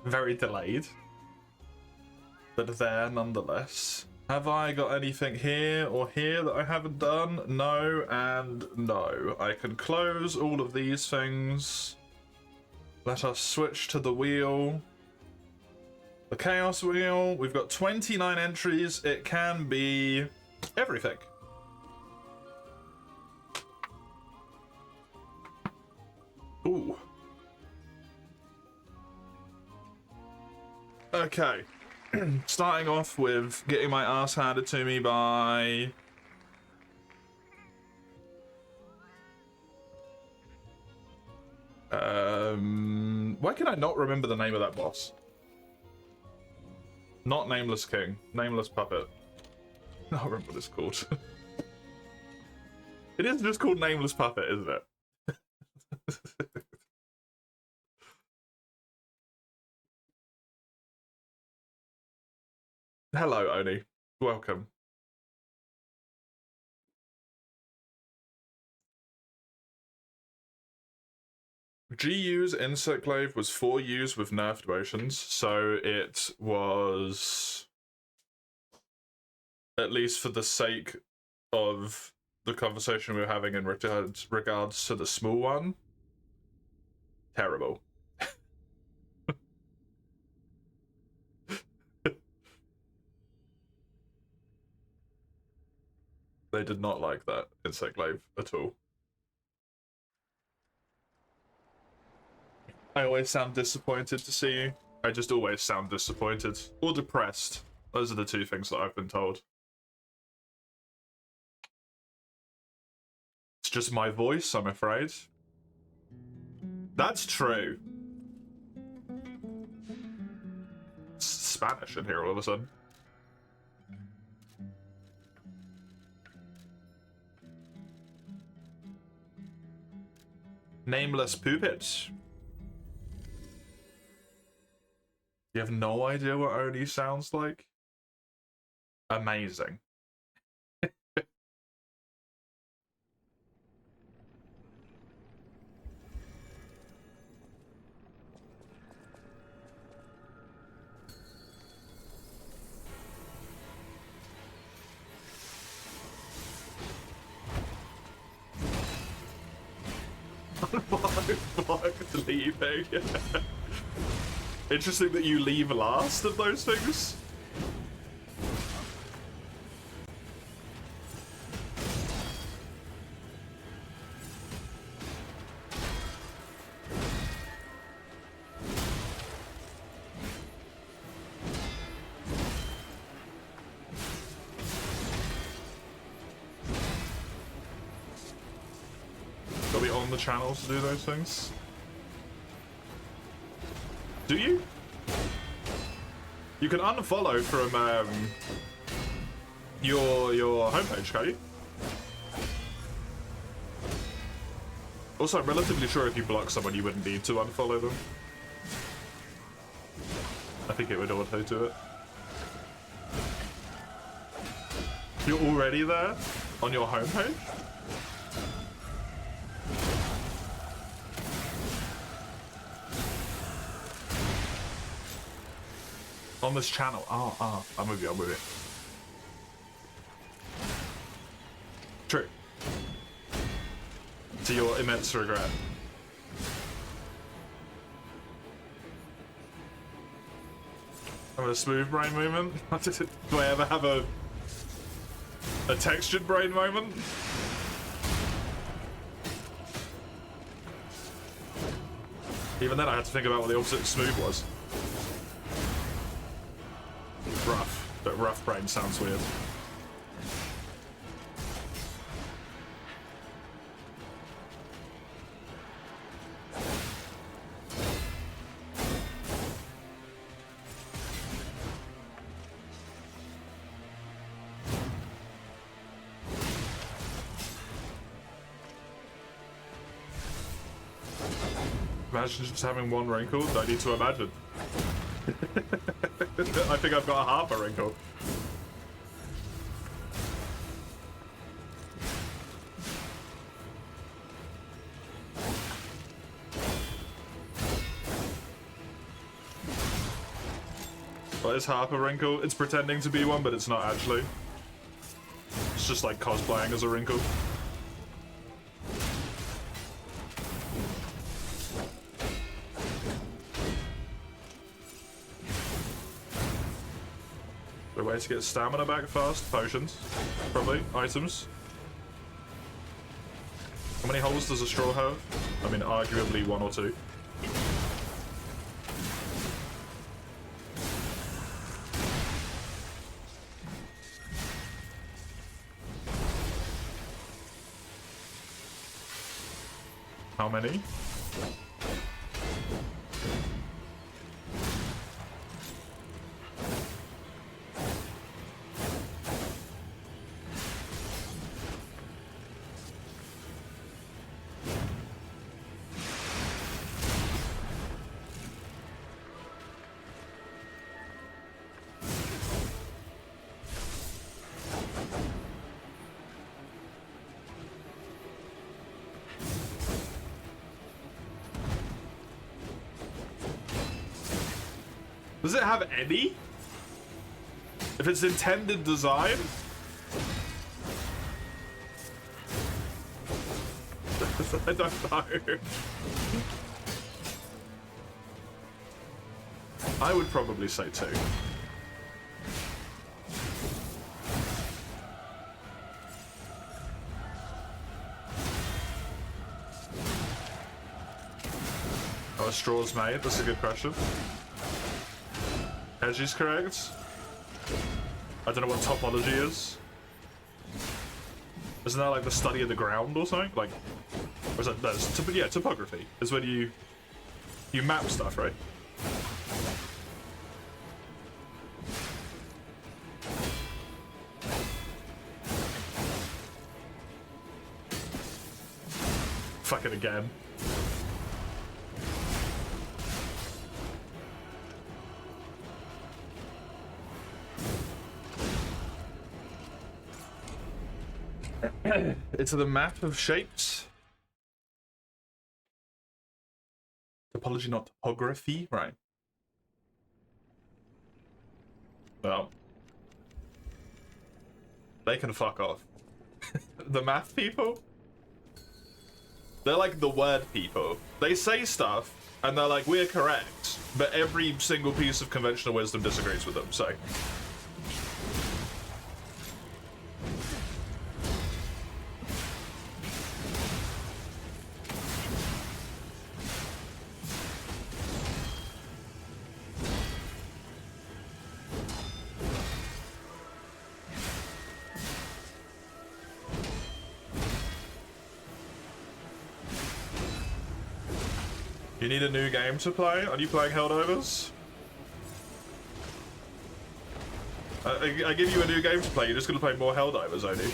Very delayed. But there nonetheless. Have I got anything here or here that I haven't done? No and no. I can close all of these things. Let us switch to the wheel. The Chaos Wheel. We've got 29 entries. It can be everything. Ooh. Okay. Starting off with getting my ass handed to me by... why can I not remember the name of that boss? Not Nameless King. Nameless Puppet. I don't remember what it's called. It is just called Nameless Puppet, isn't it? Hello, Oni. Welcome. GU's Insect Glaive was 4U's with nerfed motions, so it was, at least for the sake of the conversation we were having in regards to the small one, terrible. They did not like that Insect Glaive at all. I always sound disappointed to see you. I just always sound disappointed. Or depressed. Those are the two things that I've been told. It's just my voice, I'm afraid. That's true. It's Spanish in here all of a sudden. Nameless Puppet. You have no idea what Oni sounds like? Amazing. Fuck, leaving. Interesting that you leave last of those things. Got to be on the channels to do those things. Do you? You can unfollow from your homepage, can't you? Also, I'm relatively sure if you block someone, you wouldn't need to unfollow them. I think it would auto do it. You're already there on your homepage? On this channel. Oh, I'm with you, I'm with you. True. To your immense regret. Have a smooth brain movement? Do I ever have a textured brain moment? Even then I had to think about what the opposite of smooth was. Rough, but rough brain sounds weird. Imagine just having one wrinkle. Don't need to imagine. I think I've got a half a wrinkle. What is half a wrinkle? It's pretending to be one, but it's not actually. It's just like cosplaying as a wrinkle. The way to get stamina back fast? Potions. Probably. Items. How many holes does a straw have? I mean, arguably 1 or 2. How many? Does it have any? If it's intended design? I don't know. I would probably say 2. Oh, a straw's made? That's a good question. Hedgie's correct. I don't know what topology is. Isn't that like the study of the ground or something? Like, or is that, yeah, topography is when you map stuff, right? Fuck it again. It's the map of shapes. Topology, not topography, right? Well, they can fuck off. The math people? They're like the word people. They say stuff, and they're like, we're correct, but every single piece of conventional wisdom disagrees with them, so... You need a new game to play? Are you playing Helldivers? I give you a new game to play, you're just gonna play more Helldivers only.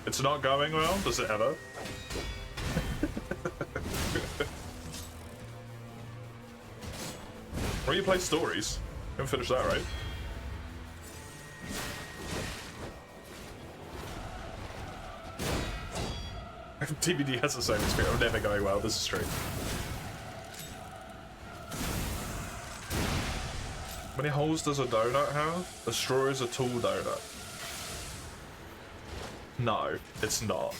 It's not going well, does it ever? Or you play stories. You haven't finished that, right? TBD has the same experience. I'm never going well, this is true. How many holes does a donut have? A straw is a tall donut. No, it's not.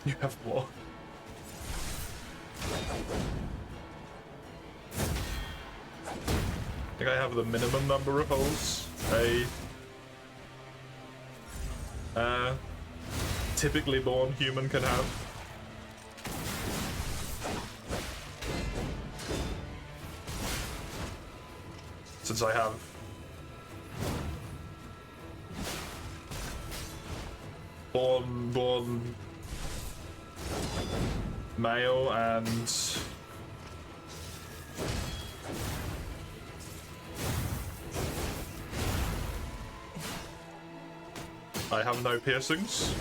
You have more. I think I have the minimum number of holes a typically born human can have. Since I have born male and I have no piercings.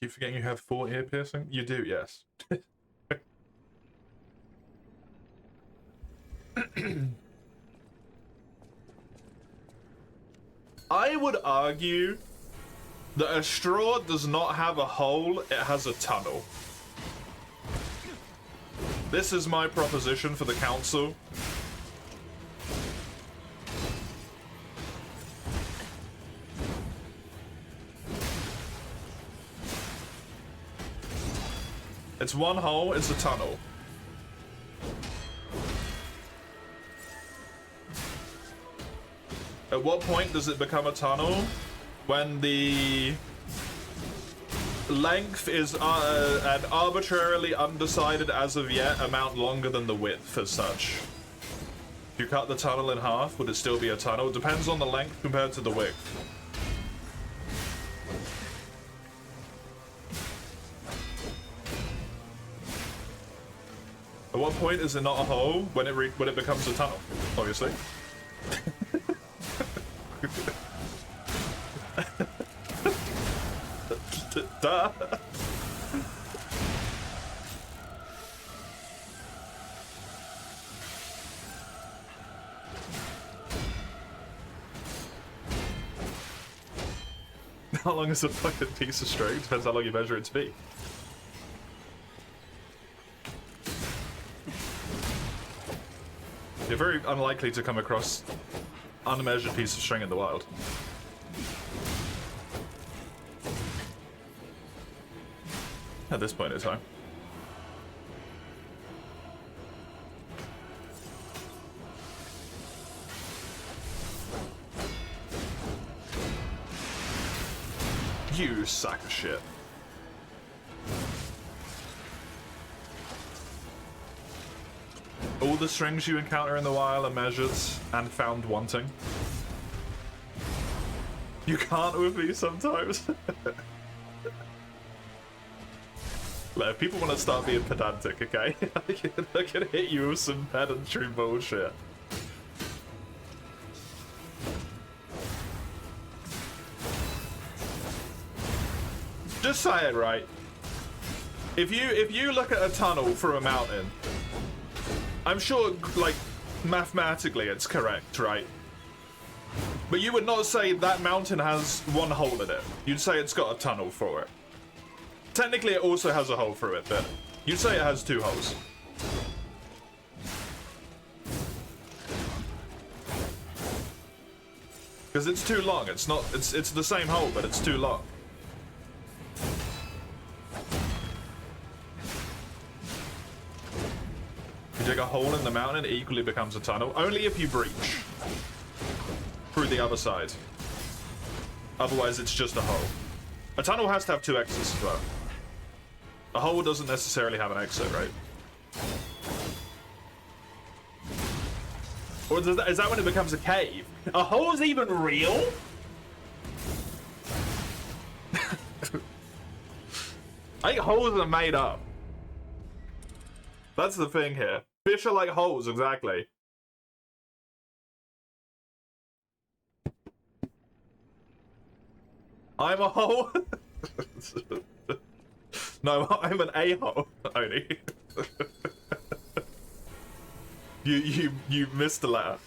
Keep forgetting you have 4 ear piercing? You do, yes. I would argue that a straw does not have a hole, it has a tunnel. This is my proposition for the council. It's one hole, it's a tunnel. At what point does it become a tunnel? When the length is an arbitrarily undecided as of yet amount longer than the width as such. If you cut the tunnel in half, would it still be a tunnel? It depends on the length compared to the width. At what point is it not a hole? When it becomes a tunnel, obviously. Duh. How long is a fucking piece of string? Depends how long you measure it to be. You're very unlikely to come across unmeasured piece of string in the wild. At this point in time. You sack of shit. All the strings you encounter in the wild are measured and found wanting. You can't with me sometimes. Look, people want to start being pedantic, okay? I can hit you with some pedantry bullshit. Just say it right. If you look at a tunnel through a mountain, I'm sure, like, mathematically it's correct, right? But you would not say that mountain has one hole in it. You'd say it's got a tunnel for it. Technically, it also has a hole through it, but you'd say it has 2 holes. Because it's too long. It's not. It's the same hole, but it's too long. You dig a hole in the mountain, it equally becomes a tunnel. Only if you breach through the other side. Otherwise, it's just a hole. A tunnel has to have 2 exits as well. A hole doesn't necessarily have an exit, right? Or is that when it becomes a cave? A hole is even real? I think holes are made up. That's the thing here. Fish are like holes, exactly. I'm a hole? No, I'm an a-hole, only. You missed the letter.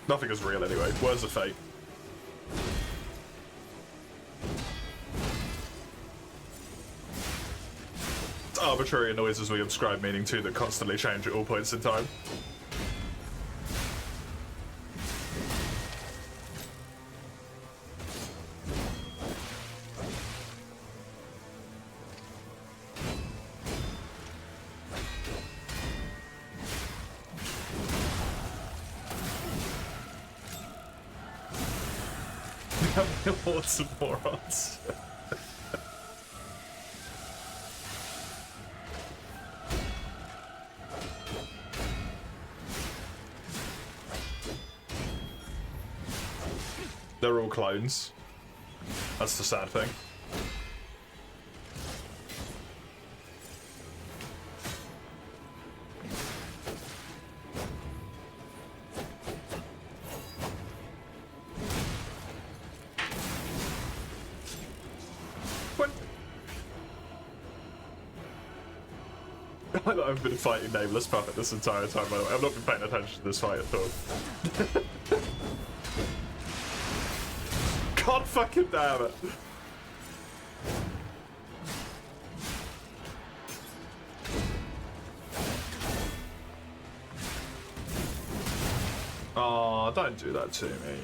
Nothing is real anyway. Words are fake. It's arbitrary noises we ascribe meaning to that constantly change at all points in time. We're hordes of morons. They're all clones. That's the sad thing. I've been fighting Nameless Puppet this entire time, by the way. I've not been paying attention to this fight at all. God fucking damn it. Oh, don't do that to me.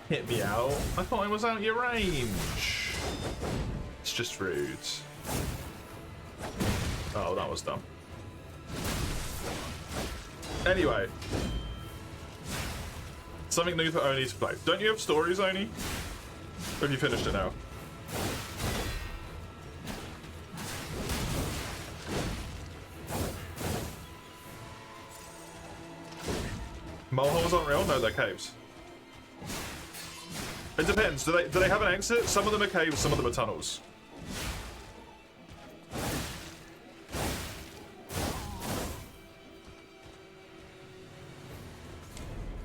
Hit me out. I thought I was out your range. It's just rude. Oh, that was dumb. Anyway. Something new for Oni to play. Don't you have stories, Oni? Or have you finished it now? Moleholes aren't real? No, they're caves. It depends. Do they have an exit? Some of them are caves, some of them are tunnels.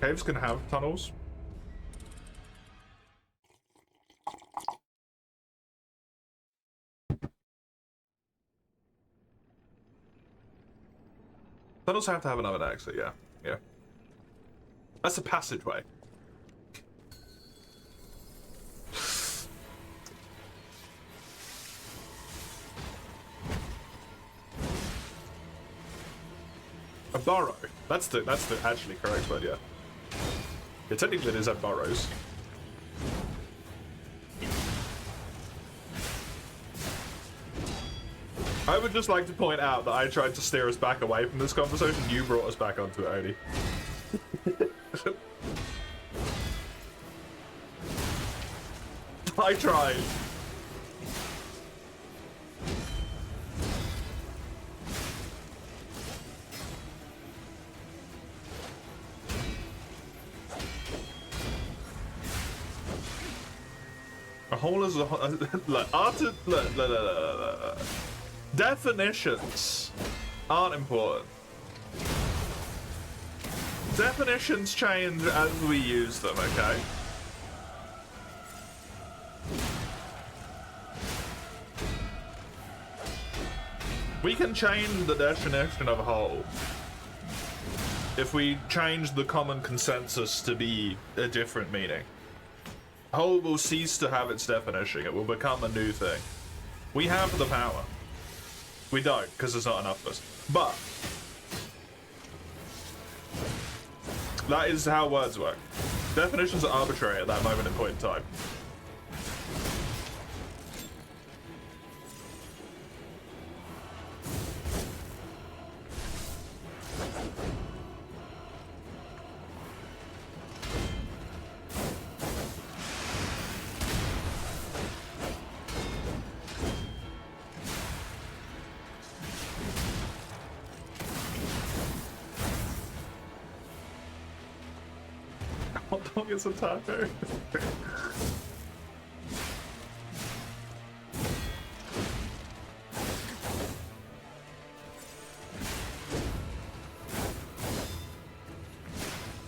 Caves can have tunnels. Tunnels have to have another exit, yeah. Yeah. That's a passageway. A burrow. That's the actually correct word, yeah. Yeah, technically it is at burrows. I would just like to point out that I tried to steer us back away from this conversation. You brought us back onto it, Odie. I tried. A hole is a look, definitions aren't important. Definitions change as we use them, okay? We can change the definition of a hole if we change the common consensus to be a different meaning. Hole will cease to have its definition. It will become a new thing. We have the power. We don't, because there's not enough of us. But that is how words work. Definitions are arbitrary at that moment in point in time. Hot dog is a taco.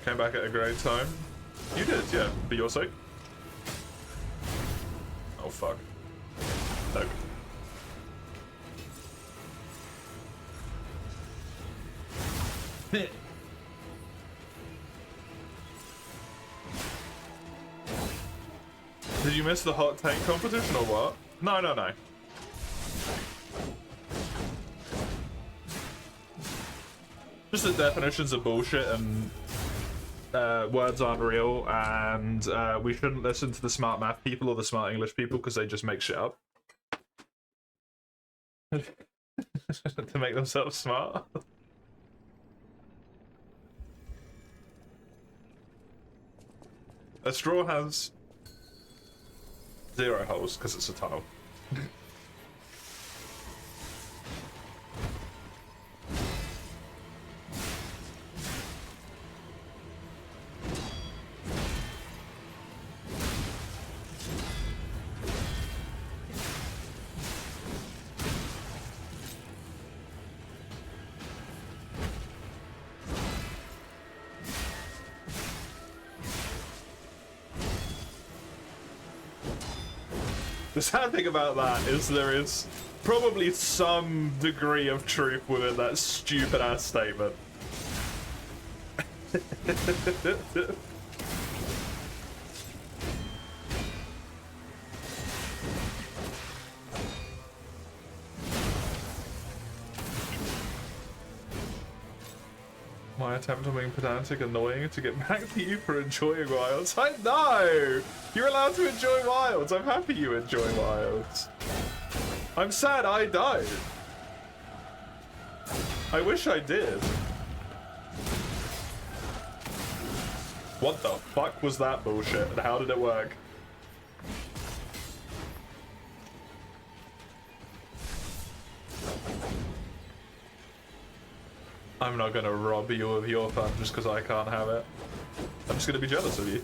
Came back at a great time. You did, yeah, for your sake. Oh fuck. Nope. Did you miss the hot tank competition or what? No, no, no. Just that definitions are bullshit and words aren't real, and we shouldn't listen to the smart math people or the smart English people because they just make shit up. To make themselves smart. A straw has 0 holes because it's a tunnel. The sad thing about that is there is probably some degree of truth within that stupid ass statement. My attempt on being pedantic annoying to get back to you for enjoying Wilds. I know! You're allowed to enjoy Wilds. I'm happy you enjoy Wilds. I'm sad I don't. I wish I did. What the fuck was that bullshit and how did it work? I'm not gonna rob you of your fun just because I can't have it. I'm just gonna be jealous of you.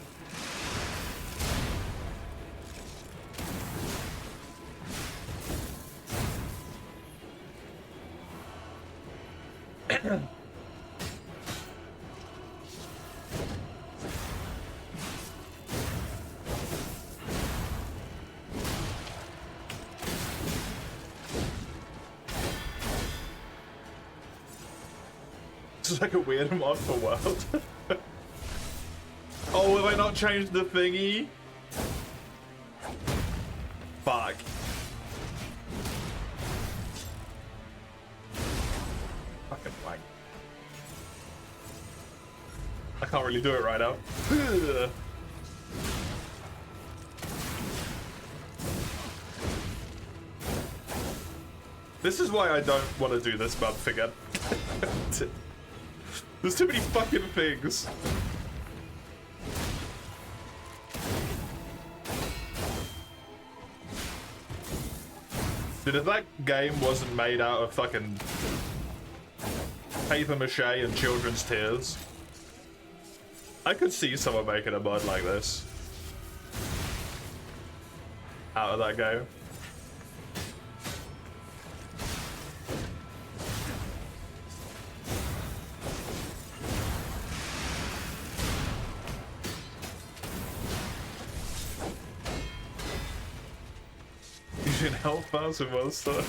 It's like a weird mod for World. Oh, have I not changed the thingy? Fuck. Fucking wank. I can't really do it right now. This is why I don't want to do this month again. There's too many fucking things. Dude, if that game wasn't made out of fucking paper mache and children's tears, I could see someone making a mod like this out of that game. You can help us with monster.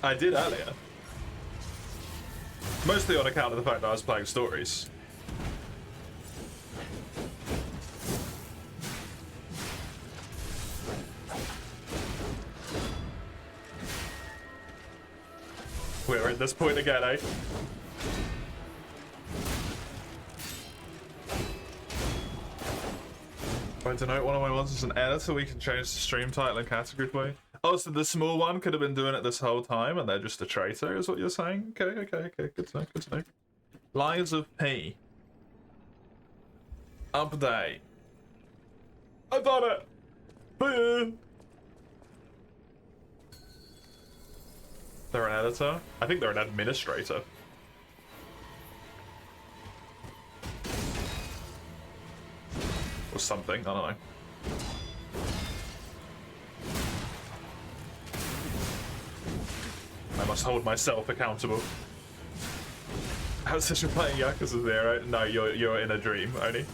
I did earlier. Mostly on account of the fact that I was playing stories. We're at this point again, eh? I don't know, one of my ones is an editor, we can change the stream title and category for you. Oh, so the small one could have been doing it this whole time and they're just a traitor, is what you're saying? Okay, good to know, good to know. Lies of P. Update. I done it! Boo! They're an editor? I think they're an administrator. Or something, I don't know. I must hold myself accountable. How's this you're playing Yakuza 0? No, you're in a dream, only.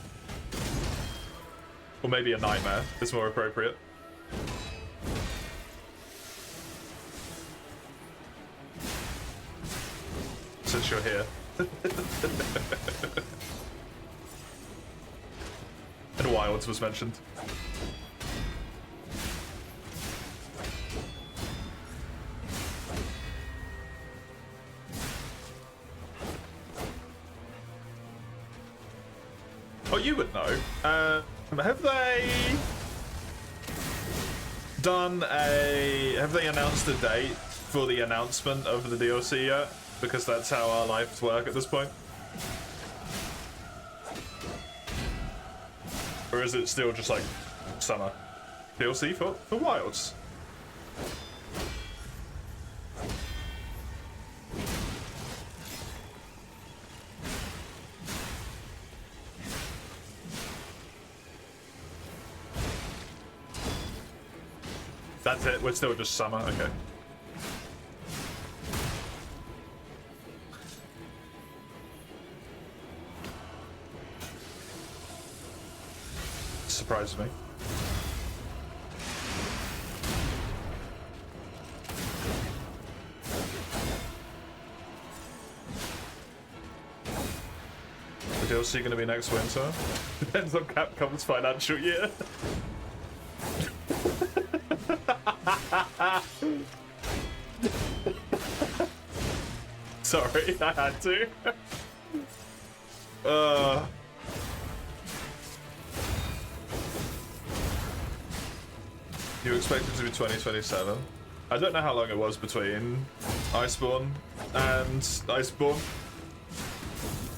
Or maybe a nightmare, is more appropriate. Since you're here. And Wilds was mentioned. Oh, you would know. Have they done a... Have they announced a date for the announcement of the DLC yet? Because that's how our lives work at this point. Or is it still just like summer? DLC for Wilds? That's it, we're still just summer, okay. Surprises me. The DLC going to be next winter? Depends on Capcom's financial year. Sorry, I had to. You expect it to be 2027? I don't know how long it was between Iceborne and Iceborne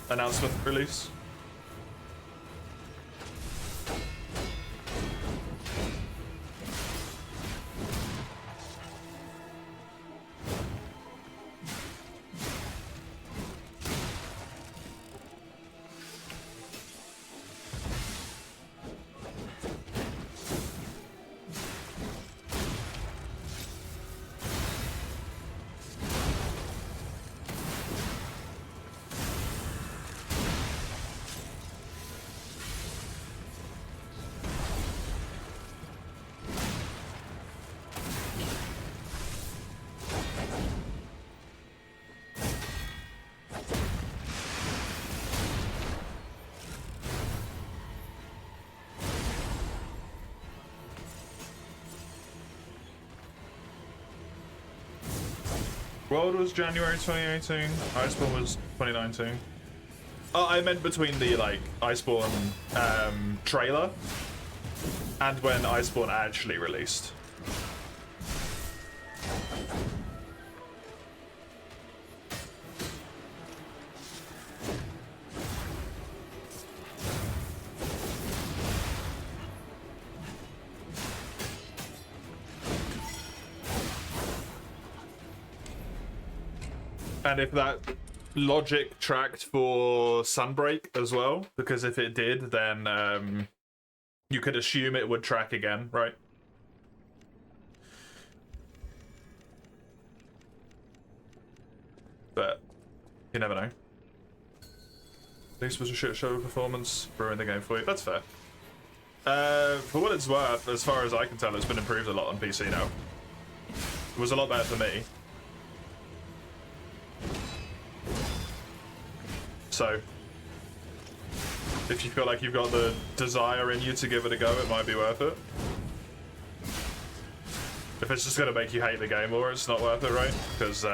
announcement release. World was January 2018, Iceborne was 2019. Oh, I meant between the, like, Iceborne trailer and when Iceborne actually released. And if that logic tracked for Sunbreak as well, because if it did, then you could assume it would track again, right? But you never know. This was a shit show performance, ruined the game for you. That's fair. For what it's worth, as far as I can tell, it's been improved a lot on PC now. It was a lot better for me. So, if you feel like you've got the desire in you to give it a go, it might be worth it. If it's just going to make you hate the game more, it's not worth it, right? Because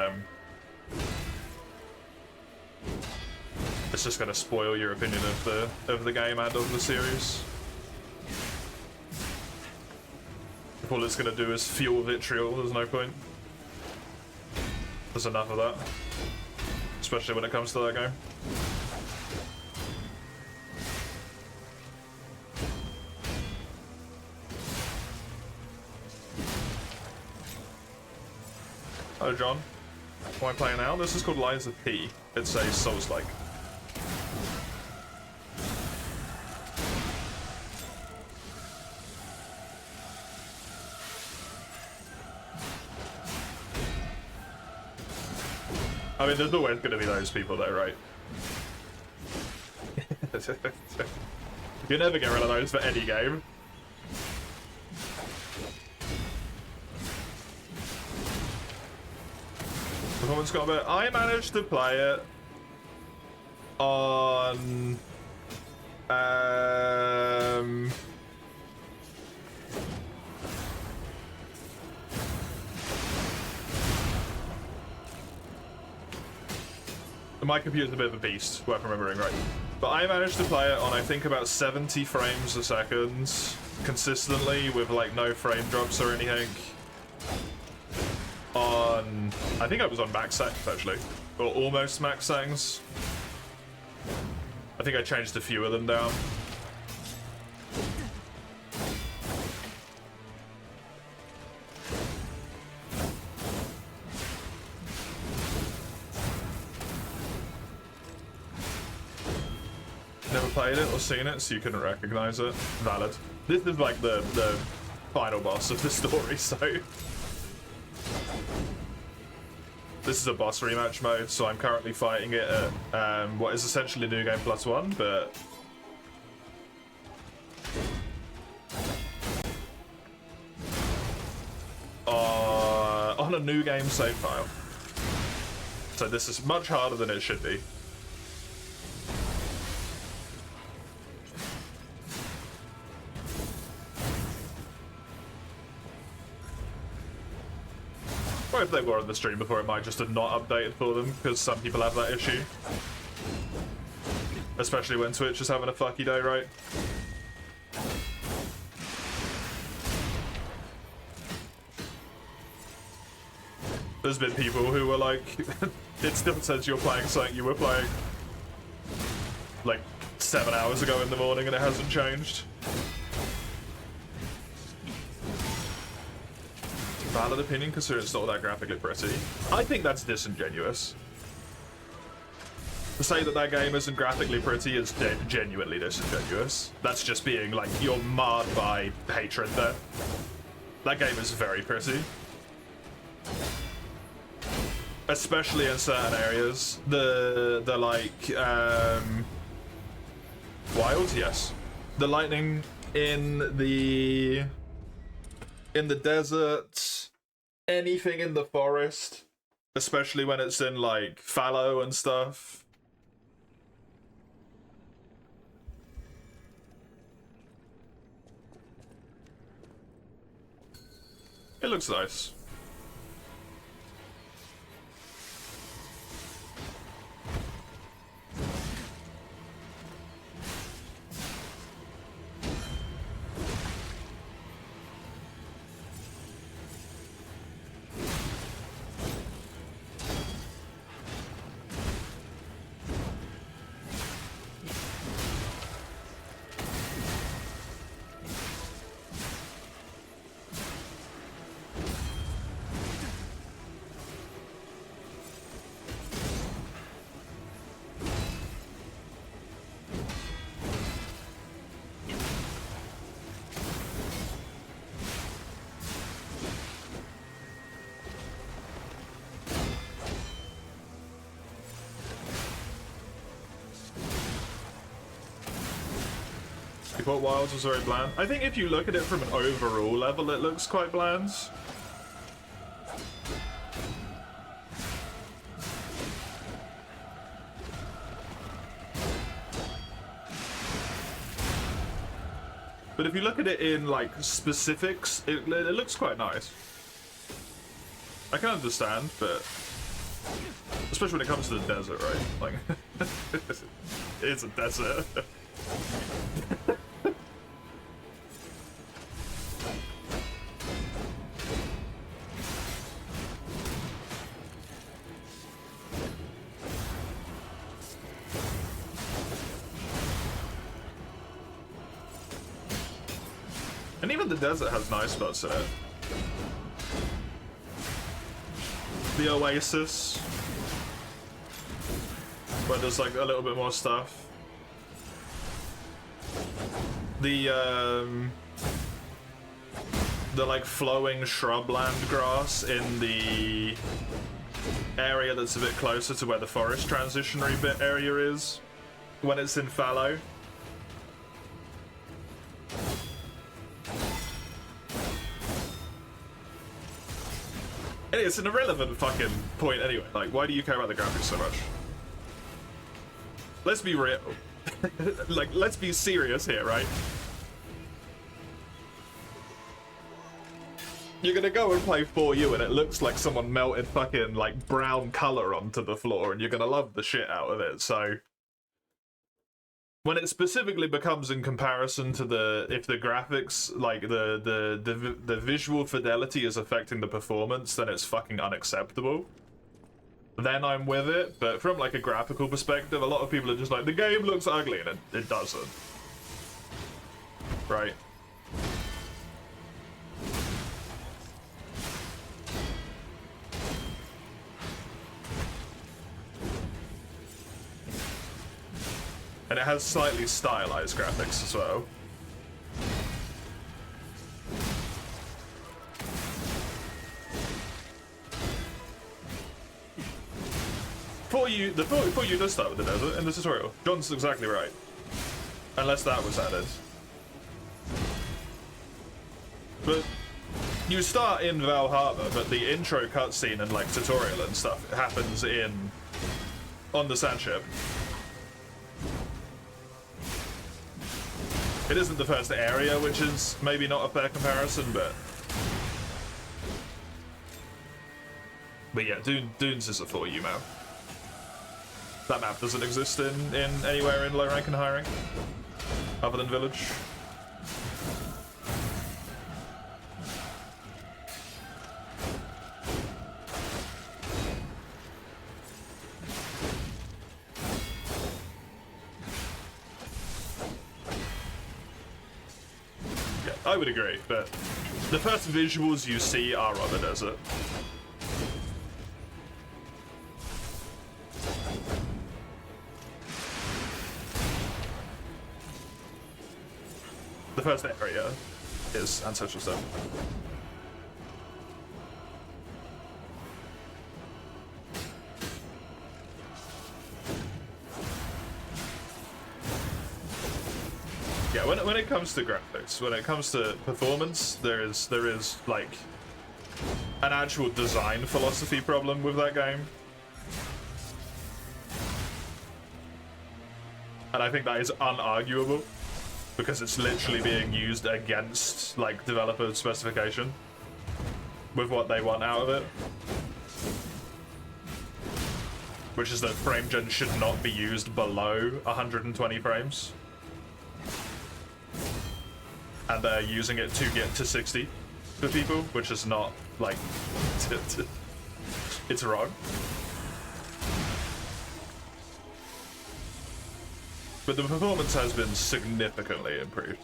it's just going to spoil your opinion of the game and of the series. If all it's going to do is fuel vitriol, there's no point. There's enough of that. Especially when it comes to that game. Hello, John. What am I playing now? This is called Lies of P. It's a Souls-like. I mean, there's always going to be those people though, right? You never get rid of those for any game. Performance combat. I managed to play it on my computer's a bit of a beast, worth remembering, right? But I managed to play it on, I think, about 70 frames a second consistently with like no frame drops or anything. On, I think I was on max settings actually, or almost max settings. I think I changed a few of them down. Never played it or seen it, so you couldn't recognize it. Valid. This is like the final boss of the story, so... This is a boss rematch mode, so I'm currently fighting it at what is essentially New Game +1, but... on a New Game save file. So this is much harder than it should be. Or if they were on the stream before, it might just have not updated for them, because some people have that issue. Especially when Twitch is having a fucky day, right? There's been people who were like, it still says you're playing something you were playing like 7 hours ago in the morning and it hasn't changed. Valid opinion, considering it's not that graphically pretty. I think that's disingenuous. To say that that game isn't graphically pretty is genuinely disingenuous. That's just being like, you're marred by hatred there. That game is very pretty. Especially in certain areas. The like, wilds, yes. The lightning in the desert, anything in the forest, especially when it's in like fallow and stuff. It looks nice. You thought Wilds was very bland? I think if you look at it from an overall level, it looks quite bland. But if you look at it in, like, specifics, it looks quite nice. I can understand, but... especially when it comes to the desert, right? Like, it's a desert. And even the desert has nice spots in it. The oasis, where there's like a little bit more stuff. The like flowing shrubland grass in the area that's a bit closer to where the forest transitionary bit area is, when it's in fallow. It's an irrelevant fucking point anyway. Like, why do you care about the graphics so much? Let's be real. Like, let's be serious here, right? You're gonna go and play 4U and it looks like someone melted fucking, like, brown color onto the floor and you're gonna love the shit out of it, so... when it specifically becomes in comparison to if the graphics, like the visual fidelity is affecting the performance, then it's fucking unacceptable. Then I'm with it, but from like a graphical perspective, a lot of people are just like, the game looks ugly, and it doesn't. Right? And it has slightly stylized graphics as well. For you does start with the desert in the tutorial. John's exactly right. Unless that was added. But you start in Valhalla, but the intro cutscene and like tutorial and stuff happens on the sand ship. It isn't the first area, which is maybe not a fair comparison, but yeah, Dunes is a for you map. That map doesn't exist in anywhere in low rank and high rank, other than Village. Yeah, I would agree, but the first visuals you see are on the desert. The first area is Ancestral Stone. Yeah, when it comes to graphics, when it comes to performance, there is like an actual design philosophy problem with that game. And I think that is unarguable, because it's literally being used against like developer specification with what they want out of it, which is that frame gen should not be used below 120 frames, and they're using it to get to 60 for people, which is not like it's wrong. But the performance has been significantly improved.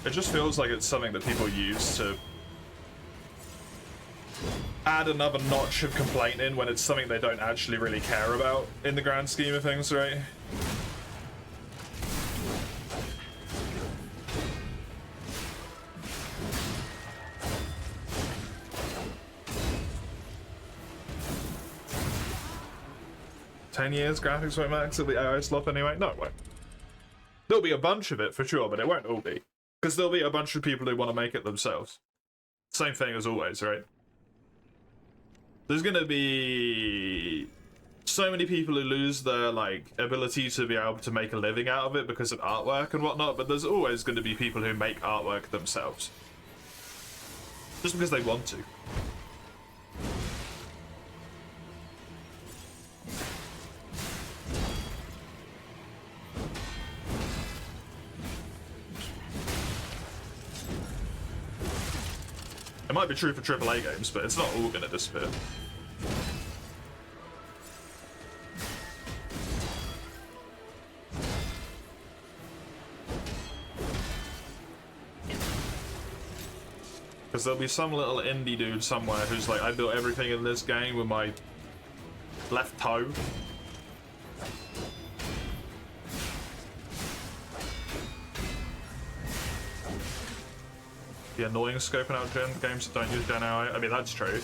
It just feels like it's something that people use to add another notch of complaint in when it's something they don't actually really care about in the grand scheme of things, right? "10 years graphics won't max at the AI slop anyway?" No, it won't. There'll be a bunch of it for sure, but it won't all be. Because there'll be a bunch of people who want to make it themselves. Same thing as always, right? There's gonna be so many people who lose their like ability to be able to make a living out of it because of artwork and whatnot, but there's always gonna be people who make artwork themselves. Just because they want to. It might be true for AAA games, but it's not all gonna disappear. Because there'll be some little indie dude somewhere who's like, I built everything in this game with my left toe. The annoying scoping out games that don't use Gen AI. I mean, that's true.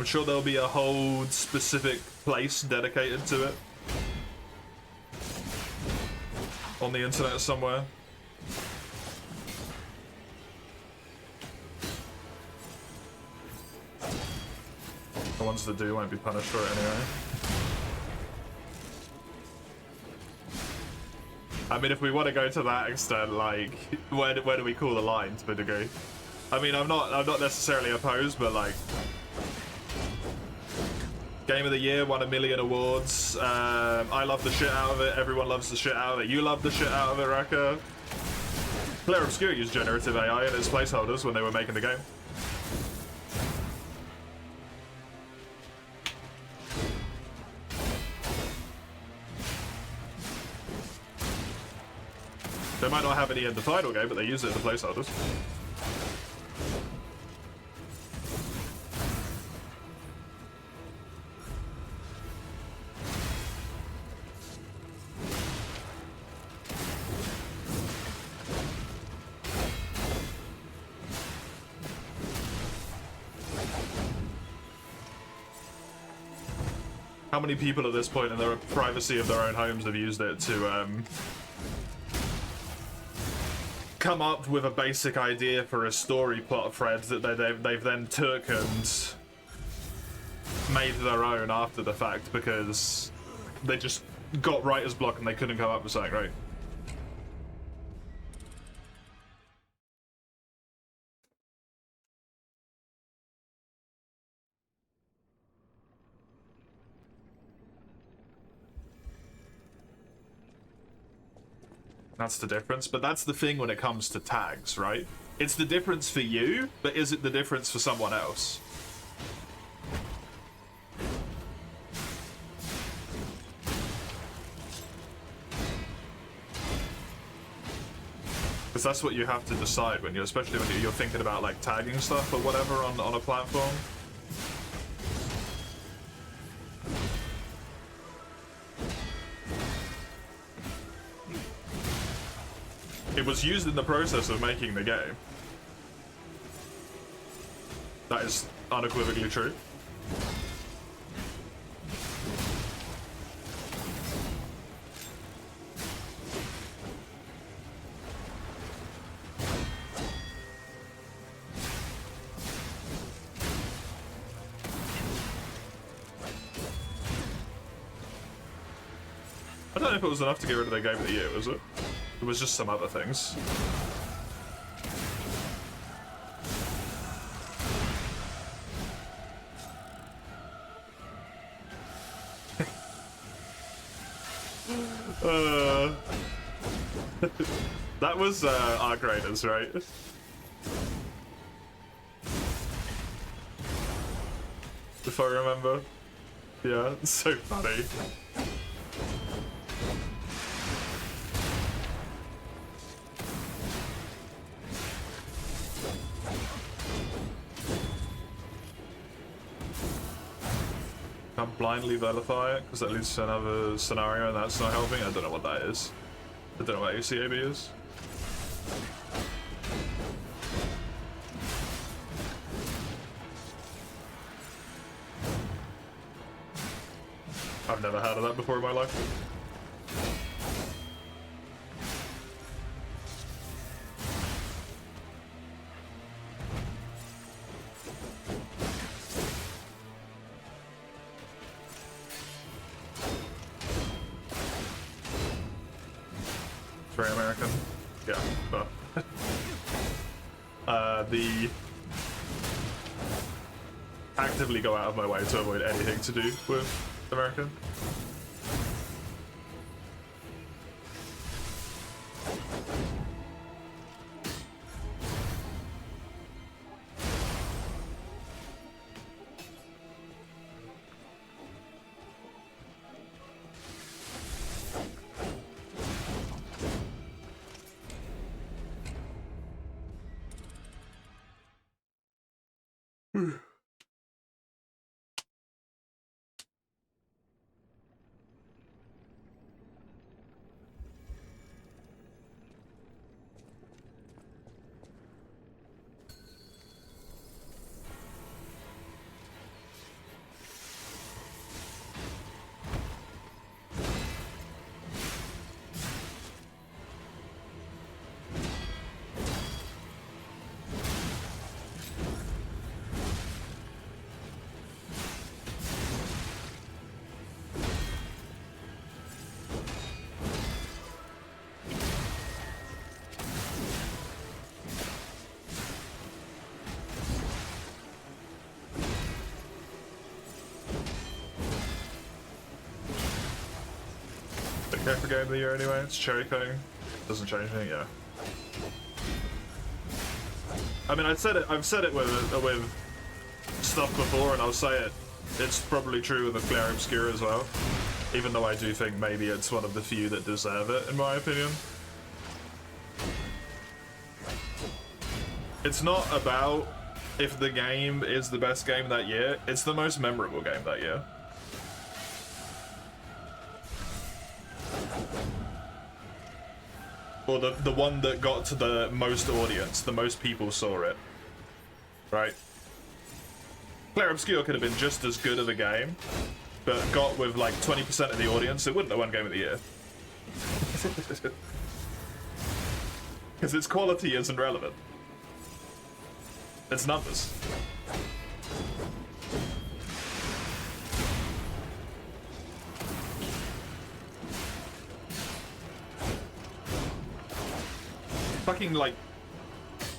I'm sure there'll be a whole specific place dedicated to it on the internet somewhere. The ones that do won't be punished for it anyway. I mean, if we want to go to that extent, like, where do we call the line to a degree? I mean, I'm not necessarily opposed, but like, Game of the Year won 1 million awards. I love the shit out of it. Everyone loves the shit out of it. You love the shit out of it, Raka. Player Obscure used generative AI in its placeholders when they were making the game. They might not have any in the final game, but they use it in the placeholders. How many people at this point in the privacy of their own homes have used it to come up with a basic idea for a story plot thread that they've then took and made their own after the fact because they just got writer's block and they couldn't come up with something right. That's the difference, but that's the thing when it comes to tags, right? It's the difference for you, but is it the difference for someone else? Because that's what you have to decide when you're, especially when you're thinking about like tagging stuff or whatever on a platform. It was used in the process of making the game. That is unequivocally true. I don't know if it was enough to get rid of the Game of the Year, was it? It was just some other things. That was Arc Raiders, right? If I remember. Yeah, it's so funny. Can't blindly vilify it because that leads to another scenario and that's not helping. I don't know what that is. I don't know what ACAB is. I've never heard of that before in my life. Very American. Yeah, but the actively go out of my way to avoid anything to do with American. Go for game of the year anyway. It's cherry coating. Doesn't change anything. Yeah. I mean, I've said it with stuff before, and I'll say it. It's probably true with the Clair Obscure as well. Even though I do think maybe it's one of the few that deserve it, in my opinion. It's not about if the game is the best game that year, it's the most memorable game that year. Or the one that got to the most audience, the most people saw it. Right? Clair Obscure could have been just as good of a game, but got with like 20% of the audience, it wouldn't have won Game of the Year. Because its quality isn't relevant. It's numbers. Fucking, like,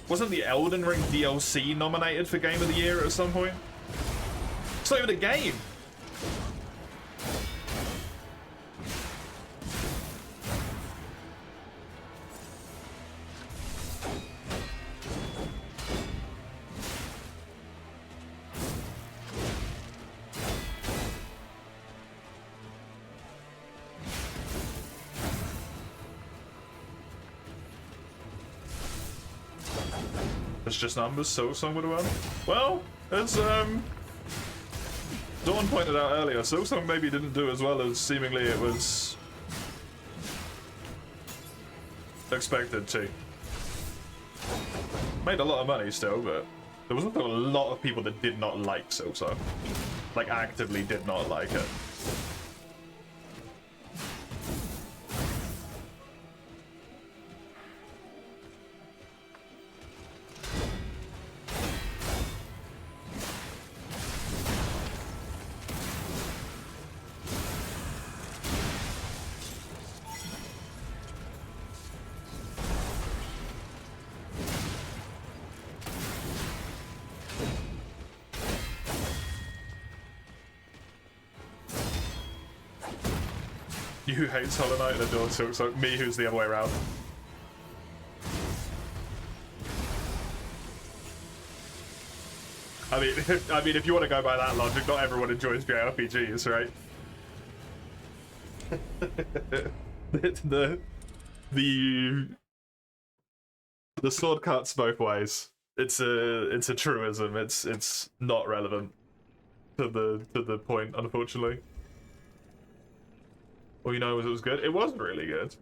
wasn't the Elden Ring DLC nominated for Game of the Year at some point? It's not even a game! It's just numbers, Silksong would have won. Well, as Dawn pointed out earlier, Silksong maybe didn't do as well as seemingly it was expected to. Made a lot of money still, but there was also a lot of people that did not like Silksong. Like, actively did not like it. You who hates Hollow Knight and adores Silksong, me who's the other way around. I mean, if you want to go by that logic, not everyone enjoys JRPGs, right? the sword cuts both ways. It's a truism. It's not relevant to the point, unfortunately. All you know is it was good. It was really good.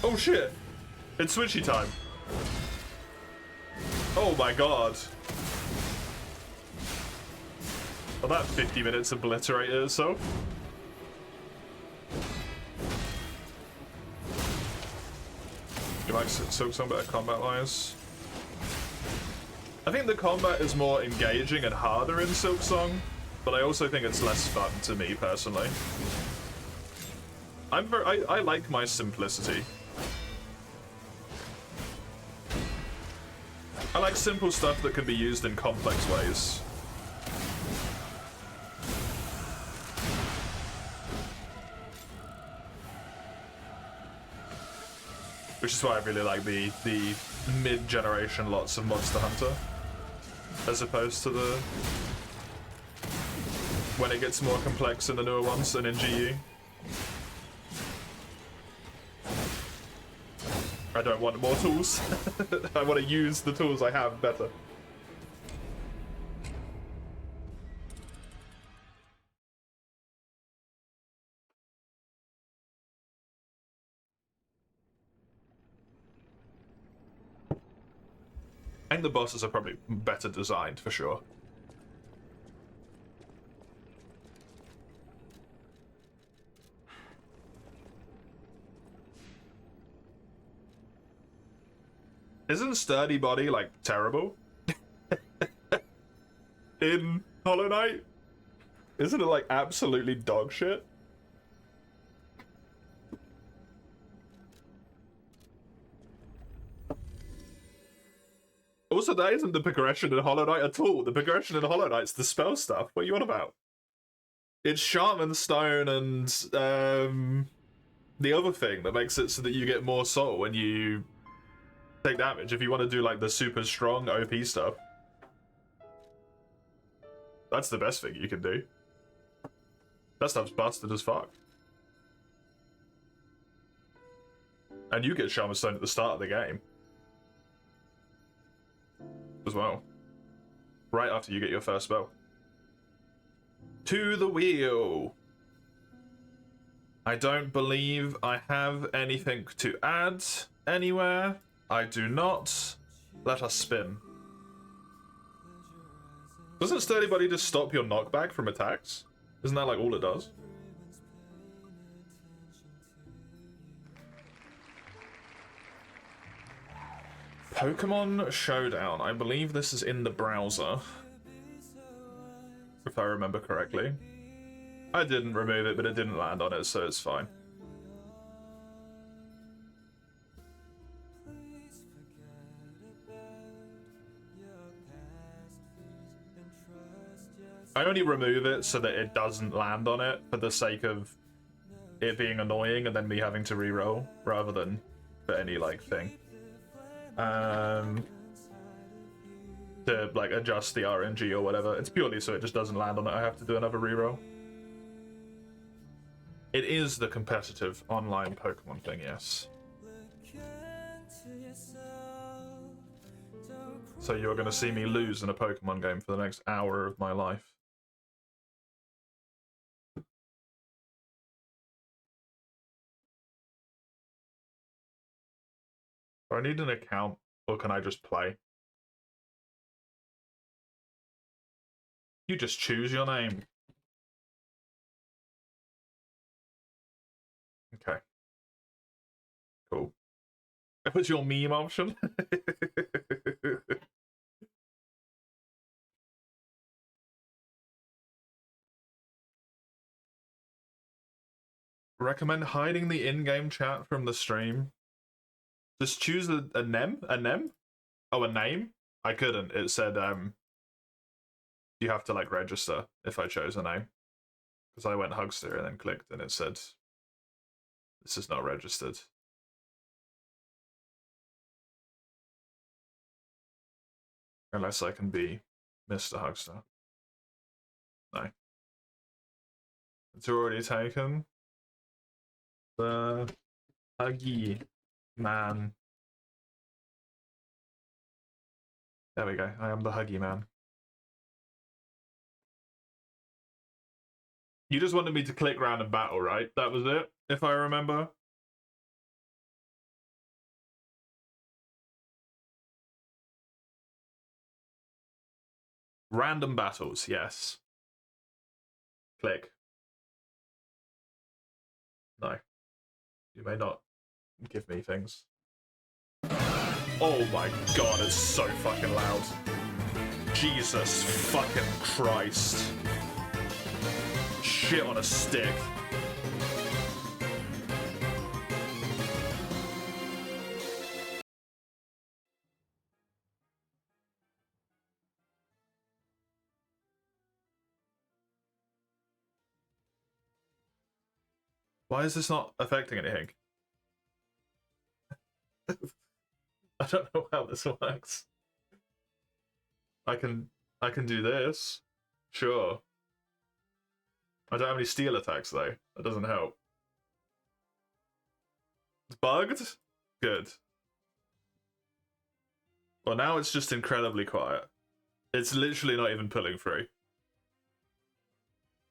Oh shit! It's switchy time. Oh my god. Well, that 50 minutes obliterated itself. You like Silksong better combat-wise? I think the combat is more engaging and harder in Silksong, but I also think it's less fun to me personally. I like my simplicity. I like simple stuff that can be used in complex ways. Which is why I really like the mid-generation lots of Monster Hunter, as opposed to the when it gets more complex in the newer ones and in GE. I don't want more tools. I want to use the tools I have better. I think the bosses are probably better designed, for sure. Isn't Sturdy Body, like, terrible? in Hollow Knight? Isn't it like absolutely dog shit? Also, that isn't the progression in Hollow Knight at all. The progression in Hollow Knight's the spell stuff. What are you on about? It's Shaman Stone and the other thing that makes it so that you get more soul when you take damage. If you want to do like the super strong OP stuff, that's the best thing you can do. That stuff's busted as fuck. And you get Shaman Stone at the start of the game as well. Right after you get your first spell. To the wheel. I don't believe I have anything to add anywhere. I do not. Let us spin. Doesn't Sturdy Buddy just stop your knockback from attacks? Isn't that like all it does? Pokemon Showdown. I believe this is in the browser. If I remember correctly. I didn't remove it, but it didn't land on it, so it's fine. I only remove it so that it doesn't land on it for the sake of it being annoying and then me having to re-roll rather than for any like thing. To like adjust the RNG or whatever. It's purely so it just doesn't land on it. I have to do another reroll. It is the competitive online Pokemon thing, yes. So you're going to see me lose in a Pokemon game for the next hour of my life. Do I need an account or can I just play? You just choose your name. Okay. Cool. That was your meme option? Recommend hiding the in-game chat from the stream. Just choose a name? A name? Oh, a name? I couldn't. It said, you have to, like, register if I chose a name. Because I went Hugster and then clicked and it said, this is not registered. Unless I can be Mr. Hugster. No. It's already taken. The Huggy Man. There we go. I am the Huggy Man. You just wanted me to click random battle, right? That was it, if I remember. Random battles, yes. Click. No. You may not give me things. Oh my god, it's so fucking loud. Jesus fucking Christ. Shit on a stick. Why is this not affecting anything? I don't know how this works. I can do this. Sure. I don't have any steel attacks though. That doesn't help. It's bugged? Good. Well, now it's just incredibly quiet. It's literally not even pulling through.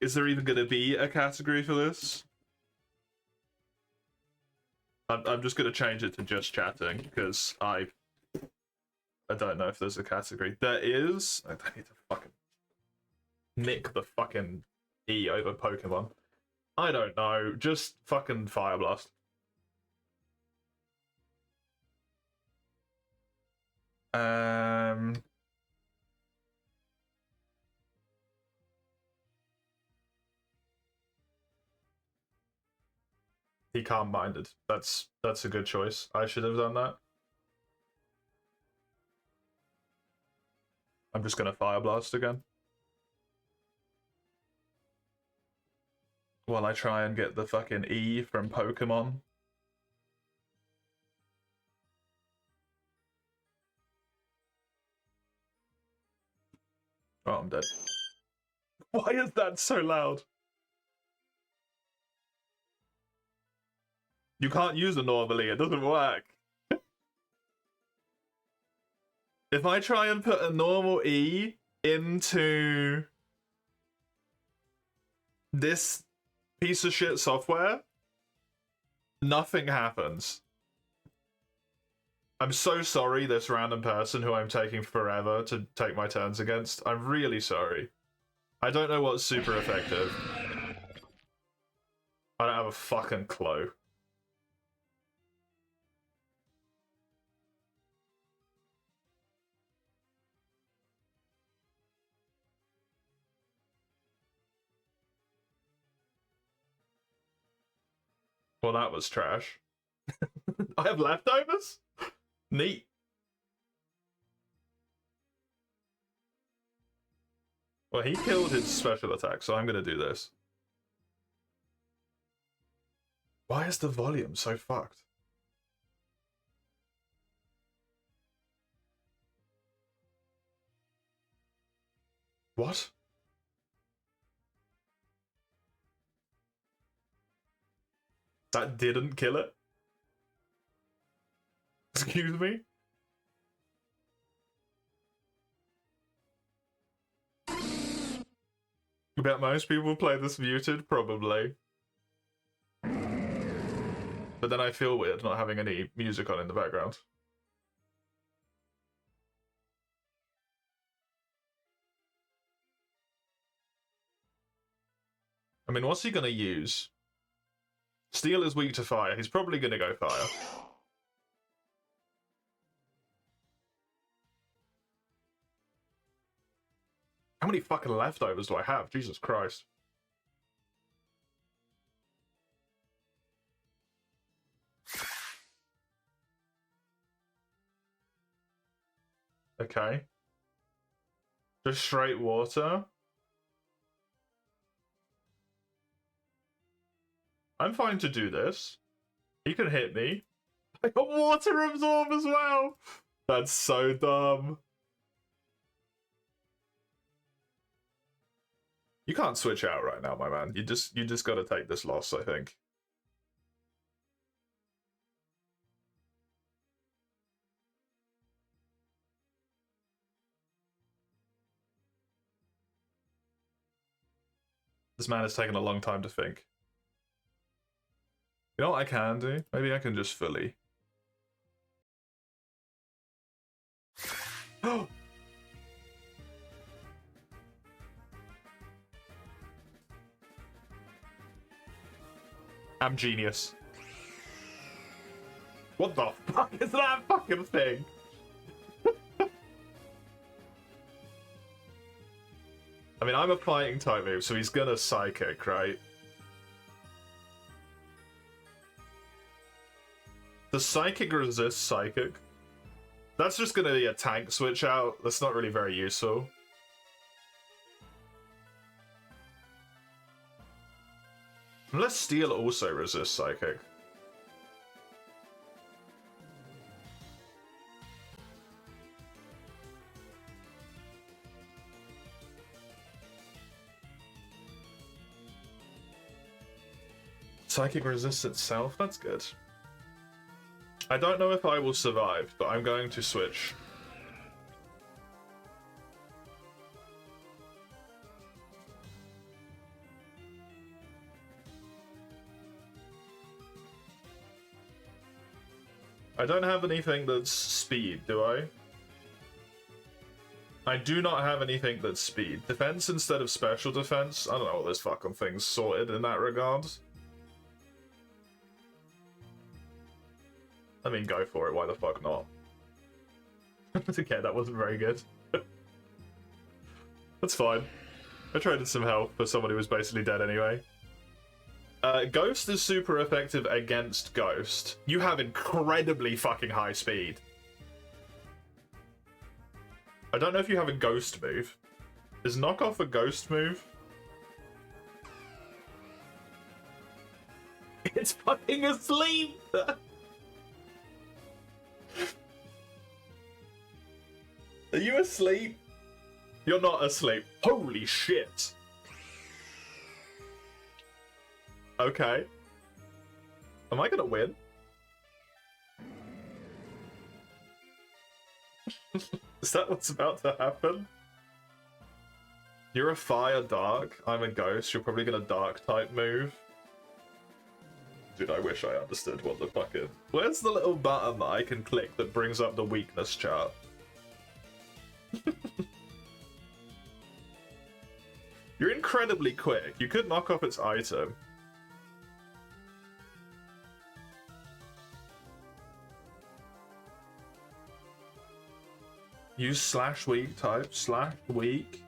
Is there even going to be a category for this? I'm just going to change it to just chatting, because I don't know if there's a category. There is. I don't need to fucking nick the fucking E over Pokemon. I don't know. Just fucking Fire Blast. He calm-minded. That's a good choice. I should have done that. I'm just gonna Fire Blast again. While I try and get the fucking E from Pokemon. Oh, I'm dead. Why is that so loud? You can't use it normally, it doesn't work. If I try and put a normal E into this piece of shit software, nothing happens. I'm so sorry, this random person who I'm taking forever to take my turns against. I'm really sorry. I don't know what's super effective. I don't have a fucking clue. Well, that was trash. I have leftovers? Neat. Well, he killed his special attack, so I'm gonna do this. Why is the volume so fucked? What? That didn't kill it? Excuse me? You bet most people play this muted? Probably. But then I feel weird not having any music on in the background. I mean, what's he gonna use? Steel is weak to fire. He's probably gonna go fire. How many fucking leftovers do I have? Jesus Christ. Okay. Just straight water. I'm fine to do this. He can hit me. I got water absorb as well. That's so dumb. You can't switch out right now, my man. You just gotta take this loss, I think. This man has taken a long time to think. You know what I can do? Maybe I can just fully. Oh! I'm genius. What the fuck is that fucking thing? I mean, I'm a fighting type move, so he's gonna psychic, right? Does psychic resist psychic? That's just gonna be a tank switch out. That's not really very useful. Unless steel also resists psychic. Psychic resists itself? That's good. I don't know if I will survive, but I'm going to switch. I don't have anything that's speed, do I? I do not have anything that's speed. Defense instead of special defense? I don't know what this fucking thing's sorted in that regard. I mean, go for it, why the fuck not? Okay, that wasn't very good. That's fine. I traded some health for someone who was basically dead anyway. Ghost is super effective against Ghost. You have incredibly fucking high speed. I don't know if you have a Ghost move. Is Knockoff a Ghost move? It's fucking asleep! Are you asleep? You're not asleep. Holy shit! Okay. Am I gonna win? Is that what's about to happen? You're a fire dark. I'm a ghost. You're probably gonna dark type move. Dude, I wish I understood what the fuck is. Where's the little button that I can click that brings up the weakness chart? You're incredibly quick. You could knock off its item. Use slash weak type. Slash weak.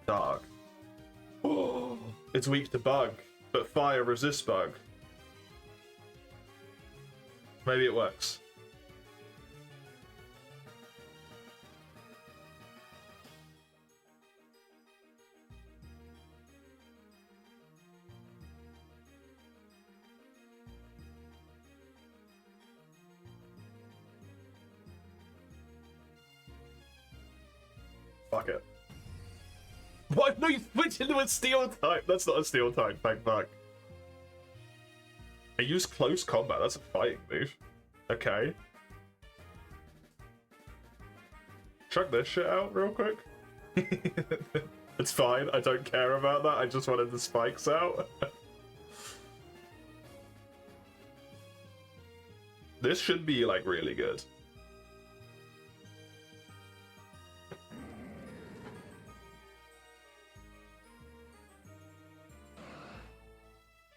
Dark. Oh, it's weak to bug, but fire resists bug. Maybe it works. Fuck it. Why no, you switch into a steel type? That's not a steel type, thank fuck. I use close combat, that's a fighting move. Okay. Chuck this shit out real quick. It's fine, I don't care about that, I just wanted the spikes out. This should be, like, really good.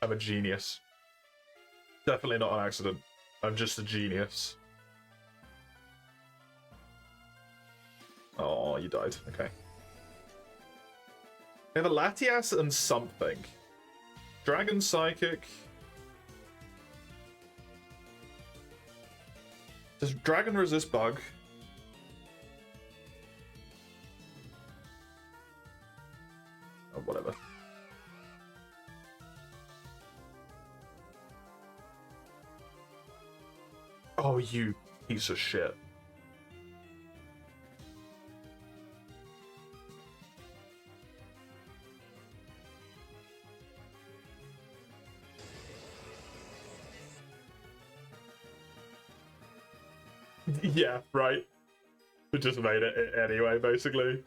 I'm a genius. Definitely not an accident. I'm just a genius. Oh, you died. Okay. We have a Latias and something. Dragon Psychic. Does Dragon resist bug? Oh, whatever. Oh, you piece of shit. Yeah, right. We just made it anyway, basically.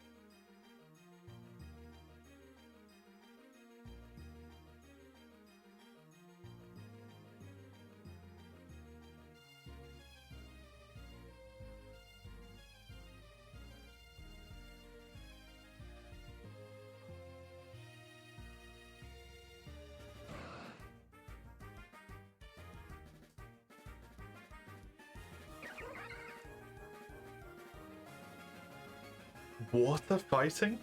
Water fighting?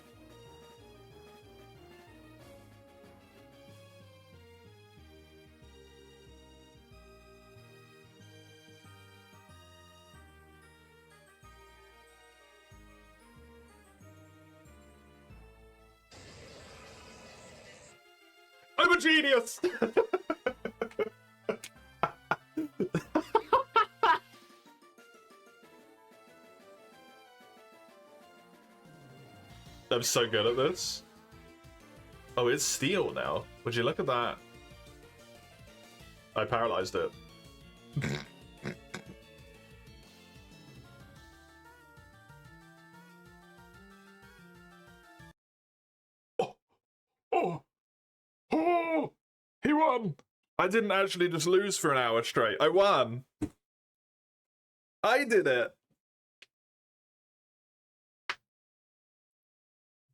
I'm a genius! I'm so good at this. Oh, it's steel now. Would you look at that? I paralyzed it. Oh! He won! I didn't actually just lose for an hour straight. I won! I did it!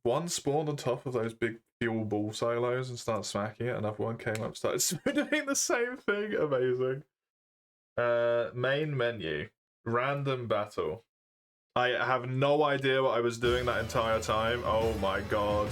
One spawned on top of those big fuel ball silos and started smacking it. Another one came up, started doing the same thing. Amazing. Main menu. Random battle. I have no idea what I was doing that entire time. Oh my god.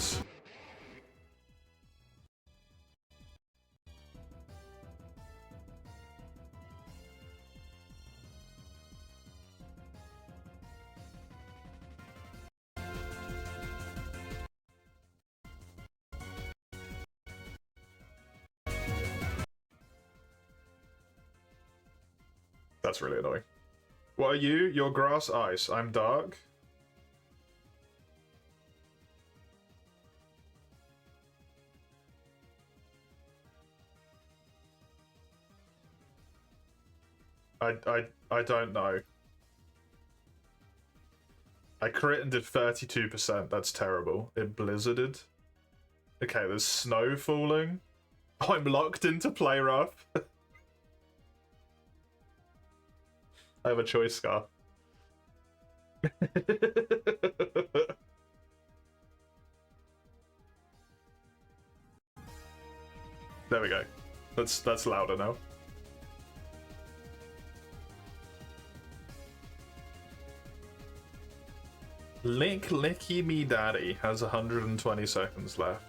That's really annoying. What are you? You're grass ice. I'm dark. I don't know. I crit and did 32%. That's terrible. It blizzarded. Okay, there's snow falling. Oh, I'm locked into play rough. I have a choice scarf. There we go. That's louder now. Licky Me Daddy has 120 seconds left.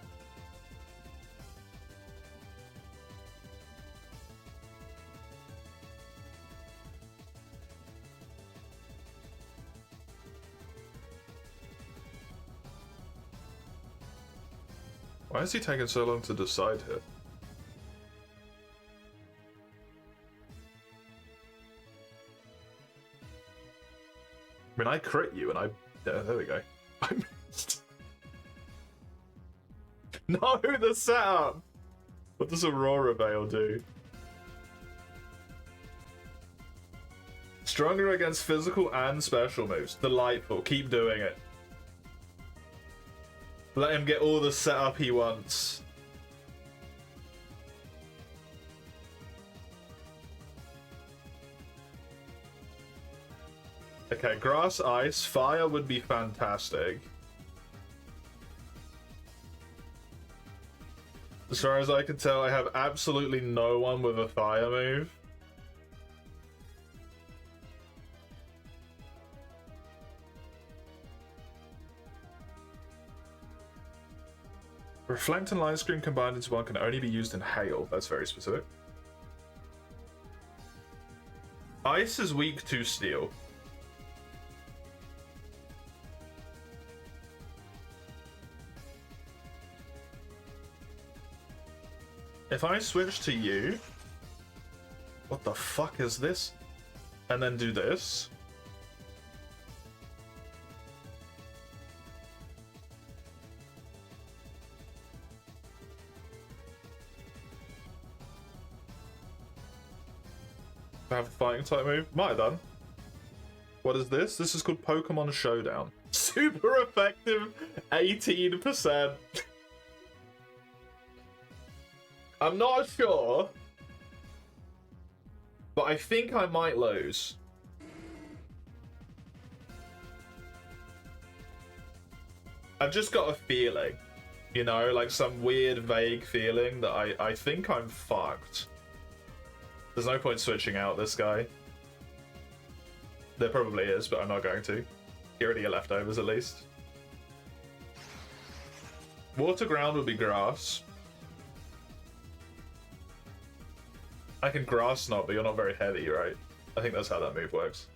Why is he taking so long to decide here? I mean, I crit you and I... Yeah, there we go. I missed. No, the setup! What does Aurora Veil do? Stronger against physical and special moves. Delightful. Keep doing it. Let him get all the setup he wants. Okay, grass, ice, fire would be fantastic. As far as I can tell, I have absolutely no one with a fire move. Reflect and Line Screen combined into one can only be used in hail. That's very specific. Ice is weak to steel. If I switch to you... What the fuck is this? And then do this... I have a fighting type move? Might have done. What is this? This is called Pokemon Showdown. Super effective, 18%. I'm not sure, but I think I might lose. I've just got a feeling, you know, like some weird, vague feeling that I think I'm fucked. There's no point switching out this guy. There probably is, but I'm not going to. Get rid of your leftovers at least. Water ground would be grass. I can grass knot, but you're not very heavy, right? I think that's how that move works.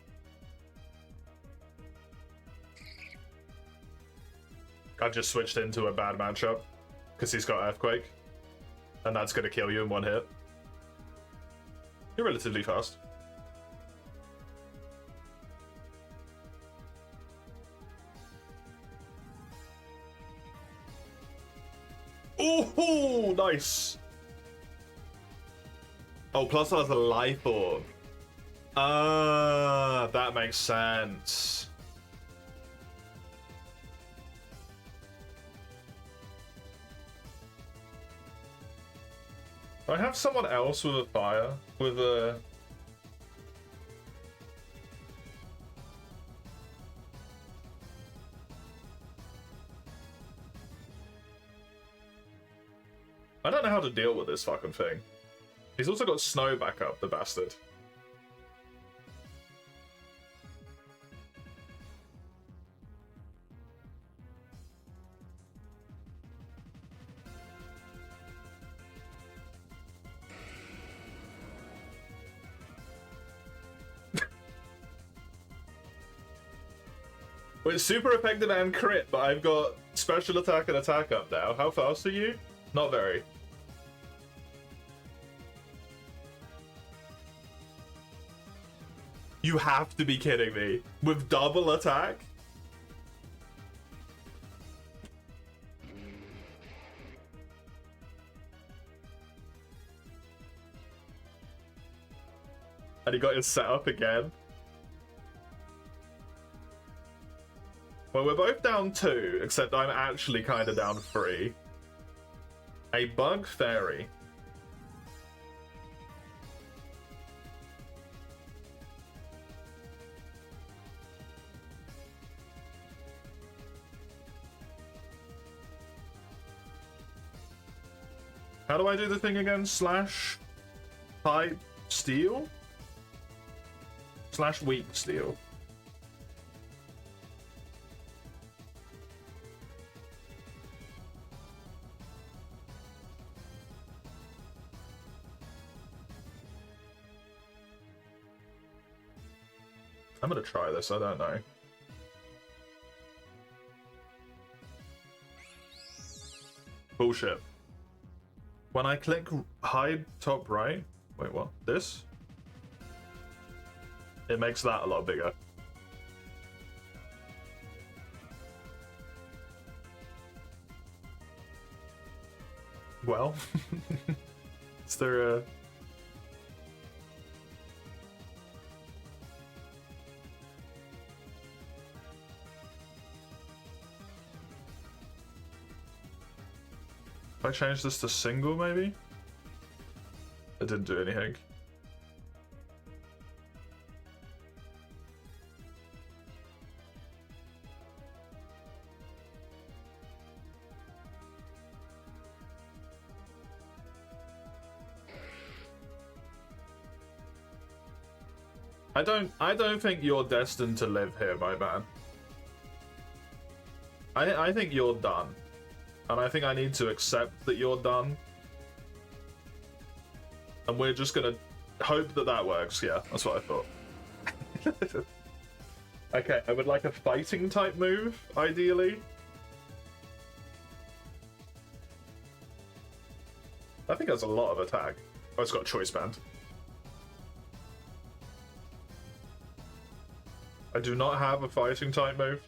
I've just switched into a bad matchup because he's got Earthquake, and that's going to kill you in one hit. You're relatively fast. Oh, nice. Oh, plus I has a life orb. Ah, that makes sense. I have someone else with a fire, with a... I don't know how to deal with this fucking thing. He's also got snow back up, the bastard. Well, it's super effective and crit, but I've got special attack and attack up now. How fast are you? Not very. You have to be kidding me. With double attack? And he got his setup again. Well, we're both down 2, except I'm actually kind of down 3. A bug fairy. How do I do the thing again? Slash type steel? Slash weak steel. I'm gonna try this, I don't know. Bullshit. When I click hide top right, wait, what? This? It makes that a lot bigger. Well, is there a... If I change this to single, maybe? It didn't do anything. I don't think you're destined to live here, my man. I think you're done. And I think I need to accept that you're done. And we're just gonna hope that that works. Yeah, that's what I thought. Okay, I would like a fighting type move, ideally. I think that's a lot of attack. Oh, it's got a choice band. I do not have a fighting type move.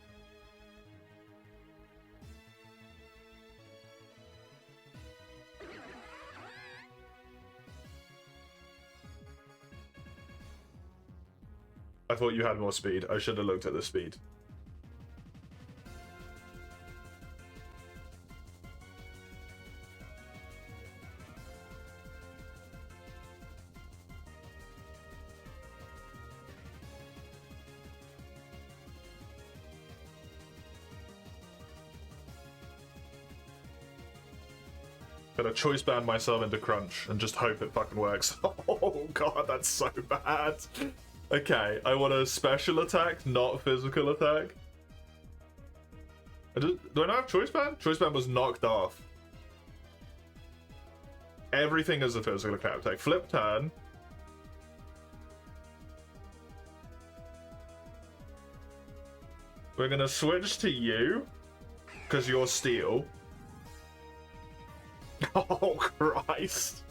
I thought you had more speed. I should have looked at the speed. Gonna choice band myself into crunch and just hope it fucking works. Oh god, that's so bad. Okay, I want a special attack, not physical attack. Do I not have choice band? Choice band was knocked off. Everything is a physical attack. Flip turn. We're gonna switch to you, because you're steel. Oh Christ.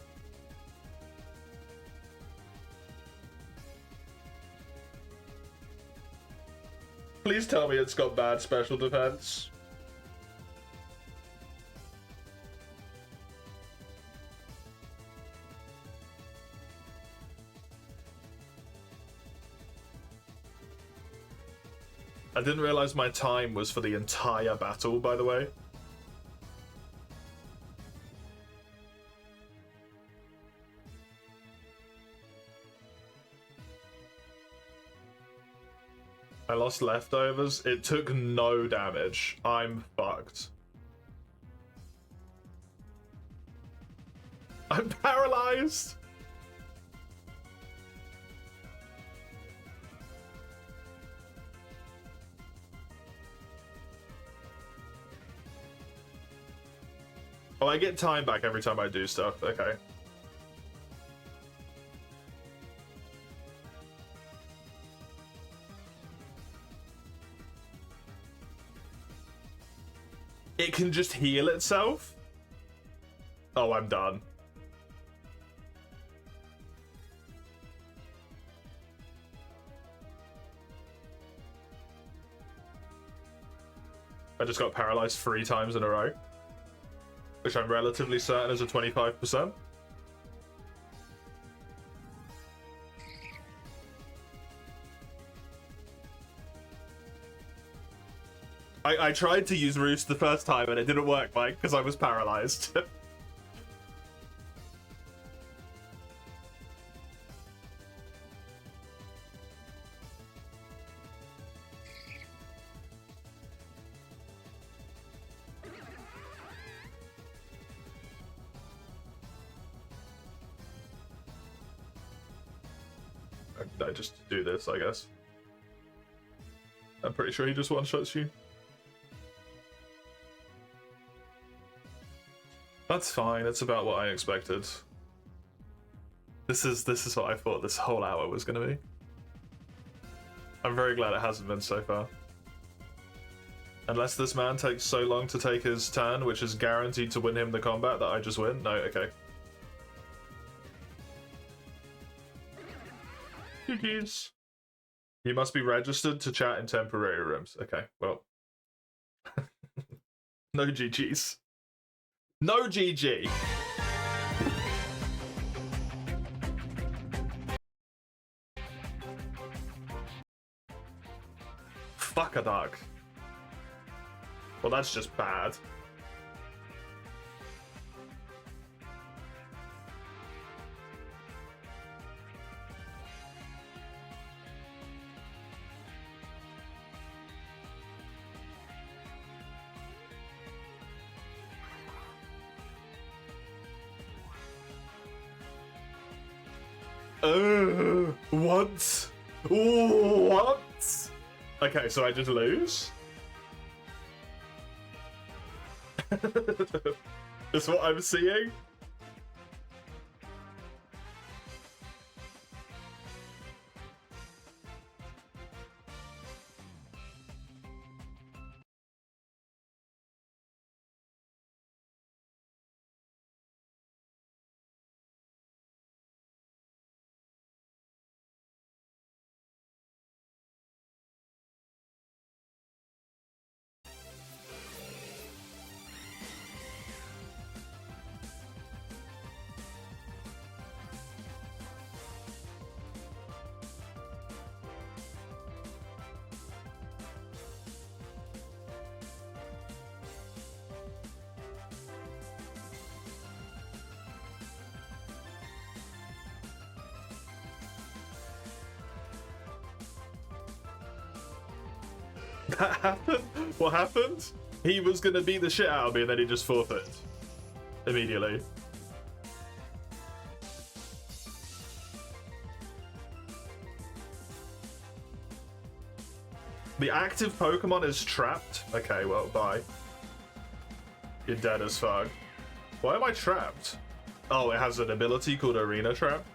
Please tell me it's got bad special defense. I didn't realize my time was for the entire battle, by the way. I lost leftovers. It took no damage. I'm fucked. I'm paralyzed. Oh, I get time back every time I do stuff. Okay. It can just heal itself? Oh, I'm done. I just got paralyzed 3 times in a row, which I'm relatively certain is a 25%. I tried to use Roost the first time and it didn't work, Mike, because I was paralyzed. I just do this, I guess. I'm pretty sure he just one-shots you. That's fine, it's about what I expected. This is what I thought this whole hour was gonna be. I'm very glad it hasn't been so far. Unless this man takes so long to take his turn, which is guaranteed to win him the combat, that I just win. No, okay. GG's. You must be registered to chat in temporary rooms. Okay, well. No GG's. No GG. Fuck a dog. Well, that's just bad. What? What? Okay, so I just lose? Is what I'm seeing? That happened? What happened? He was gonna beat the shit out of me and then he just forfeited. Immediately. The active Pokemon is trapped? Okay, well, bye. You're dead as fuck. Why am I trapped? Oh, it has an ability called Arena Trap?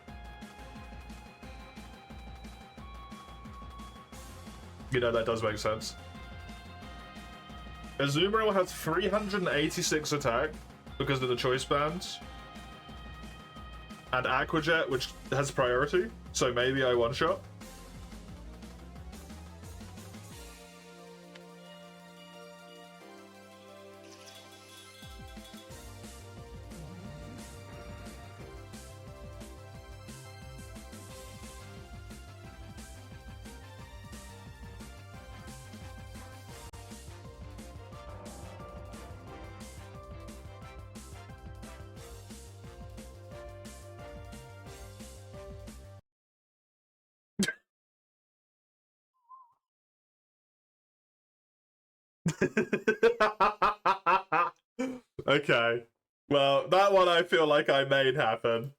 You know, that does make sense. Azumarill has 386 attack because of the choice bands. And Aquajet, which has priority, so maybe I one-shot. Okay. Well, that one I feel like I made happen.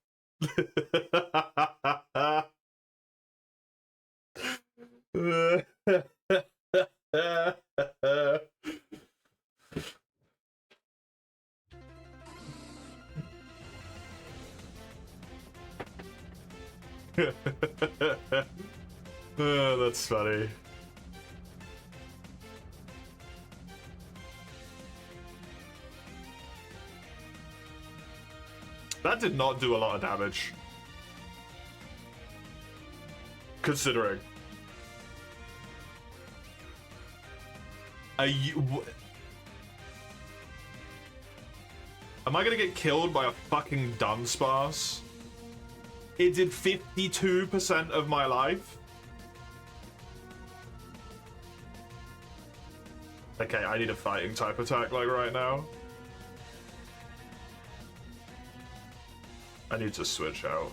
Oh, that's funny. That did not do a lot of damage. Considering. Am I gonna get killed by a fucking Dunsparce? It did 52% of my life. Okay, I need a fighting type attack like right now. I need to switch out.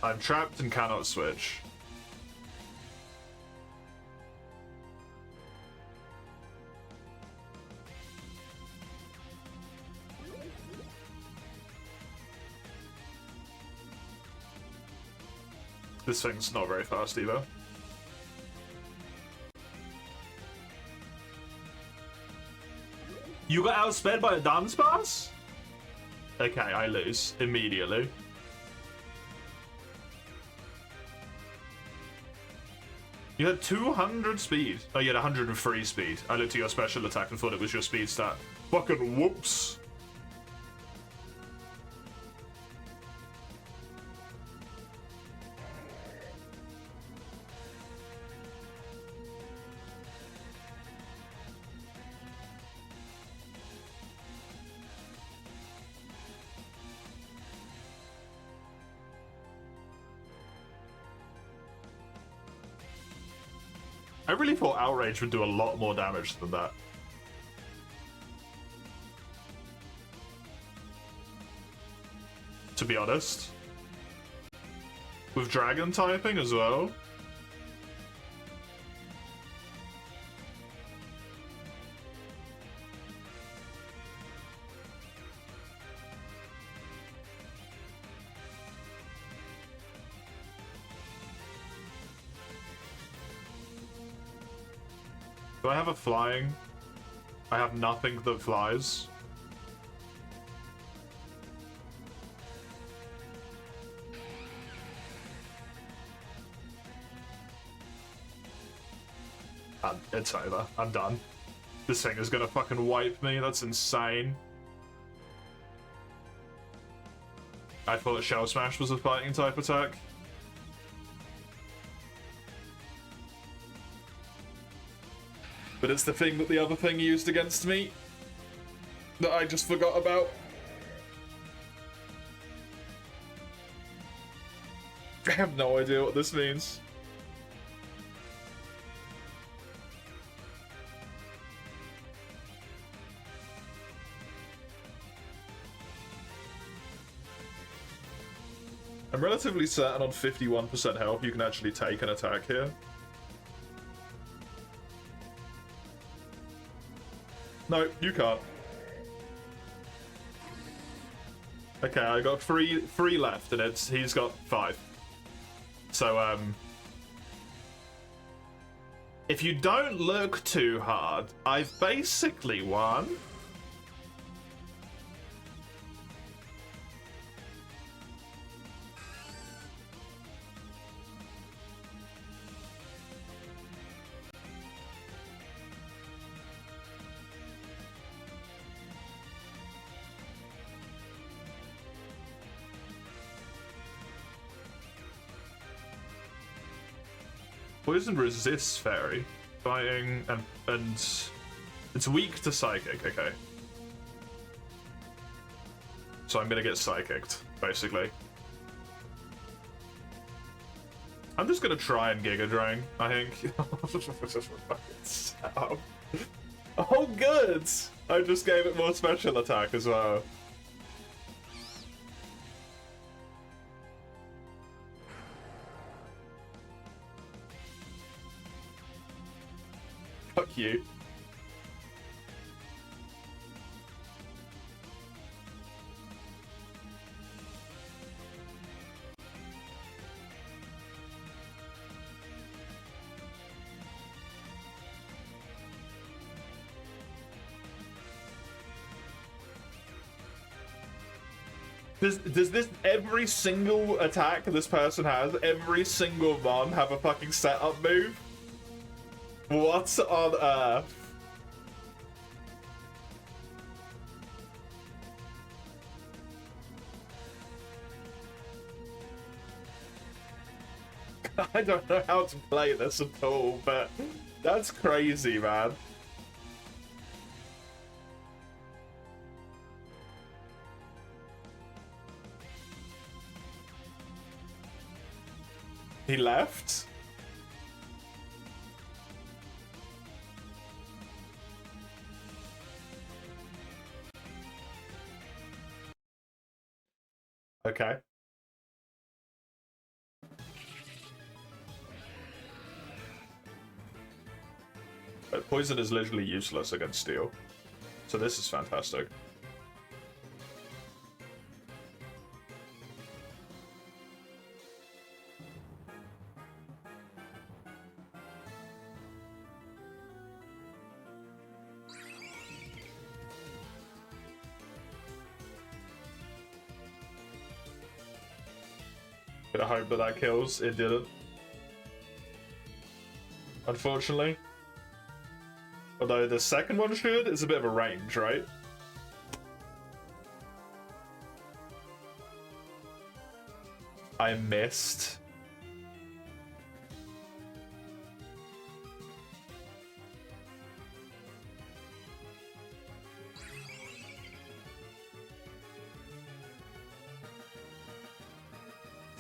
I'm trapped and cannot switch. This thing's not very fast either. You got outsped by a Dunsparce? Okay, I lose immediately. You had 200 speed. Oh, you had 103 speed. I looked at your special attack and thought it was your speed stat. Fucking whoops. I really thought Outrage would do a lot more damage than that. To be honest. With Dragon typing as well. Do I have a flying? I have nothing that flies. It's over. I'm done. This thing is gonna fucking wipe me. That's insane. I thought Shell Smash was a fighting type attack. But it's the thing that the other thing used against me that I just forgot about. I have no idea what this means. I'm relatively certain on 51% health you can actually take an attack here. No, you can't. Okay, I got three left, and he's got 5. So if you don't look too hard, I've basically won. Poison resists fairy, fighting, and it's weak to psychic. Okay, so I'm gonna get psychicked, basically. I'm just gonna try and Giga Drain, I think. Oh, good! I just gave it more special attack as well. Fuck you. Does this every single attack this person has, every single one have a fucking setup move? What on earth? I don't know how to play this at all, but that's crazy, man. He left? Okay. But poison is literally useless against steel. So this is fantastic. I hope that that kills. It didn't. Unfortunately. Although the second one should. It's a bit of a range, right? I missed.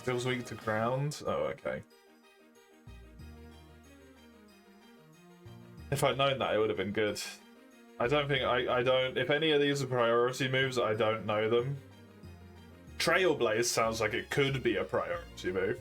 Feels weak to ground? Oh, okay. If I'd known that, it would have been good. I don't think I don't... If any of these are priority moves, I don't know them. Trailblaze sounds like it could be a priority move.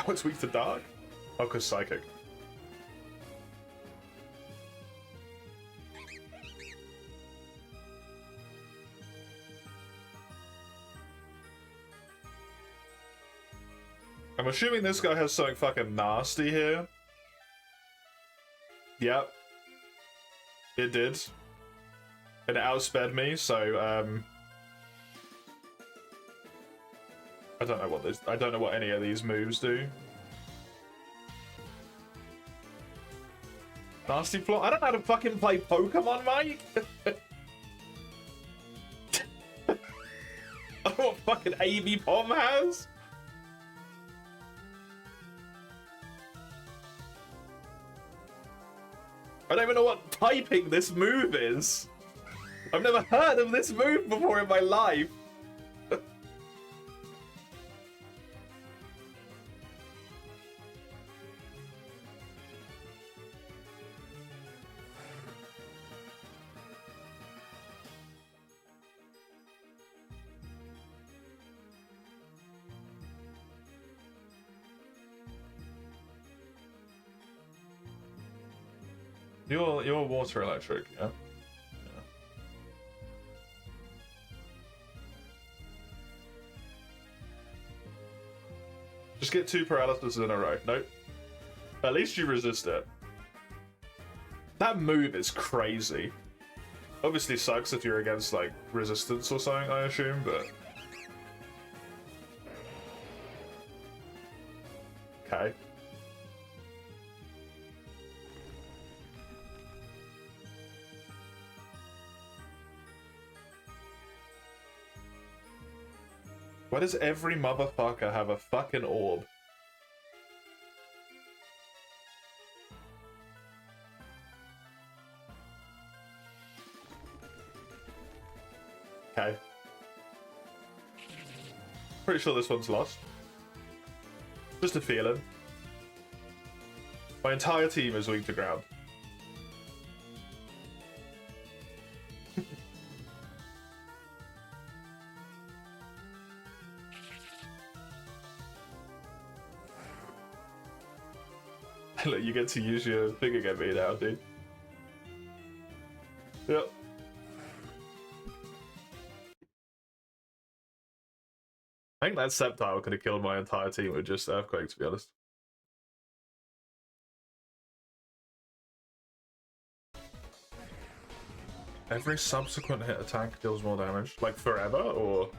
Oh, it's weak to dark? Oh, because psychic. I'm assuming this guy has something fucking nasty here. Yep. It did. And it outsped me, so, I don't know what this... I don't know what any of these moves do. Nasty plot? I don't know how to fucking play Pokemon, Mike! I don't know what fucking AB Pom has! I don't even know what typing this move is! I've never heard of this move before in my life! You're water electric, yeah? Just get 2 paralysis in a row. Nope. At least you resist it. That move is crazy. Obviously sucks if you're against, like, resistance or something, I assume, but... Okay. Why does every motherfucker have a fucking orb? Okay. Pretty sure this one's lost. Just a feeling. My entire team is weak to ground. Look, you get to use your thing against me now, dude. Yep. I think that Sceptile could have killed my entire team with just Earthquake, to be honest. Every subsequent hit attack deals more damage. Like forever, or...?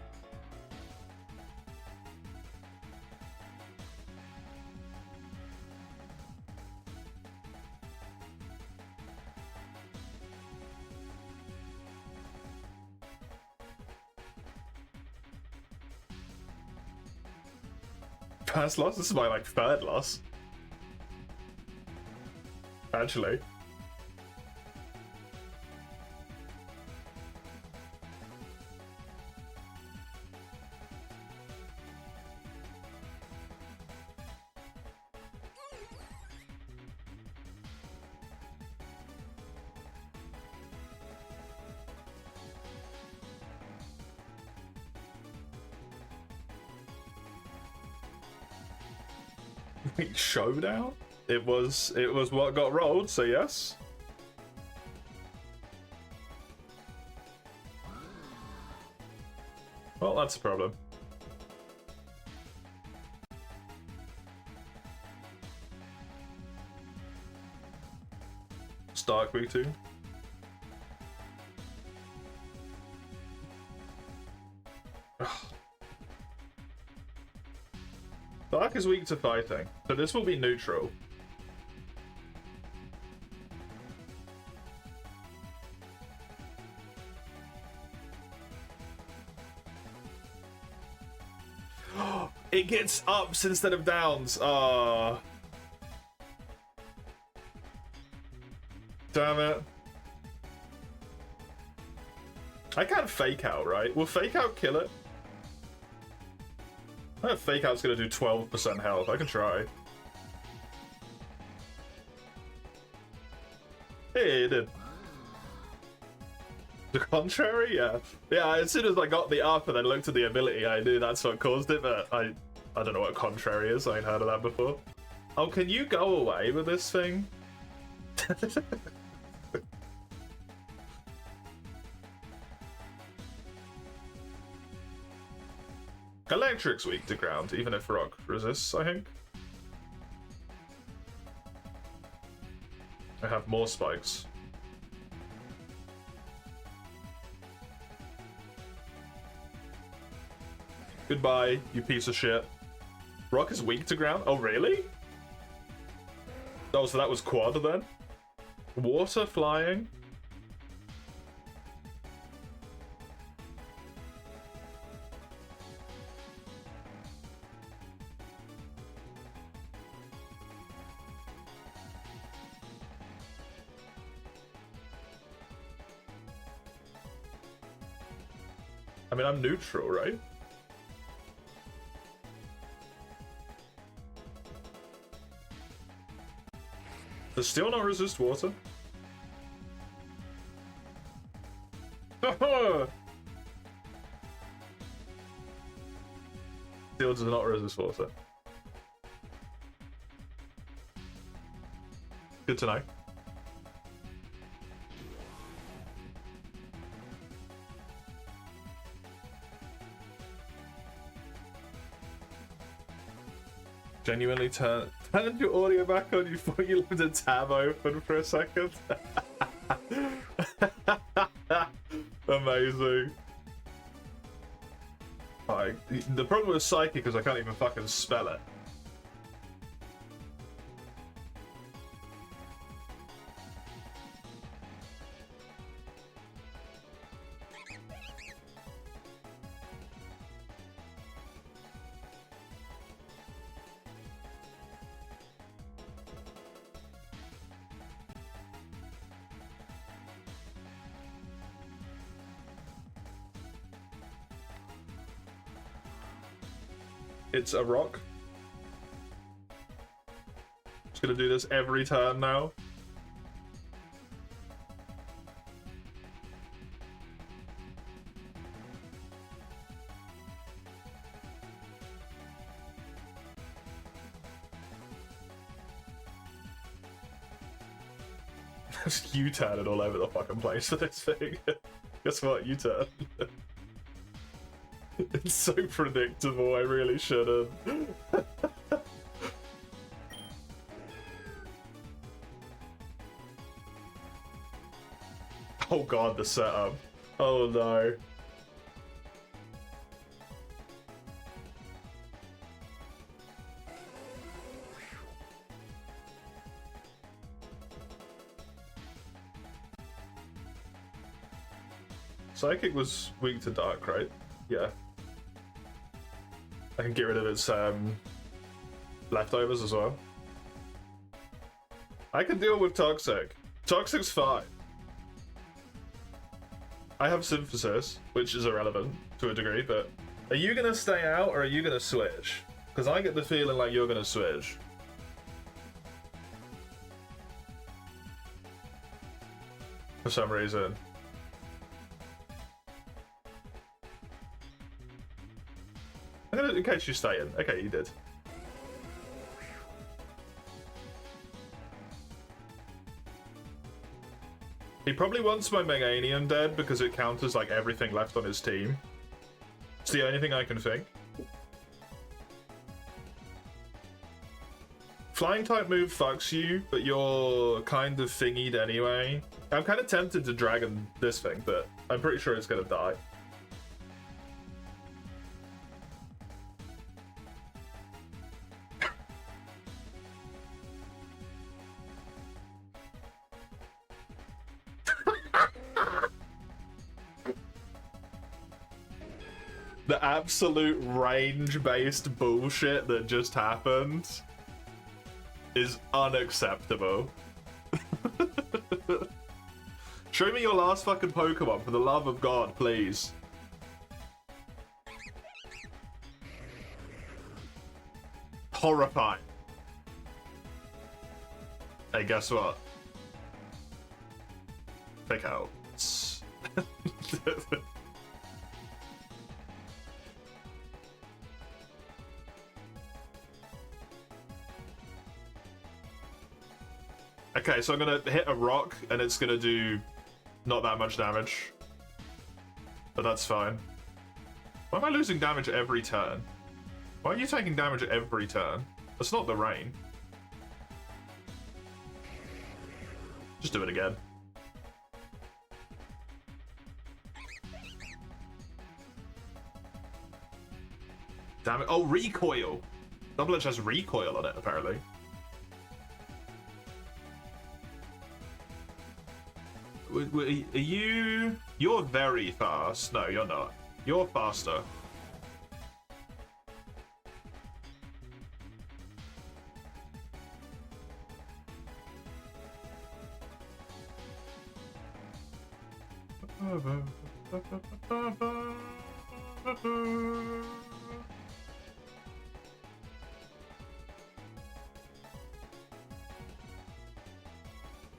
First loss? This is my, like, third loss. Actually. Showdown? It was what got rolled, so yes. Well, that's a problem. Stark week 2. Dark is weak to fighting, so this will be neutral. It gets ups instead of downs. Ah. Damn it. I can't fake out, right? Will fake out kill it? I think fake out's gonna do 12% health. I can try. Hey, it did. The contrary? Yeah. Yeah, as soon as I got the up and then looked at the ability, I knew that's what caused it, but I don't know what contrary is. I ain't heard of that before. Oh, can you go away with this thing? Electric's weak to ground, even if rock resists, I think. I have more spikes. Goodbye, you piece of shit. Rock is weak to ground? Oh, really? Oh, so that was quad then? Water flying? I mean, I'm neutral, right? Does steel not resist water? Steel does not resist water. Good to know. Genuinely turned your audio back on. You thought you left a tab open for a second. Amazing. The problem with Psychic is I can't even fucking spell it. It's a rock. Just gonna do this every turn now. Just U-turn it all over the fucking place for this thing. Guess what? U-turn. It's so predictable, I really shouldn't. Oh god, the setup. Oh no. Psychic was weak to dark, right? Yeah. I can get rid of its leftovers as well. I can deal with Toxic. Toxic's fine. I have Synthesis, which is irrelevant to a degree, but are you gonna stay out or are you gonna switch? Because I get the feeling like you're gonna switch. For some reason. In case you stay in. Okay, you did. He probably wants my Meganium dead because it counters like everything left on his team. It's the only thing I can think. Flying type move fucks you, but you're kind of thingied anyway. I'm kind of tempted to dragon this thing, but I'm pretty sure it's gonna die. The absolute range-based bullshit that just happened is unacceptable. Show me your last fucking Pokemon, for the love of God, please. Horrifying. Hey, guess what? Fake outs. Okay, so I'm gonna hit a rock and it's gonna do not that much damage. But that's fine. Why am I losing damage every turn? Why are you taking damage every turn? That's not the rain. Just do it again. Damn it. Oh, recoil! Double Edge has recoil on it, apparently. Are you... You're very fast. No, you're not. You're faster.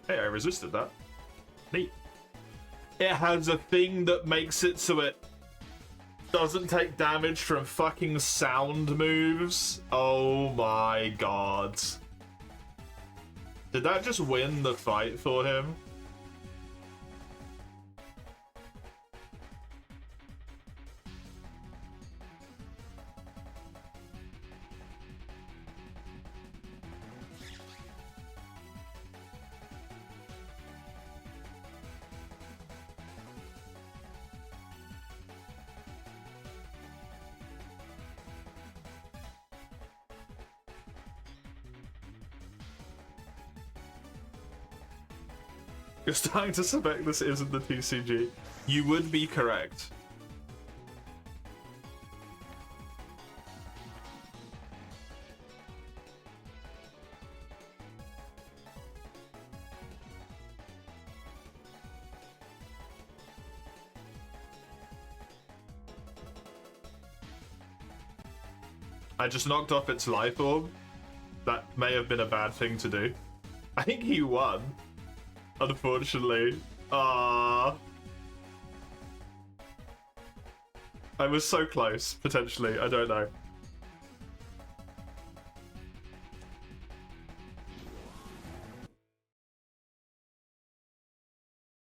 Hey, I resisted that. Neat. It has a thing that makes it so it doesn't take damage from fucking sound moves. Oh my god. Did that just win the fight for him? You're starting to suspect this isn't the TCG. You would be correct. I just knocked off its life orb. That may have been a bad thing to do. I think he won. Unfortunately. I was so close, potentially. I don't know.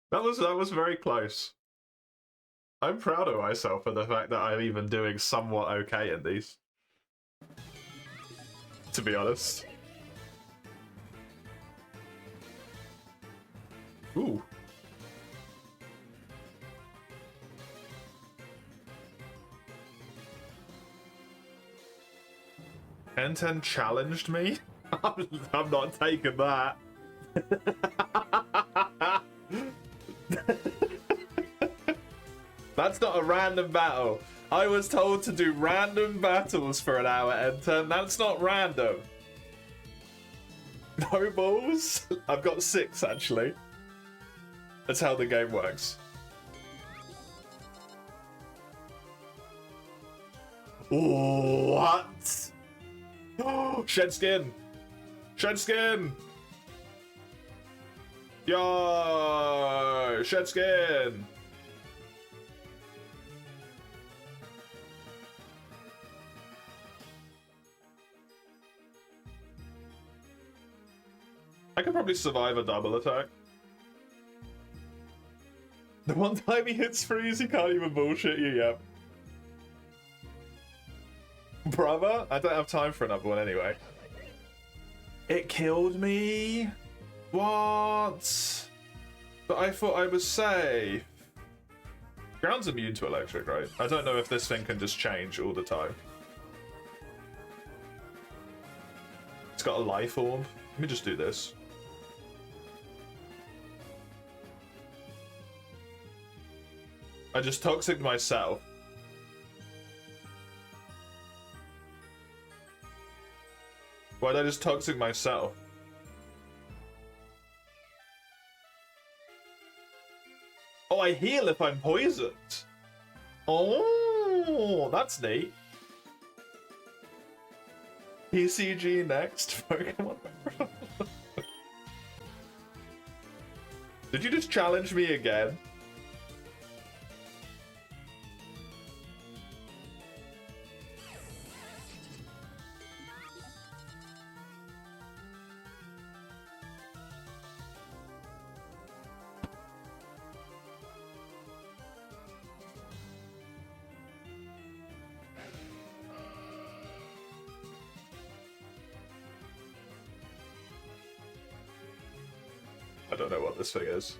That was very close. I'm proud of myself for the fact that I'm even doing somewhat okay in these. To be honest. Ooh. N10 challenged me? I'm not taking that. That's not a random battle. I was told to do random battles for an hour, N10. That's not random. No balls? I've got 6, actually. That's how the game works. What? Shed skin! Shed skin! Yo! Shed skin! I could probably survive a double attack. The one time he hits freeze, he can't even bullshit you, yep. Brother, I don't have time for another one anyway. It killed me? What? But I thought I was safe. Ground's immune to electric, right? I don't know if this thing can just change all the time. It's got a life orb. Let me just do this. I just toxiced myself. Why'd I just toxic myself? Oh, I heal if I'm poisoned. Oh, that's neat. PCG next. Pokemon. Did you just challenge me again? I don't know what this thing is.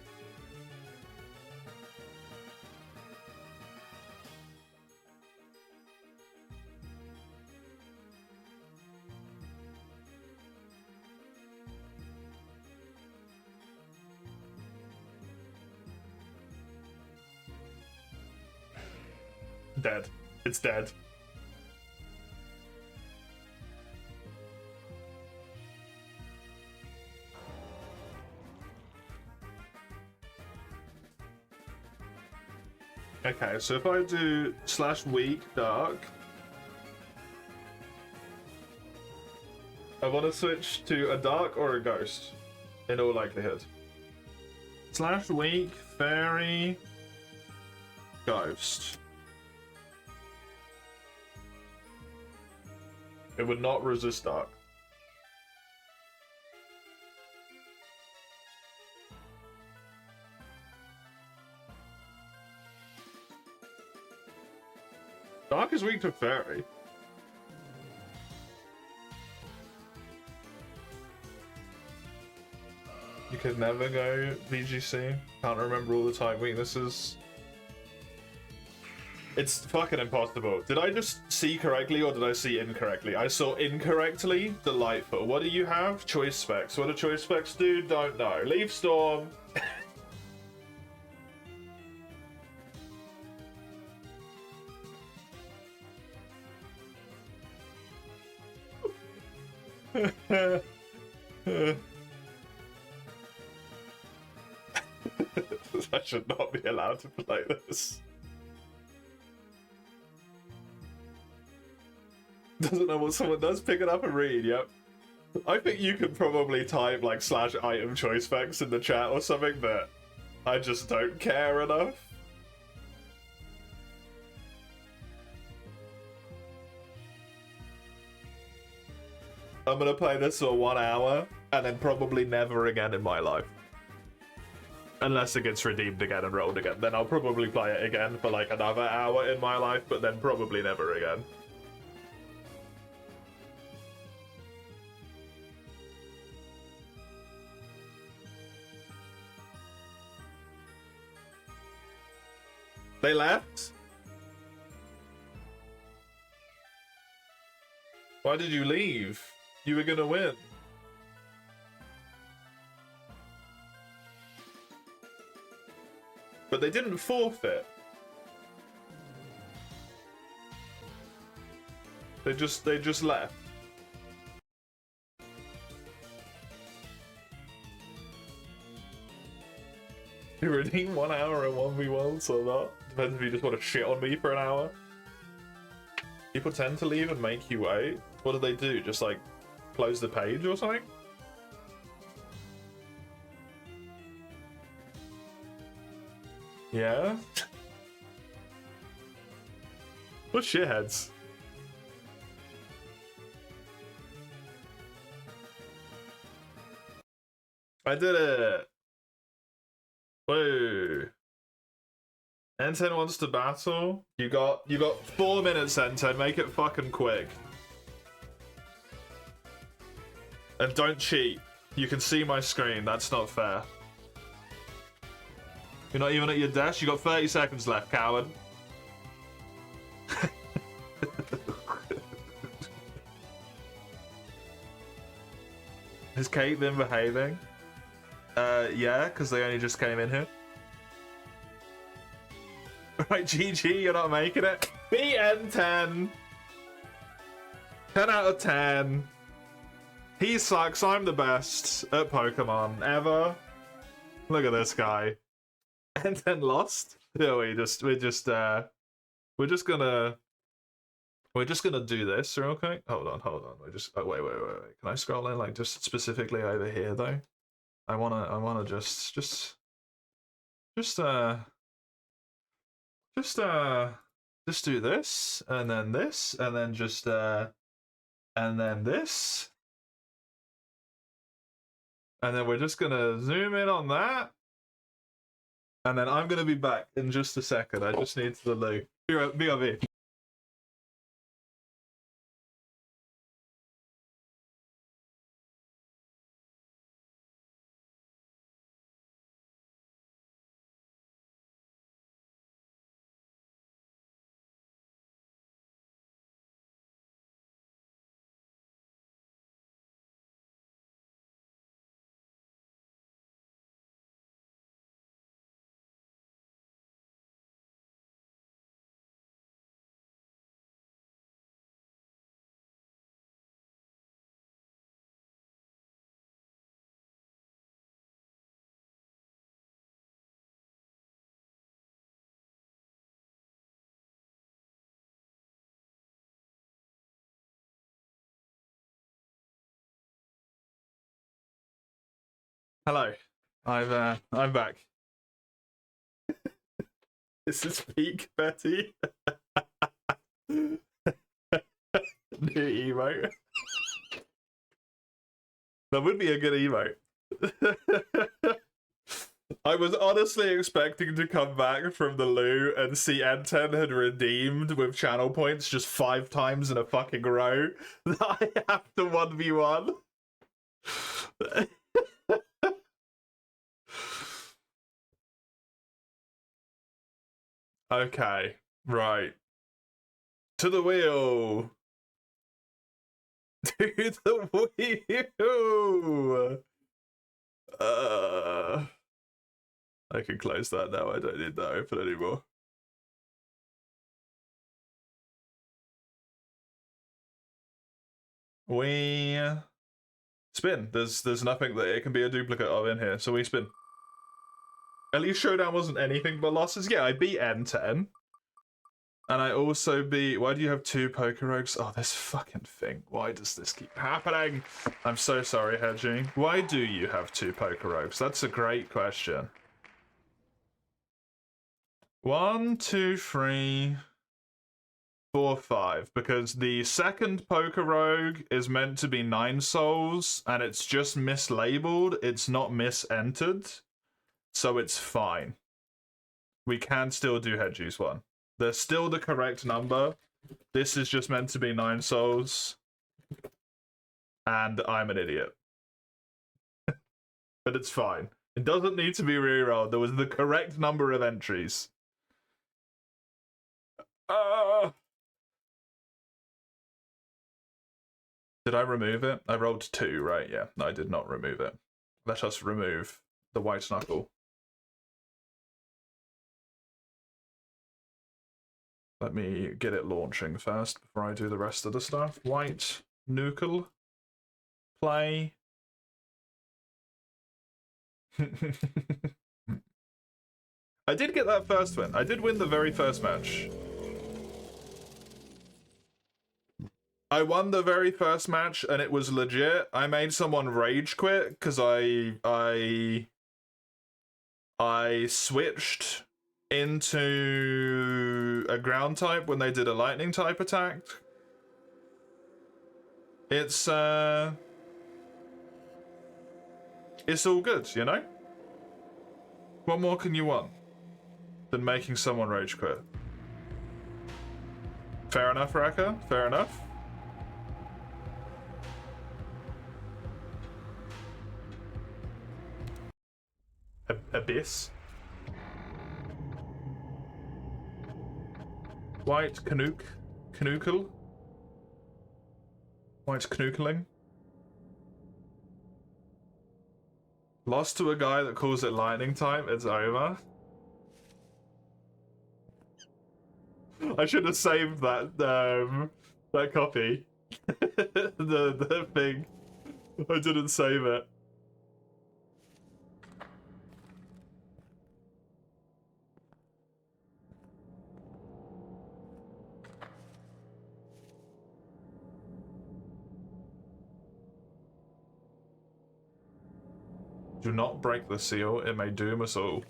Dead. It's dead. Okay, so if I do /weak dark, I want to switch to a dark or a ghost, in all likelihood. /weak, fairy, ghost. It would not resist dark. Dark is weak to fairy. You could never go VGC. Can't remember all the type weaknesses. It's fucking impossible. Did I just see correctly or did I see incorrectly? I saw incorrectly. Delightful. What do you have? Choice specs. What do choice specs do? Don't know. Leaf Storm. I should not be allowed to play this. Doesn't know what someone does, pick it up and read, yep. I think you could probably type like /item choice specs in the chat or something, but I just don't care enough. I'm gonna play this for 1 hour and then probably never again in my life. Unless it gets redeemed again and rolled again. Then I'll probably play it again for like another hour in my life, but then probably never again. They left? Why did you leave? You were gonna win. But they didn't forfeit. They just left. You redeem 1 hour in 1v1s or not? Depends if you just want to shit on me for an hour. People tend to leave and make you wait. What do they do? Just like close the page or something? Yeah? What shitheads? I did it! Whoa. N10 wants to battle. You got 4 minutes, N10. Make it fucking quick. And don't cheat. You can see my screen. That's not fair. You're not even at your desk? You got 30 seconds left, coward. Has Kate been behaving? Yeah, because they only just came in here. Right, GG, you're not making it. BN10. 10 out of 10. He sucks, I'm the best at Pokemon ever. Look at this guy. N10 lost? Yeah, we're just gonna do this real quick. Hold on. We're just wait. Can I scroll in like just specifically over here though? I wanna just do this, and then this, and then just and then this. And then we're just gonna zoom in on that. And then I'm gonna be back in just a second. I just need to the loo. BRB. Hello, I'm back. This is peak Betty. New emote. That would be a good emote. I was honestly expecting to come back from the loo and see N10 had redeemed with channel points just 5 times in a fucking row. I have to 1v1. Okay, right. To the wheel. To the wheel. I can close that now. I don't need that open anymore. We spin. There's nothing that it can be a duplicate of in here, so we spin. At least Showdown wasn't anything but losses. Yeah, I beat N10. And I also beat... Why do you have 2 Pokerogues? Oh, this fucking thing. Why does this keep happening? I'm so sorry, Hedgie. Why do you have 2 Pokerogues? That's a great question. 1, 2, 3, 4, 5. Because the second Pokerogue is meant to be 9 souls, and it's just mislabeled. It's not misentered. So it's fine. We can still do Hedgie's one. They're still the correct number. This is just meant to be 9 souls. And I'm an idiot. But it's fine. It doesn't need to be rerolled. There was the correct number of entries. Did I remove it? I rolled 2, right? Yeah, no, I did not remove it. Let us remove the white knuckle. Let me get it launching first before I do the rest of the stuff. White Knuckle. Play. I did get that first win. I did win the very first match. I won the very first match and it was legit. I made someone rage quit because I switched into a ground type when they did a lightning type attack. It's all good, you know? What more can you want than making someone rage quit? Fair enough, Raka. Fair enough. Abyss. White Knuckle. White Knuckling. Lost to a guy that calls it lightning type, it's over. I should have saved that that copy. the thing. I didn't save it. Do not break the seal, it may doom us all.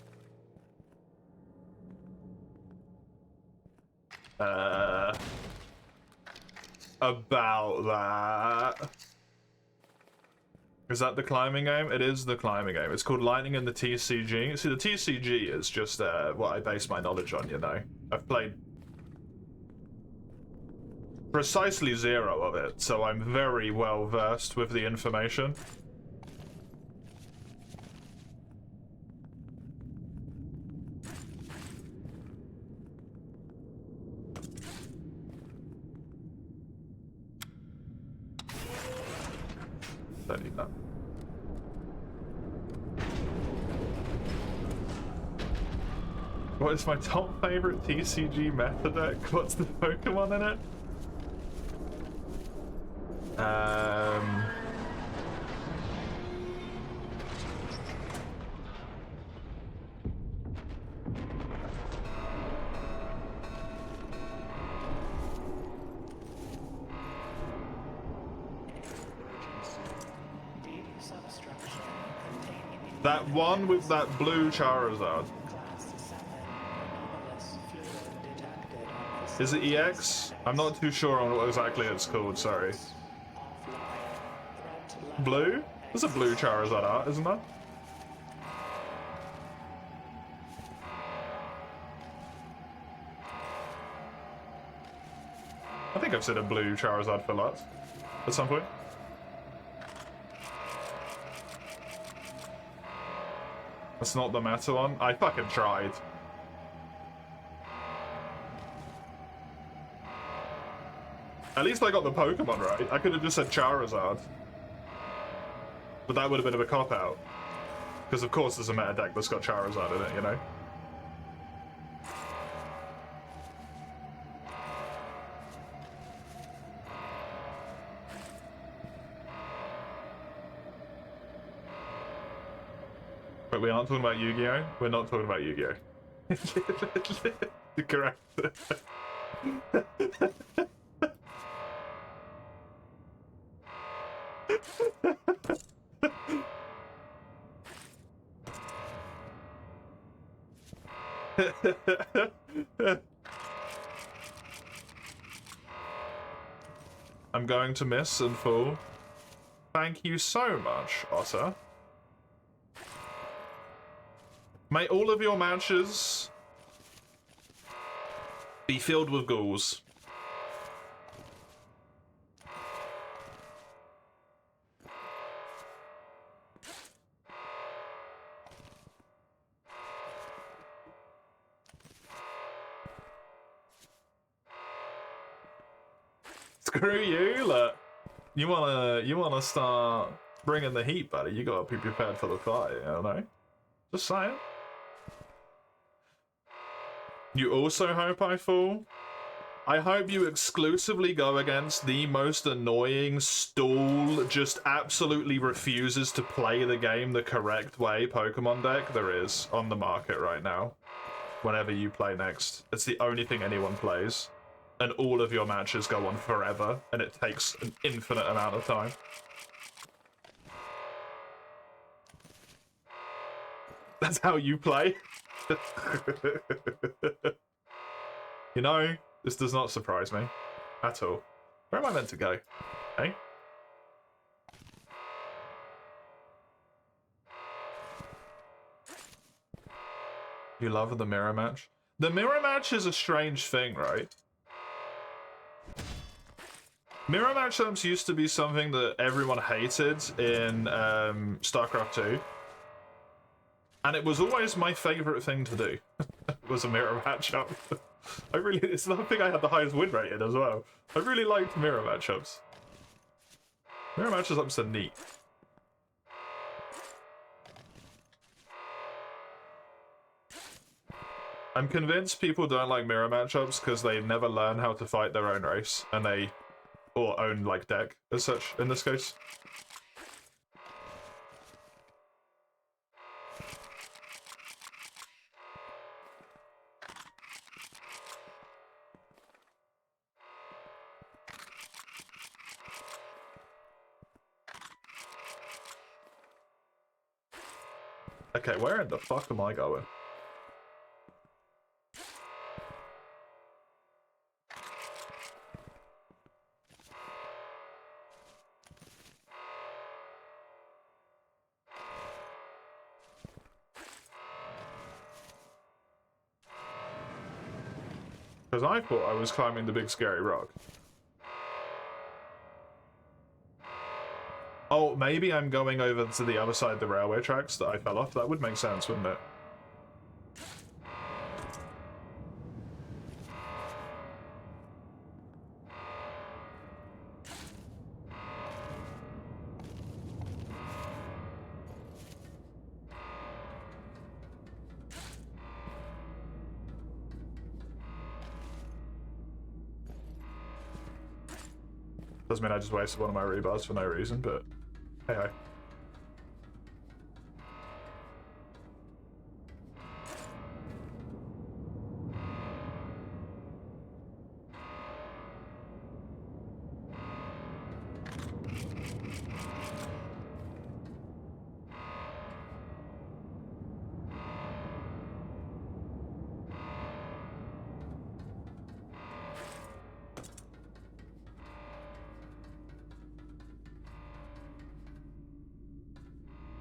About that. Is that the climbing game? It is the climbing game. It's called Lightning in the TCG. See, the TCG is just what I base my knowledge on, you know. I've played precisely 0 of it, so I'm very well versed with the information. Don't need that. What is my top favorite TCG meta deck? What's the Pokemon in it? That one with that blue Charizard. Is it EX? I'm not too sure on what exactly it's called, sorry. Blue? There's a blue Charizard art, isn't there? I think I've seen a blue Charizard for lots at some point. That's not the meta one. I fucking tried. At least I got the Pokemon right. I could have just said Charizard. But that would have been a cop-out. Because of course there's a meta deck that's got Charizard in it, you know? But we aren't talking about Yu-Gi-Oh! We're not talking about Yu-Gi-Oh! You're correct. I'm going to miss and fall. Thank you so much, Otter. May all of your matches be filled with ghouls. Screw you, look. You wanna start bringing the heat, buddy. You gotta be prepared for the fight, you know? Just saying. You also hope I fall? I hope you exclusively go against the most annoying stall, just absolutely refuses to play the game the correct way Pokemon deck there is on the market right now. whenever you play next. It's the only thing anyone plays. And all of your matches go on forever, and it takes an infinite amount of time. That's how you play? You know, this does not surprise me at all. Where am I meant to go? Hey? You love the mirror match? The mirror match is a strange thing, right? Mirror matchups used to be something that everyone hated in StarCraft 2. And it was always my favorite thing to do. Was a mirror matchup. It's the thing I had the highest win rate in as well. I really liked mirror matchups. Mirror matchups are neat. I'm convinced people don't like mirror matchups because they never learn how to fight their own race, and or own like deck as such in this case. Okay, where in the fuck am I going? Because I thought I was climbing the big scary rock. Oh, maybe I'm going over to the other side of the railway tracks that I fell off. That would make sense, wouldn't it? Doesn't mean I just wasted one of my rebars for no reason, but hey ho.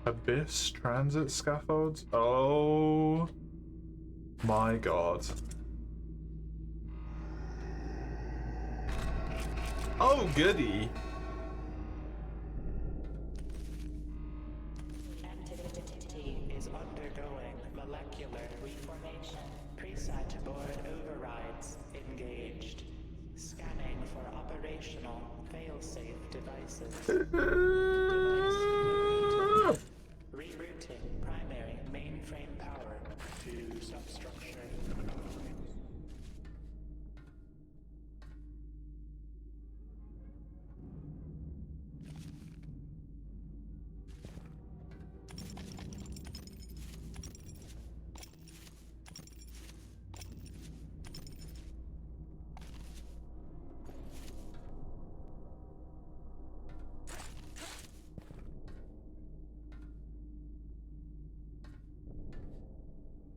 Abyss transit scaffolds? Oh my god. Oh goody! Entity is undergoing molecular reformation. Preset board overrides engaged. Scanning for operational failsafe devices. Rerouting primary mainframe power to substructure.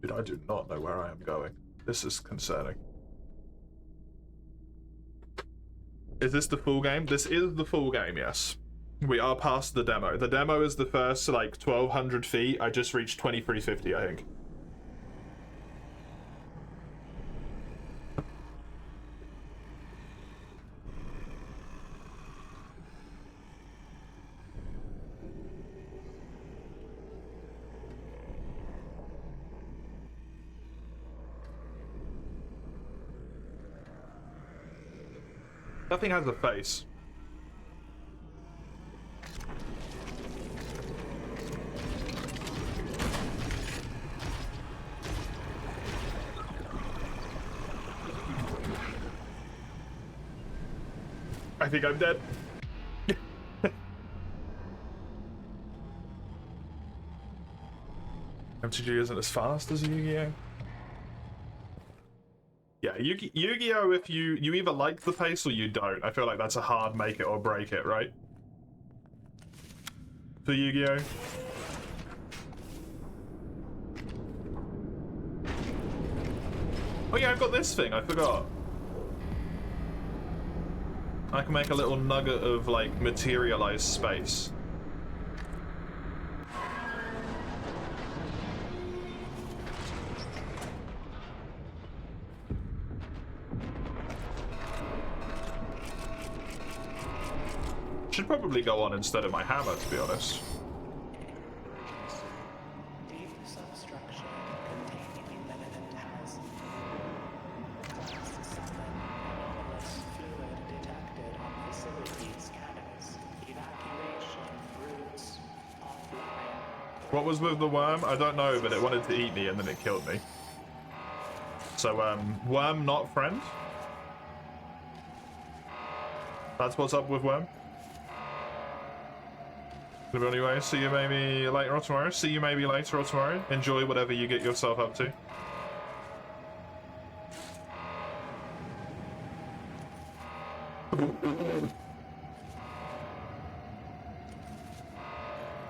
Dude, I do not know where I am going. This is concerning. Is this the full game? This is the full game, yes. We are past the demo. The demo is the first, like, 1,200 feet. I just reached 2350, I think. Nothing has a face. I think I'm dead. MTG isn't as fast as Yu-Gi-Oh! Yu-Gi-Oh! If you either like the pace or you don't. I feel like that's a hard make it or break it, right? For Yu-Gi-Oh! Oh yeah, I've got this thing. I forgot. I can make a little nugget of like materialized space. Should probably go on instead of my hammer, to be honest. Deep substructure containing limited housing. Class 7 anomalous fluid detected on facility scanners. Evacuation routes offline. What was with the worm? I don't know, but it wanted to eat me and then it killed me. So, worm not friend? That's what's up with worm? Anyway, see you maybe later or tomorrow. See you maybe later or tomorrow. Enjoy whatever you get yourself up to.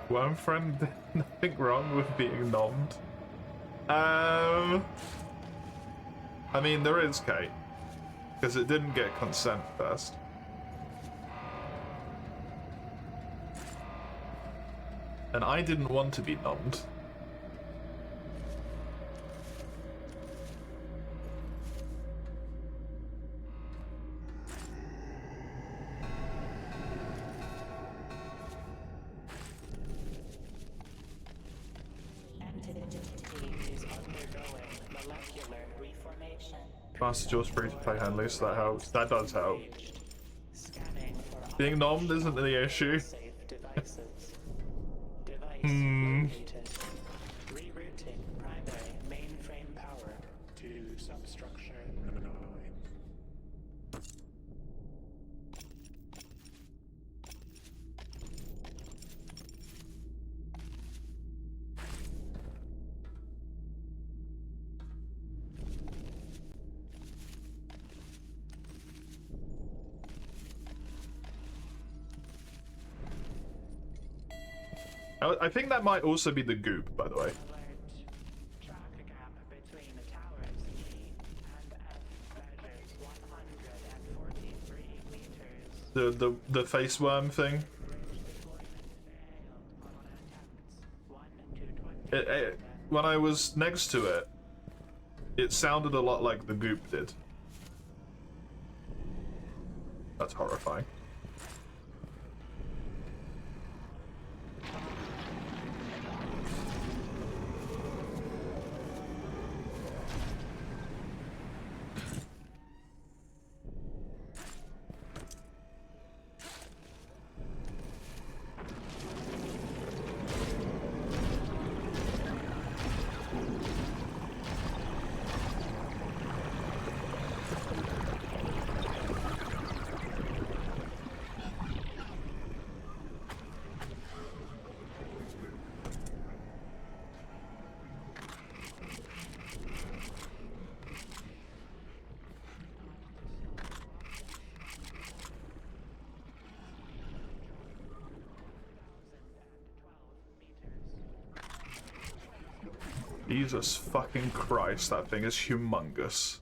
Worm friend, nothing wrong with being nommed. I mean, there is, Kate. Because it didn't get consent first. And I didn't want to be nommed. Entity is undergoing molecular reformation. Master Jaws free to play hand loose, that helps. That does help. Scanning for Being nommed isn't the issue. safe devices. Device rerouted. Rerouting primary mainframe power to substructure 9. I think that might also be the goop, by the way. Alert. Track a gap between the towers E and F measures 143 meters. The face worm thing. Bridge deployment failed on attempts 1 to 20. When I was next to it, it sounded a lot like the goop did. That's horrifying. Jesus fucking Christ, that thing is humongous.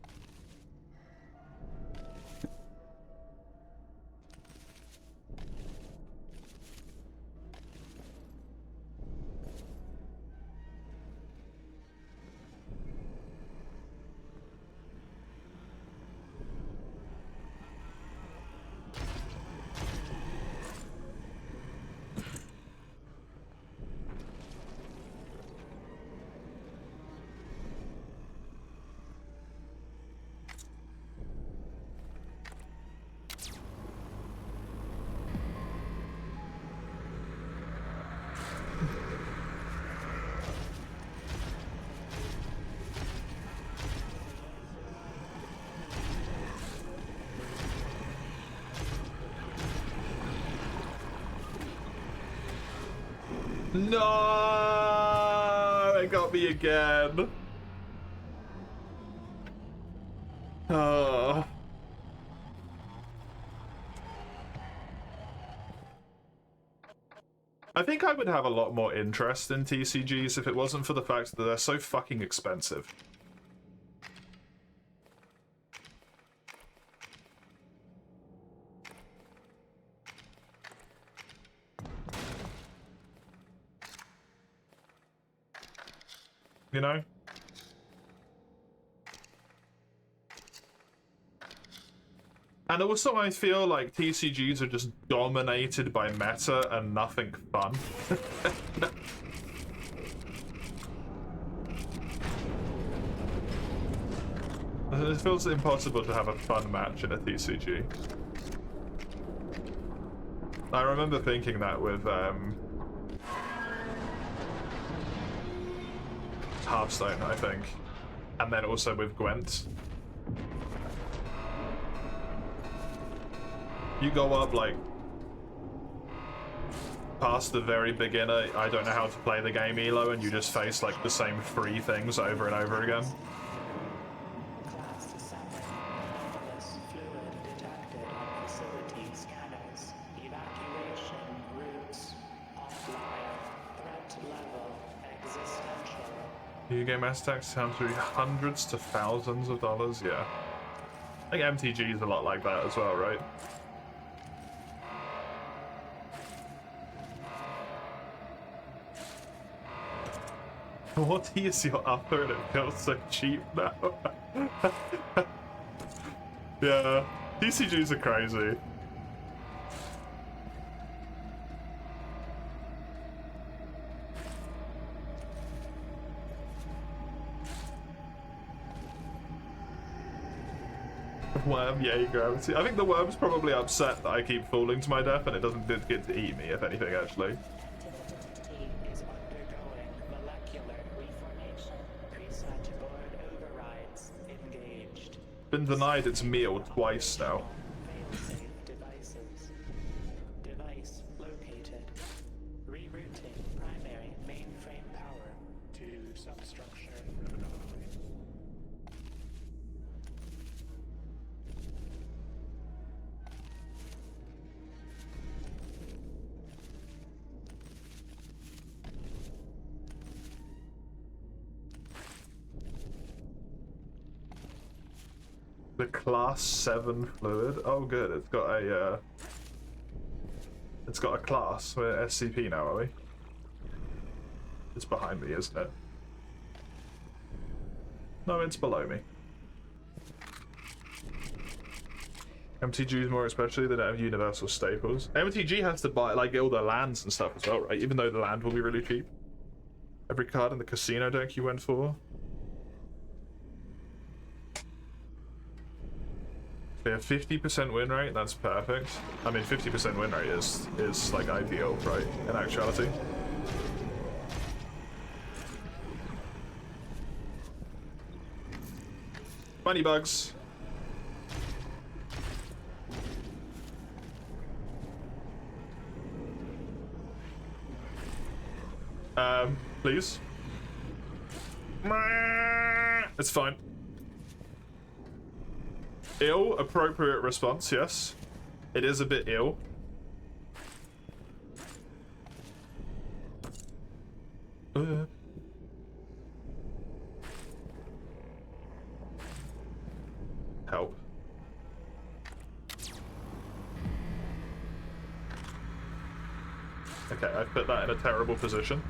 No, it got me again. Oh. I think I would have a lot more interest in TCGs if it wasn't for the fact that they're so fucking expensive. You know? And also I feel like TCGs are just dominated by meta and nothing fun. It feels impossible to have a fun match in a TCG. I remember thinking that with Hearthstone, I think. And then also with Gwent. You go up, like, past the very beginner, I don't know how to play the game elo, and you just face, like, the same 3 things over and over again. Class assignment. Anomalous fluid detected on facility scanners. Evacuation routes offline. Threat level existential. New game attacks down to hundreds to thousands of dollars, yeah. I think MTG is a lot like that as well, right? What is your upper and it feels so cheap now? Yeah, TCGs are crazy. Worm, yay, gravity. I think the worm's probably upset that I keep falling to my death and it doesn't get to eat me, if anything, actually. Activity is undergoing molecular reformation. Preset board overrides engaged. Been denied its meal twice now. Failsafe devices. Device located. Rerouting primary mainframe power to substructure. The class 7 fluid. Oh, good. It's got a. It's got a class. We're SCP now, are we? It's behind me, isn't it? No, it's below me. MTGs more especially, they don't have universal staples. MTG has to buy like all the lands and stuff as well, right? Even though the land will be really cheap. Every card in the casino deck you went for. They have 50% win rate, that's perfect. I mean 50% win rate is like ideal, right, in actuality. Money bugs. Please. It's fine. Ill, appropriate response, yes. It is a bit ill. Help. Okay, I put that in a terrible position.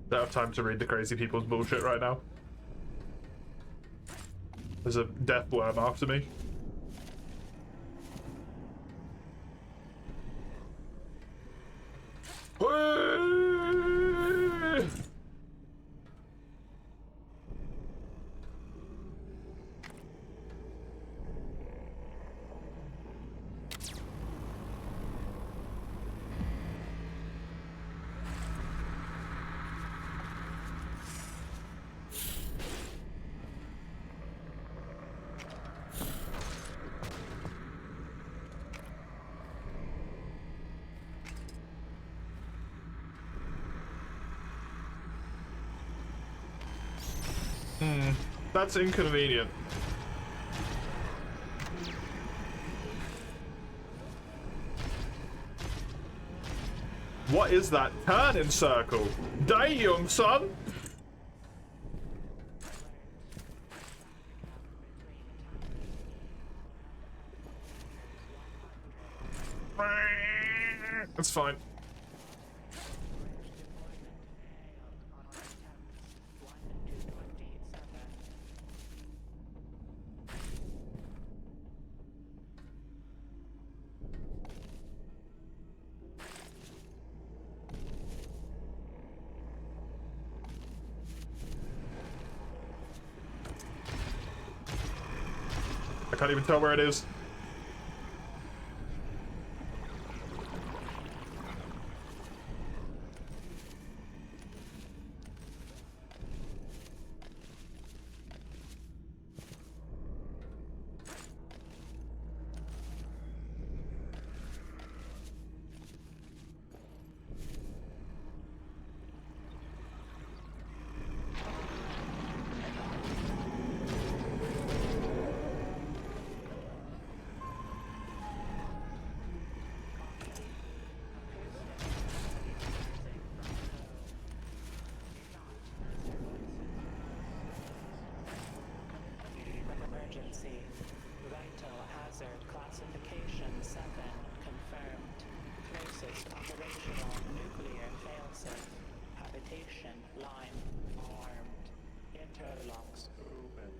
Don't have time to read the crazy people's bullshit right now. There's a death worm after me. That's inconvenient. What is that turning circle? Damn, son! That's fine. I can't even tell where it is. Emergency. Vital hazard classification 7 confirmed. Closest operational nuclear failsafe. Habitation line armed. Interlocks open.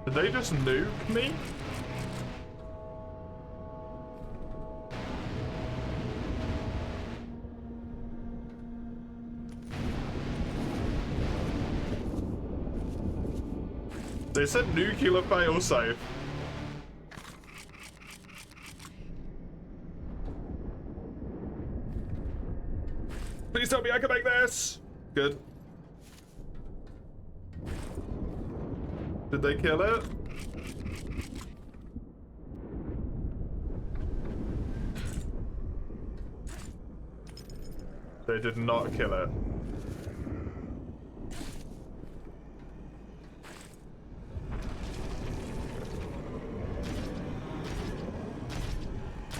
Did they just nuke me? They said nuclear failsafe. Please tell me I can make this! Good. Did they kill it? They did not kill it.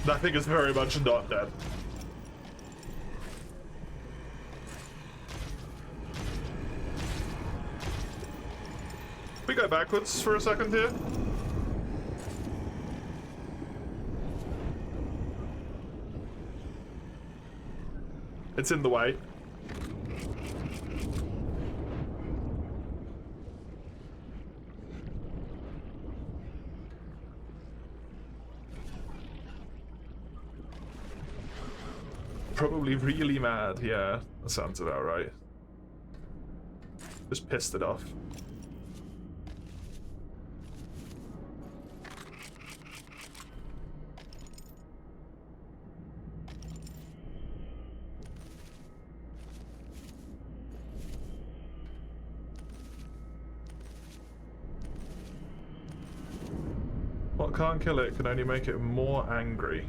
That thing is very much not dead. We go backwards for a second here. It's in the way. Probably really mad, yeah. That sounds about right. Just pissed it off. What can't kill it can only make it more angry.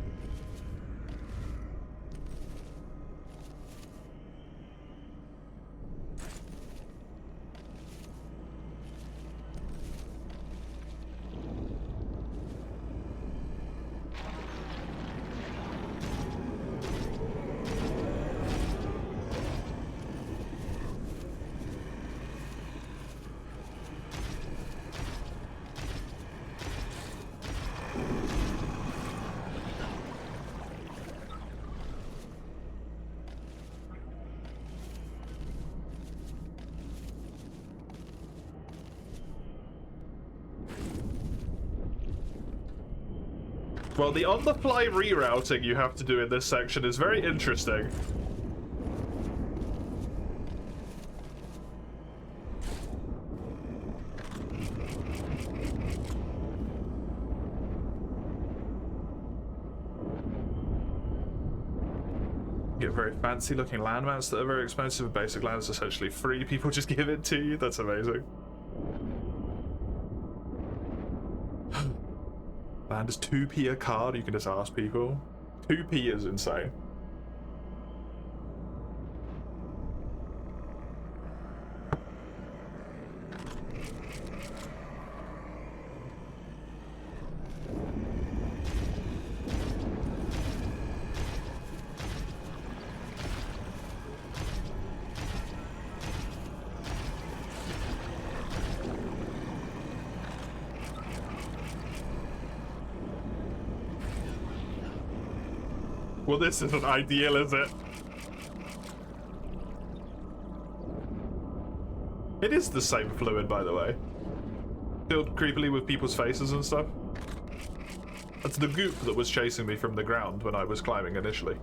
Well, the on-the-fly rerouting you have to do in this section is very interesting. Get very fancy looking landmounts that are very expensive. Basic land is essentially free. People just give it to you. That's amazing. Land is 2p a card. You can just ask people. 2p is insane. Well, this isn't ideal, is it? It is the same fluid, by the way. Filled creepily with people's faces and stuff. That's the goop that was chasing me from the ground when I was climbing initially.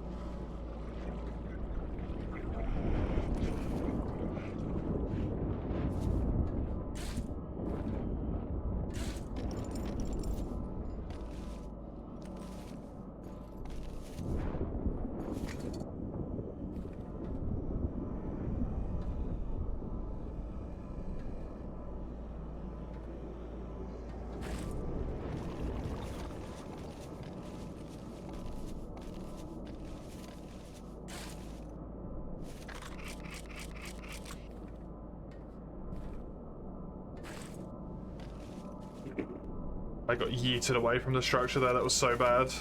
I got yeeted away from the structure there, that was so bad.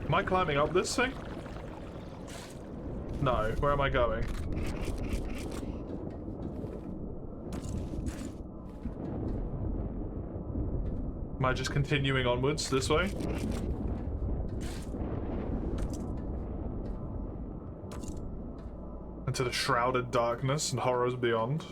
Am I climbing up this thing? No, where am I going? Am I just continuing onwards this way? Into the shrouded darkness and horrors beyond.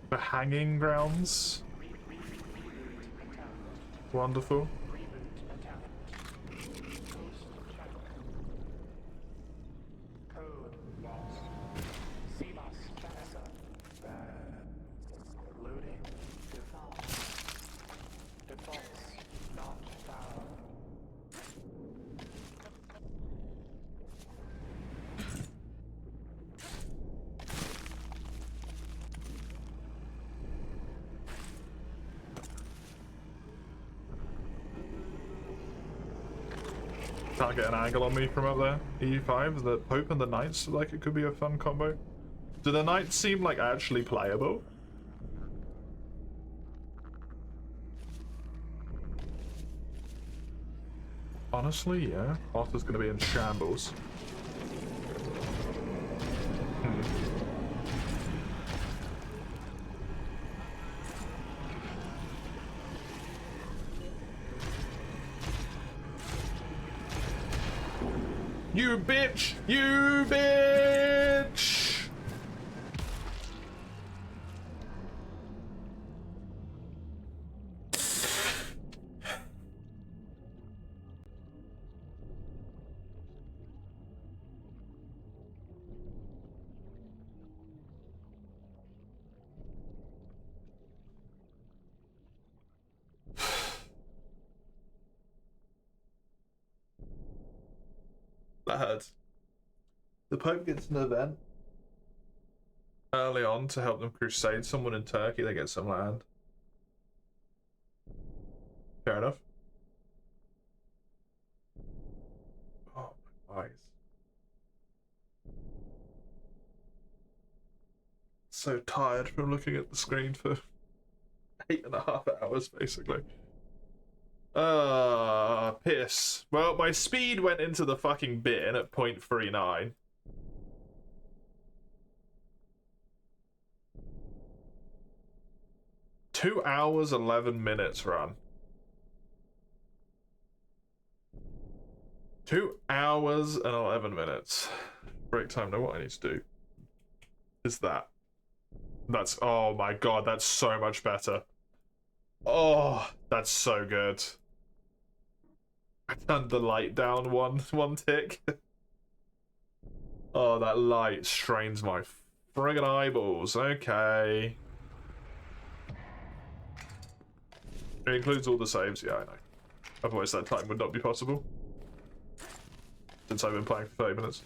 The hanging grounds. Wonderful. Can't get an angle on me from up there. E5, the Pope and the Knights, like it could be a fun combo. Do the Knights seem like actually playable? Honestly, yeah. Arthur's gonna be in shambles. You bitch! You bitch! Lad. The Pope gets an event early on to help them crusade someone in Turkey. They get some land. Fair enough. Oh, my eyes. So tired from looking at the screen for 8.5 hours, basically. Piss. Well, my speed went into the fucking bin at 0.39. Two hours, 11 minutes run. 2 hours and 11 minutes. Break time. Now what I need to do is that. That's, oh my god, that's so much better. Oh, that's so good. I turned the light down one tick. Oh, that light strains my friggin' eyeballs. Okay. It includes all the saves, yeah, I know. Otherwise that time would not be possible. Since I've been playing for 30 minutes.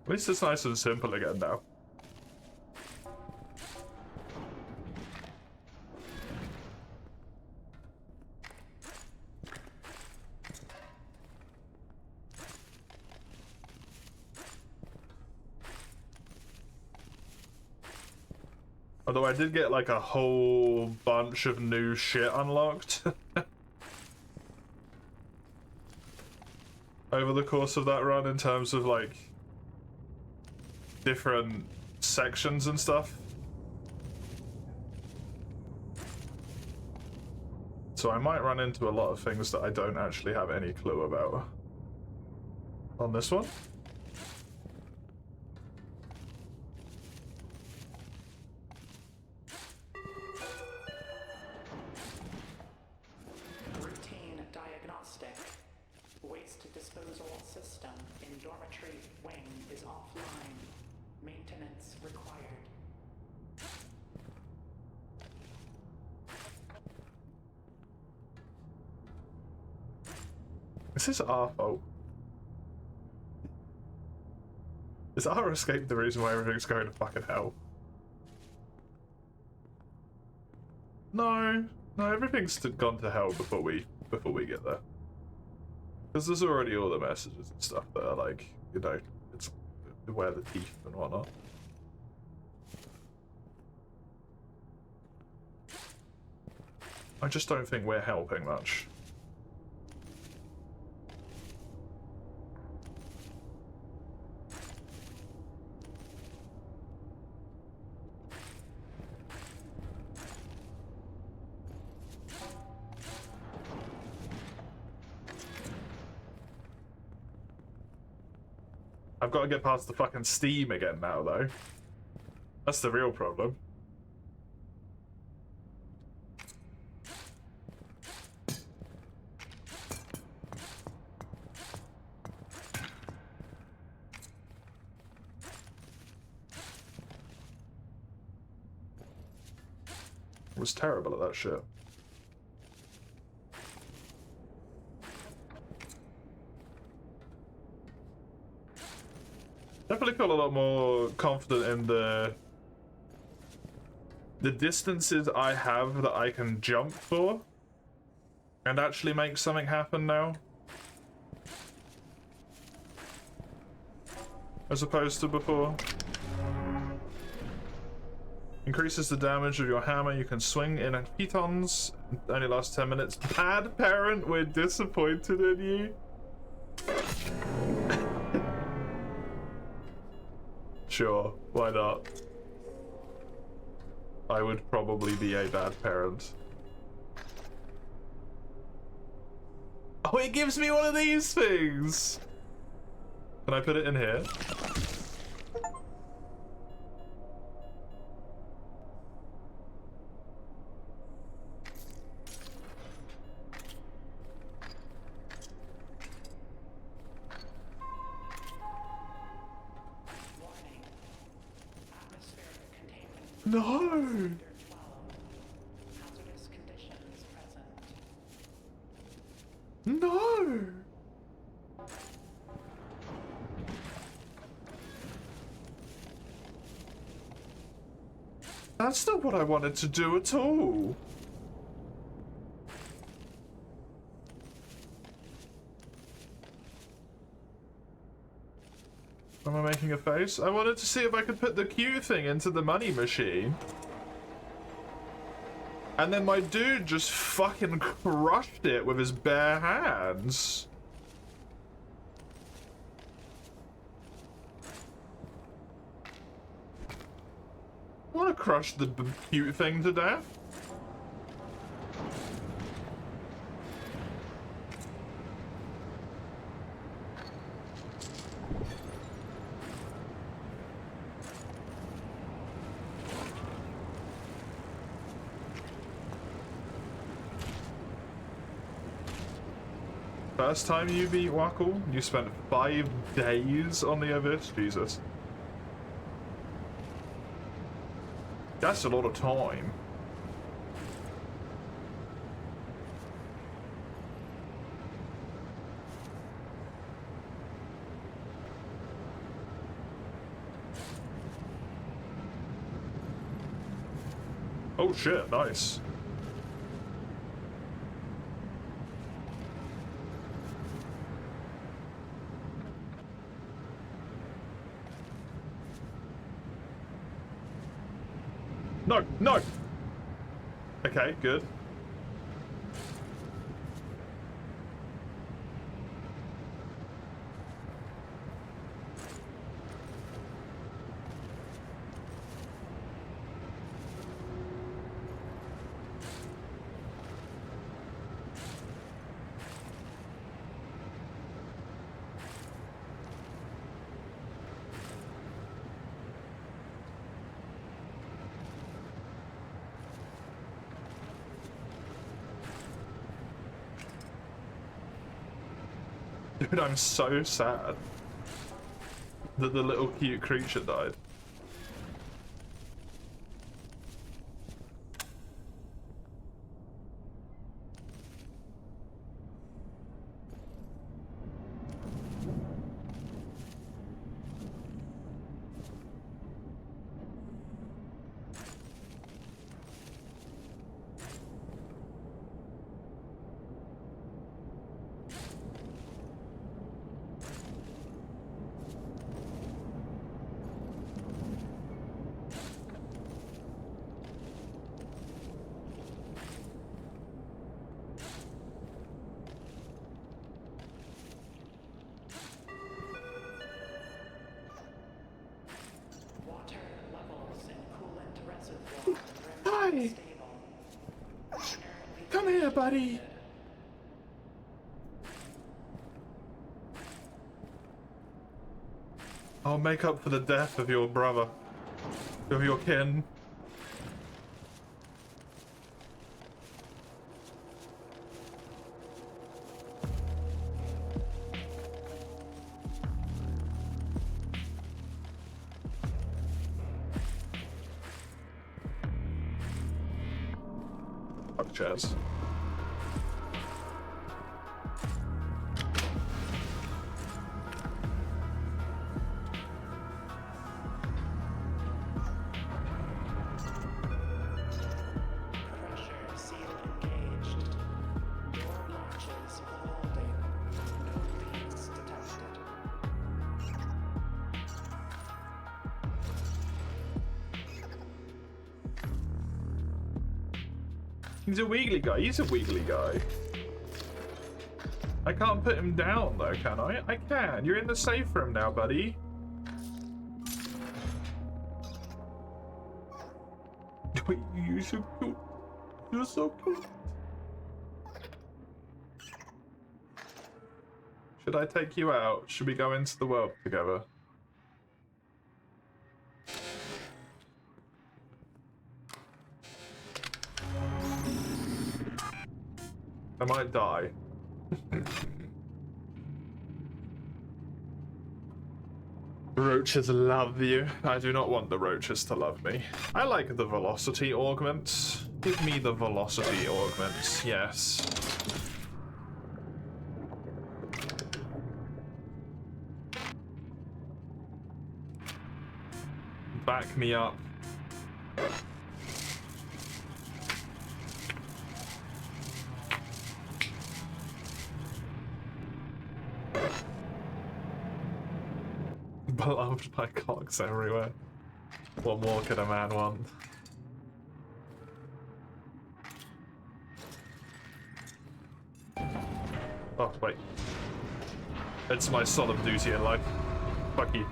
At least it's nice and simple again now. Although I did get like a whole bunch of new shit unlocked over the course of that run in terms of like different sections and stuff. So I might run into a lot of things that I don't actually have any clue about on this one. Routine diagnostic. Waste disposal system in dormitory wing is offline. Maintenance required. Is this our fault? Is our escape the reason why everything's going to fucking hell? No, everything's gone to hell before we get there. Because there's already all the messages and stuff that are like, you know, it's where the teeth and whatnot. I just don't think we're helping much. I've got to get past the fucking steam again now, though. That's the real problem. I was terrible at that shit. Definitely feel a lot more confident in the distances I have that I can jump for and actually make something happen now, as opposed to before. Increases the damage of your hammer. You can swing in pitons. Only lasts 10 minutes. Bad parent, we're disappointed in you. Sure, why not? I would probably be a bad parent. Oh, it gives me one of these things! Can I put it in here? No! Hazardous conditions present. No! That's not what I wanted to do at all. Am I making a face? I wanted to see if I could put the Q thing into the money machine. And then my dude just fucking crushed it with his bare hands. I want to crush the Q thing to death. First time you beat Knuckle, you spent 5 days on the Abyss? Jesus. That's a lot of time. Oh shit, nice. No, no! Okay, good. Dude, I'm so sad that the little cute creature died. Hi! Come here, buddy! I'll make up for the death of your brother. Of your kin. Fuck chairs. He's a wiggly guy. He's a wiggly guy. I can't put him down though, can I? I can. You're in the safe room now, buddy. You're so cute. You're so cute. Should I take you out? Should we go into the world together? I might die. Roaches love you. I do not want the roaches to love me. I like the velocity augments. Give me the velocity augments, yes. Back me up. Beloved by cocks everywhere. What more could a man want? Oh, wait. It's my solemn duty in life. Fuck you.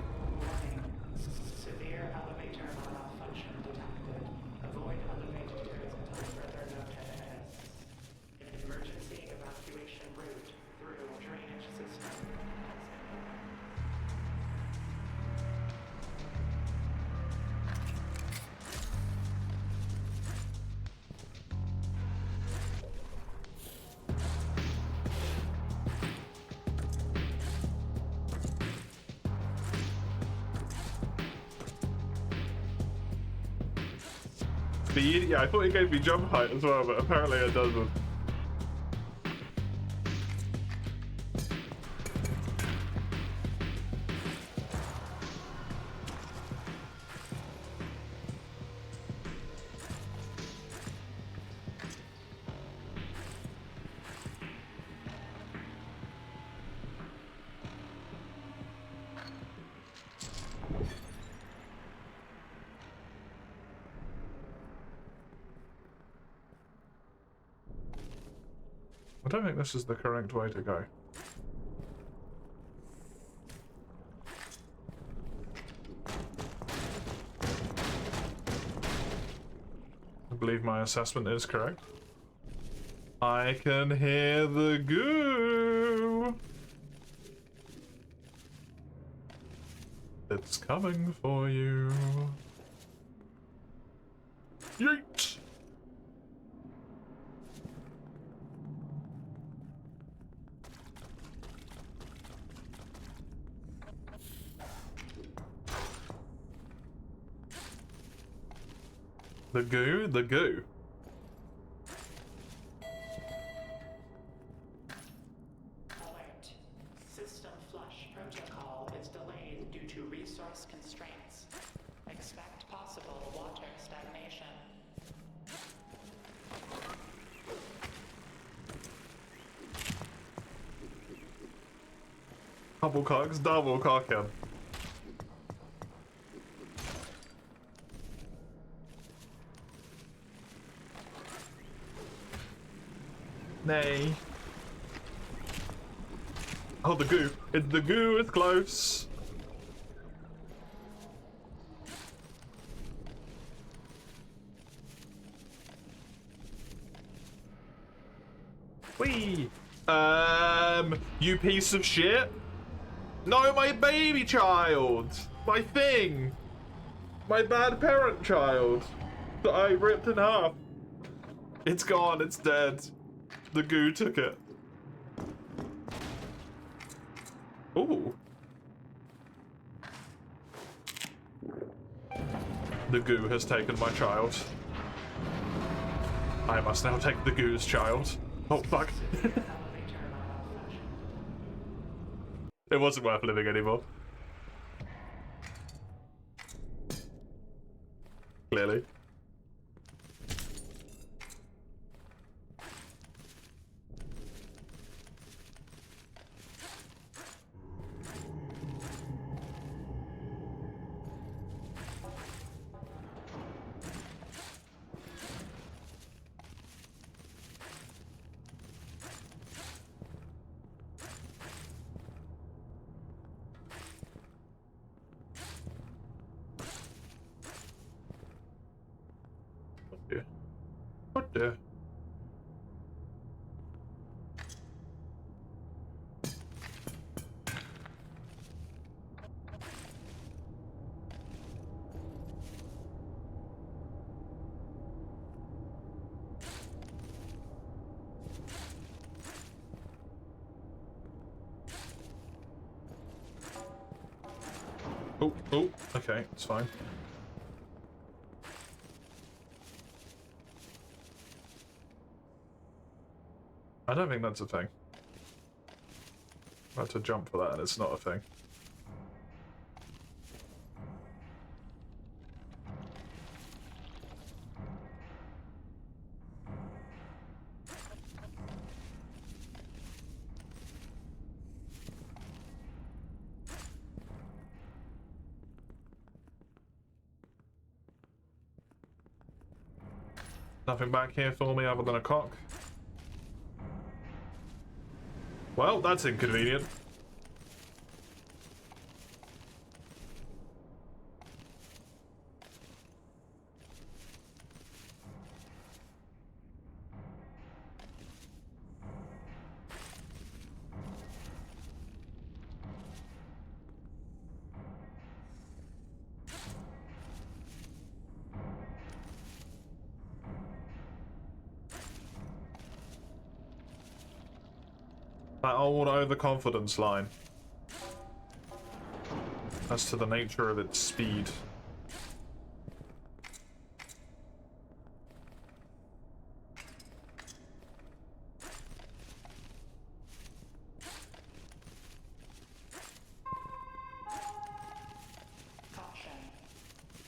Severe elevator malfunction detected. Avoid elevators until further notice. Emergency evacuation route through drainage system. Speed? Yeah, I thought it gave me jump height as well, but apparently it doesn't. I don't think this is the correct way to go. I believe my assessment is correct. I can hear the goo! It's coming for you. Yeet! The goo? The goo. Alert. System flush protocol is delayed due to resource constraints. Expect possible water stagnation. Double cocks, double cocking. Nay. Oh, the goo. It's the goo is close. Whee! You piece of shit. No, my baby child. My thing. My bad parent child. That I ripped in half. It's gone, it's dead. The goo took it. Ooh. The goo has taken my child. I must now take the goo's child. Oh, fuck. It wasn't worth living anymore. Clearly. Oh, oh, okay, it's fine. I don't think that's a thing. I had to jump for that and it's not a thing. Nothing back here for me other than a cock. Well, that's inconvenient. That old overconfidence line. As to the nature of its speed. Caution.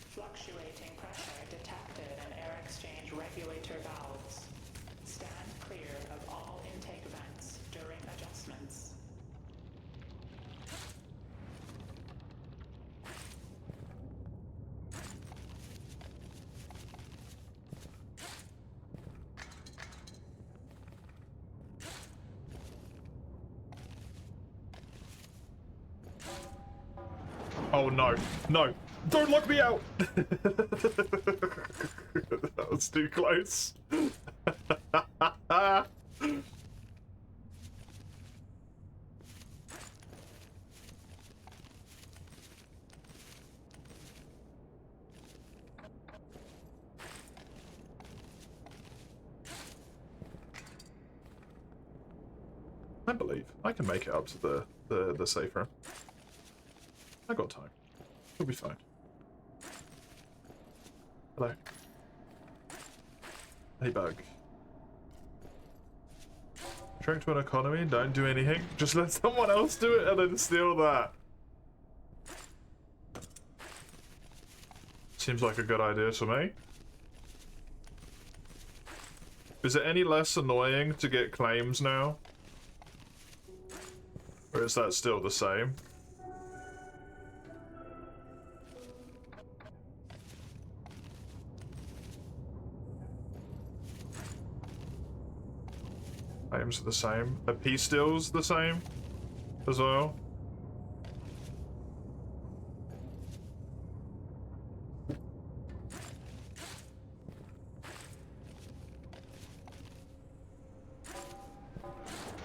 Fluctuating pressure detected in air exchange regulator valves. Stand clear of all intake vents during adjustments. Oh no, no, don't lock me out! That was too close. I believe I can make it up to the safe room. I got time. It'll be fine. Hello. Hey, bug. Shrink to an economy, don't do anything. Just let someone else do it and then steal that. Seems like a good idea to me. Is it any less annoying to get claims now? Or is that still the same? Claims are the same. A P steal's the same as well.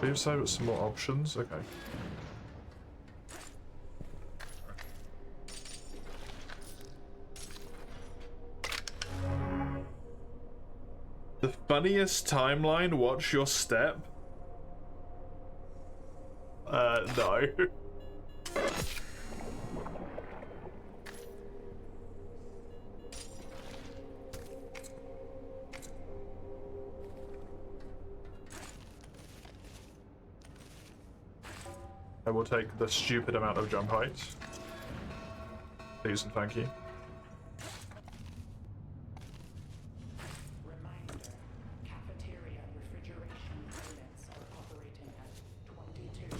Leave save with some more options. Okay. The funniest timeline, watch your step. No. I will take the stupid amount of jump height. Please and thank you. Reminder, cafeteria refrigeration units are operating at 22.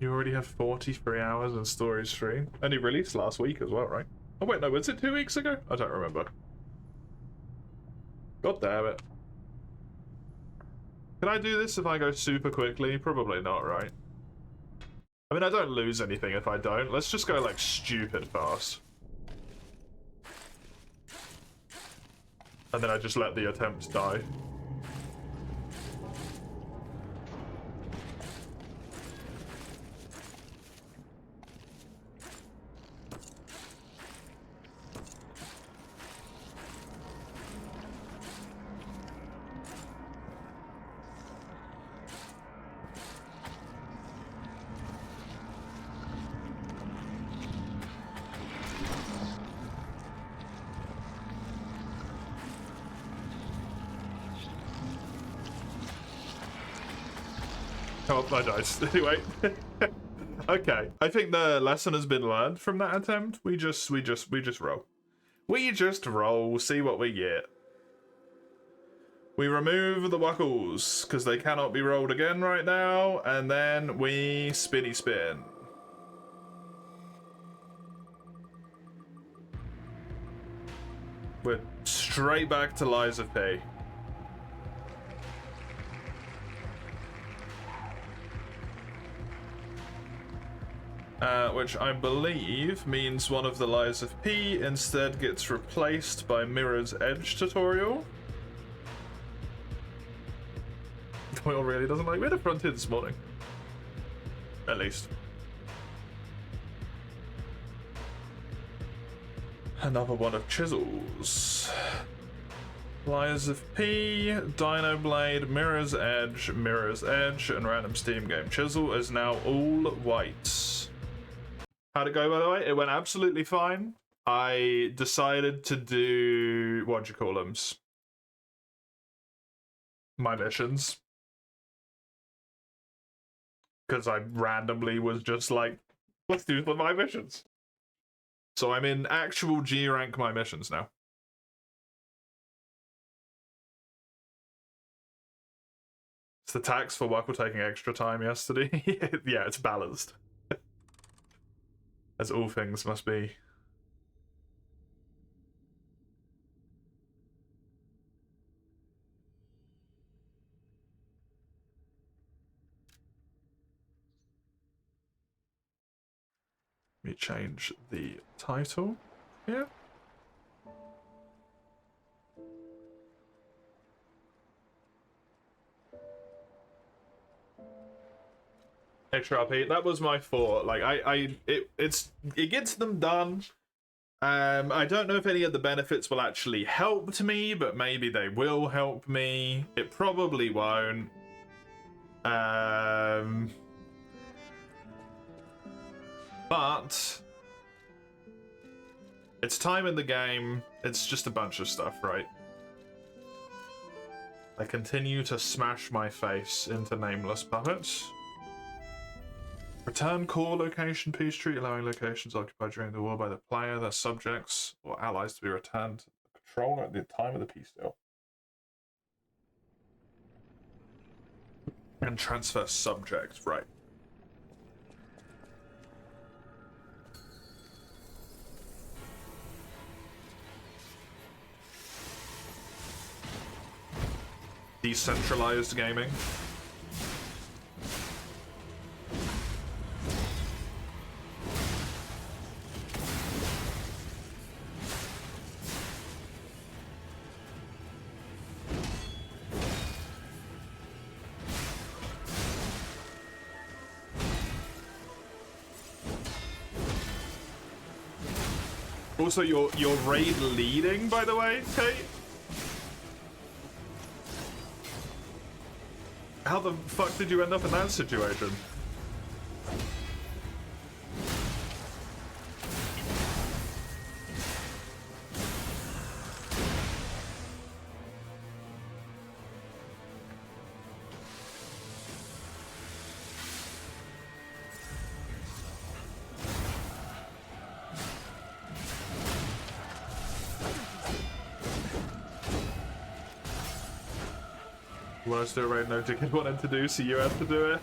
You already have 43 hours in storage stream. Only released last week as well, right? Oh wait, no, was it 2 weeks ago? I don't remember. God damn it. Can I do this if I go super quickly? Probably not, right? I mean, I don't lose anything if I don't. Let's just go, like, stupid fast. And then I just let the attempt die. Oh, I died. Anyway. Okay. I think the lesson has been learned from that attempt. We just roll. We just roll, see what we get. We remove the buckles, because they cannot be rolled again right now, and then we spinny spin. We're straight back to Lies of P. Which I believe means one of the Lies of P instead gets replaced by Mirror's Edge tutorial. Doyle really doesn't like me at the frontier this morning. At least. Another one of chisels. Lies of P, Dino Blade, Mirror's Edge, and random Steam game. Chisel is now all white. How'd it go, by the way? It went absolutely fine. I decided to do, what do you call them? My missions. Because I randomly was just like, let's do my missions. So I'm in actual G rank my missions now. It's the tax for Wackle taking extra time yesterday. Yeah, it's balanced. As all things must be. Let me change the title here. Extra RP. That was my thought. Like it gets them done. I don't know if any of the benefits will actually help me, but maybe they will help me. It probably won't. But it's time in the game. It's just a bunch of stuff, right? I continue to smash my face into nameless puppets. Return core location Peachtree, allowing locations occupied during the war by the player, their subjects, or allies to be returned to the controller at the time of the peace deal. And transfer subject, right. Decentralized gaming. Also, your raid leading, by the way, Kate? How the fuck did you end up in that situation? Worst do a raid no ticket wanted to do, so you have to do it.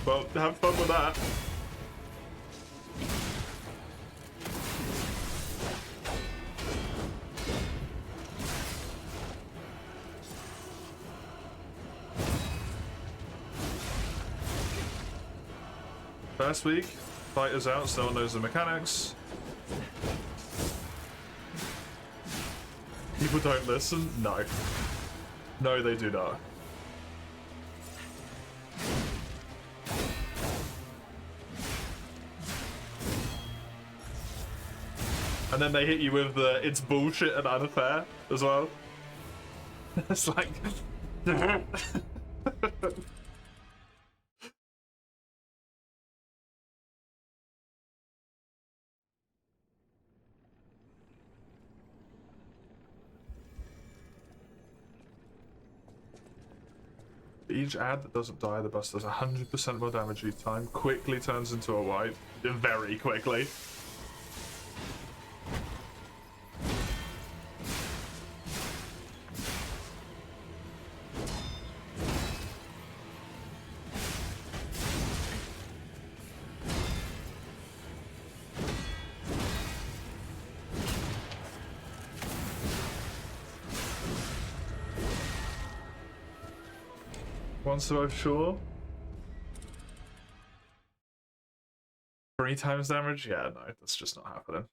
Well, have fun with that. First week, fighters out, so no one knows the mechanics. People don't listen? No. No, they do not. And then they hit you with the it's bullshit and unfair as well. It's like... Each ad that doesn't die, the bus does 100% more damage each time, quickly turns into a white, very quickly. One survive, sure. 3 times damage? Yeah, no, that's just not happening.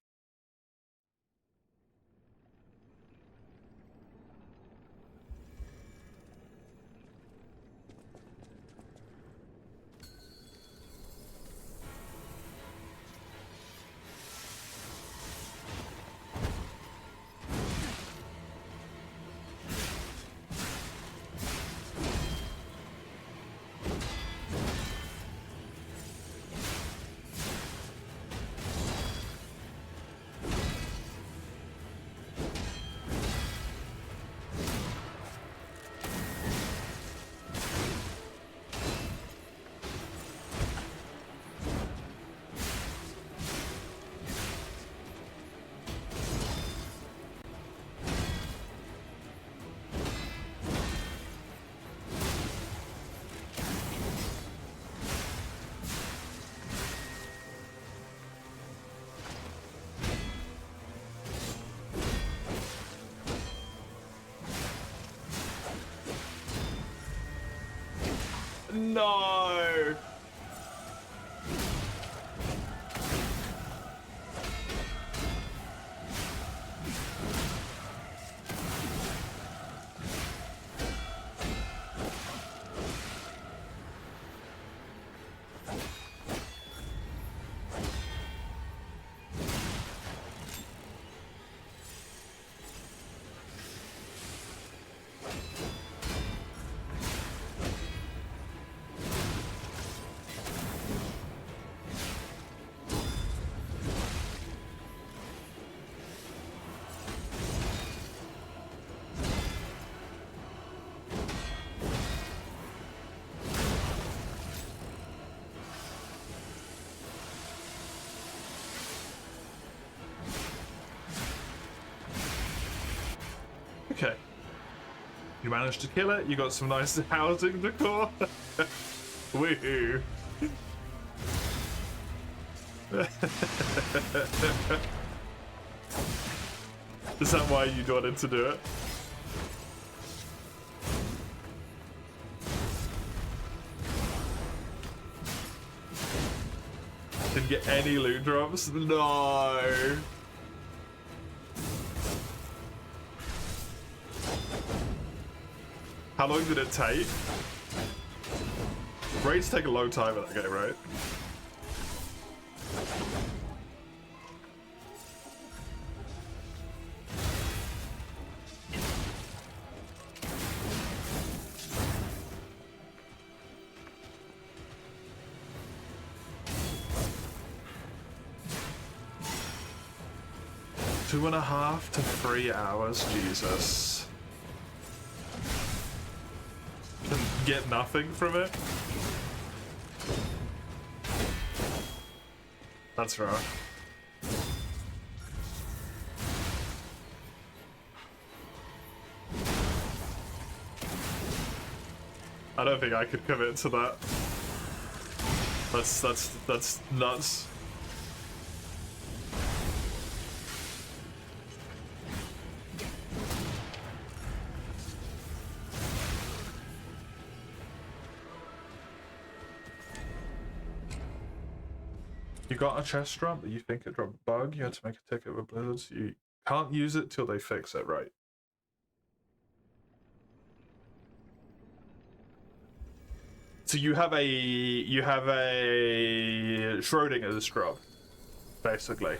No! Okay. You managed to kill it, you got some nice housing decor. Woohoo. Is that why you wanted to do it? Didn't get any loot drops? No! How long did it take? Raids take a long time in that game, right? Two and a half to 3 hours, Jesus. Get nothing from it? That's rough. I don't think I could commit to that. That's nuts. You got a chest drop that you think it dropped a bug, you had to make a ticket with Blizzards. You can't use it till they fix it, right? So you have a Schrodinger's drop, basically.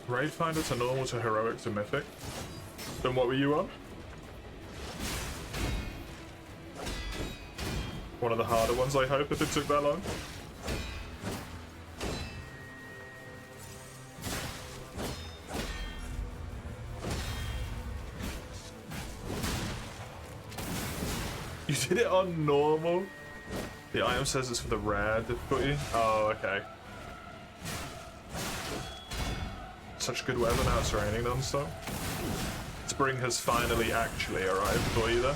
Raid Finder to normal to heroic to mythic. Then what were you on? One of the harder ones, I hope, if it took that long. You did it on normal? The item says it's for the rare difficulty. Oh, okay. Such good weather now, it's raining non-stop. Spring has finally actually arrived for you then.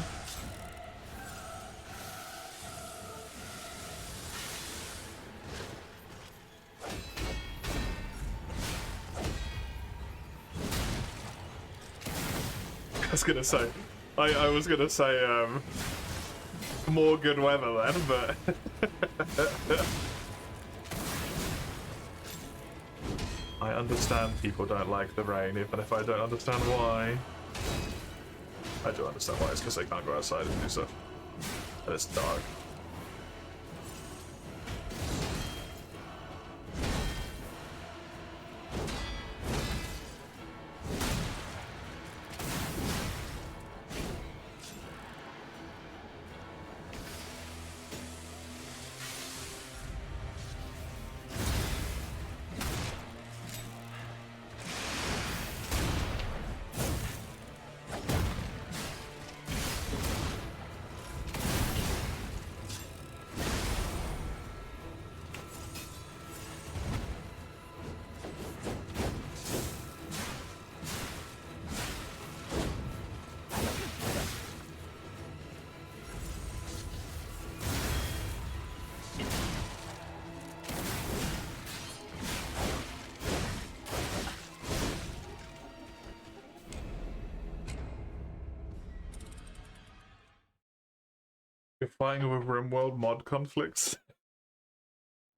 I was gonna say, more good weather then, but... I understand people don't like the rain, even if I don't understand why. I do understand why, it's because they can't go outside and do stuff. And it's dark. You're fighting with RimWorld mod conflicts.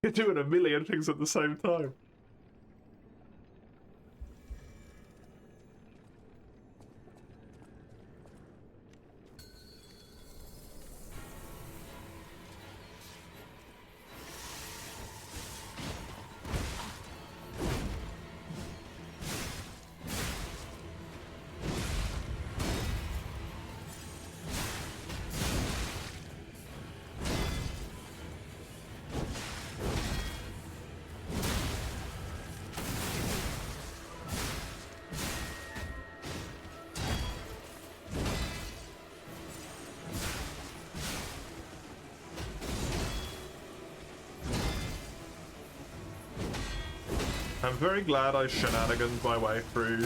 You're doing a million things at the same time. I'm very glad I shenaniganed my way through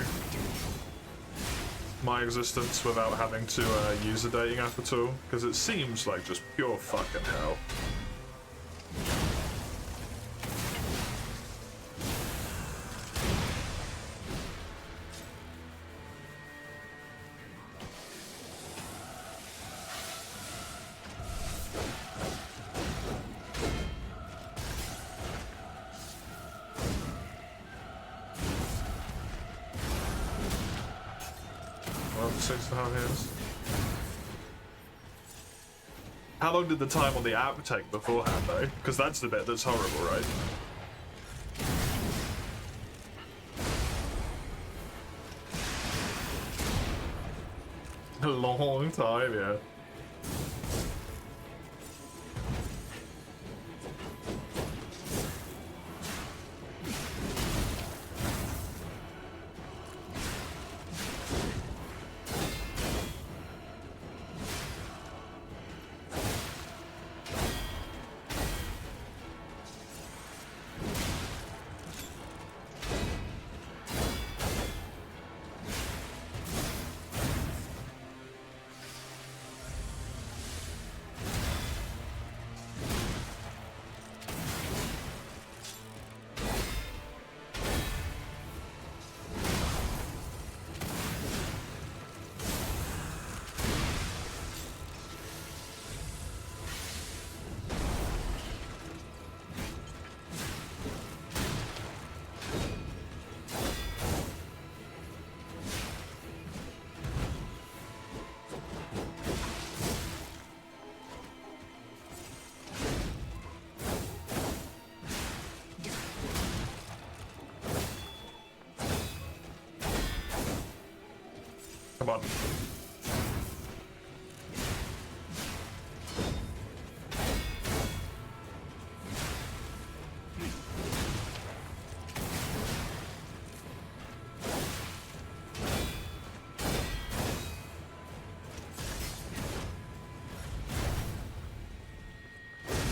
my existence without having to use a dating app at all, because it seems like just pure fucking hell. Well, 6.5 years. How long did the time on the app take beforehand, though? Because that's the bit that's horrible, right? A long time, yeah. Come on.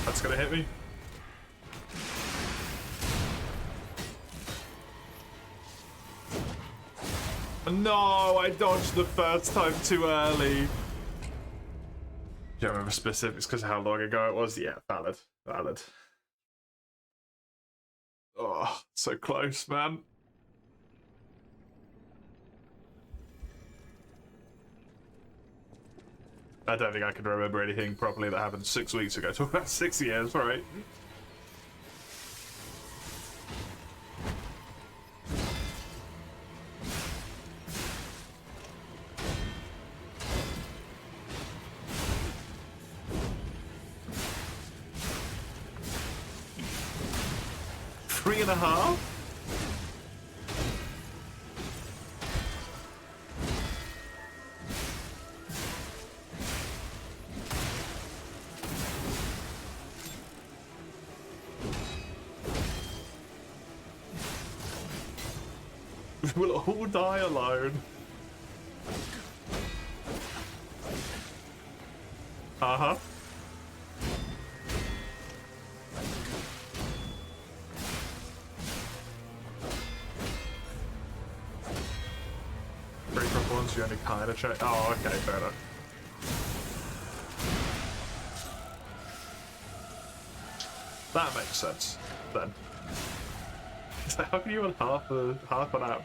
That's gonna hit me. No, I dodged the first time too early. Do you remember specifics because of how long ago it was? Yeah, valid. Valid. Oh, so close, man. I don't think I can remember anything properly that happened 6 weeks ago. Talk about 6 years, right? Three and a half? We'll all die alone. Uh-huh. Three drop ones, you only kind of check. Oh, okay, fair enough. That makes sense, then. So how can you on half an hour?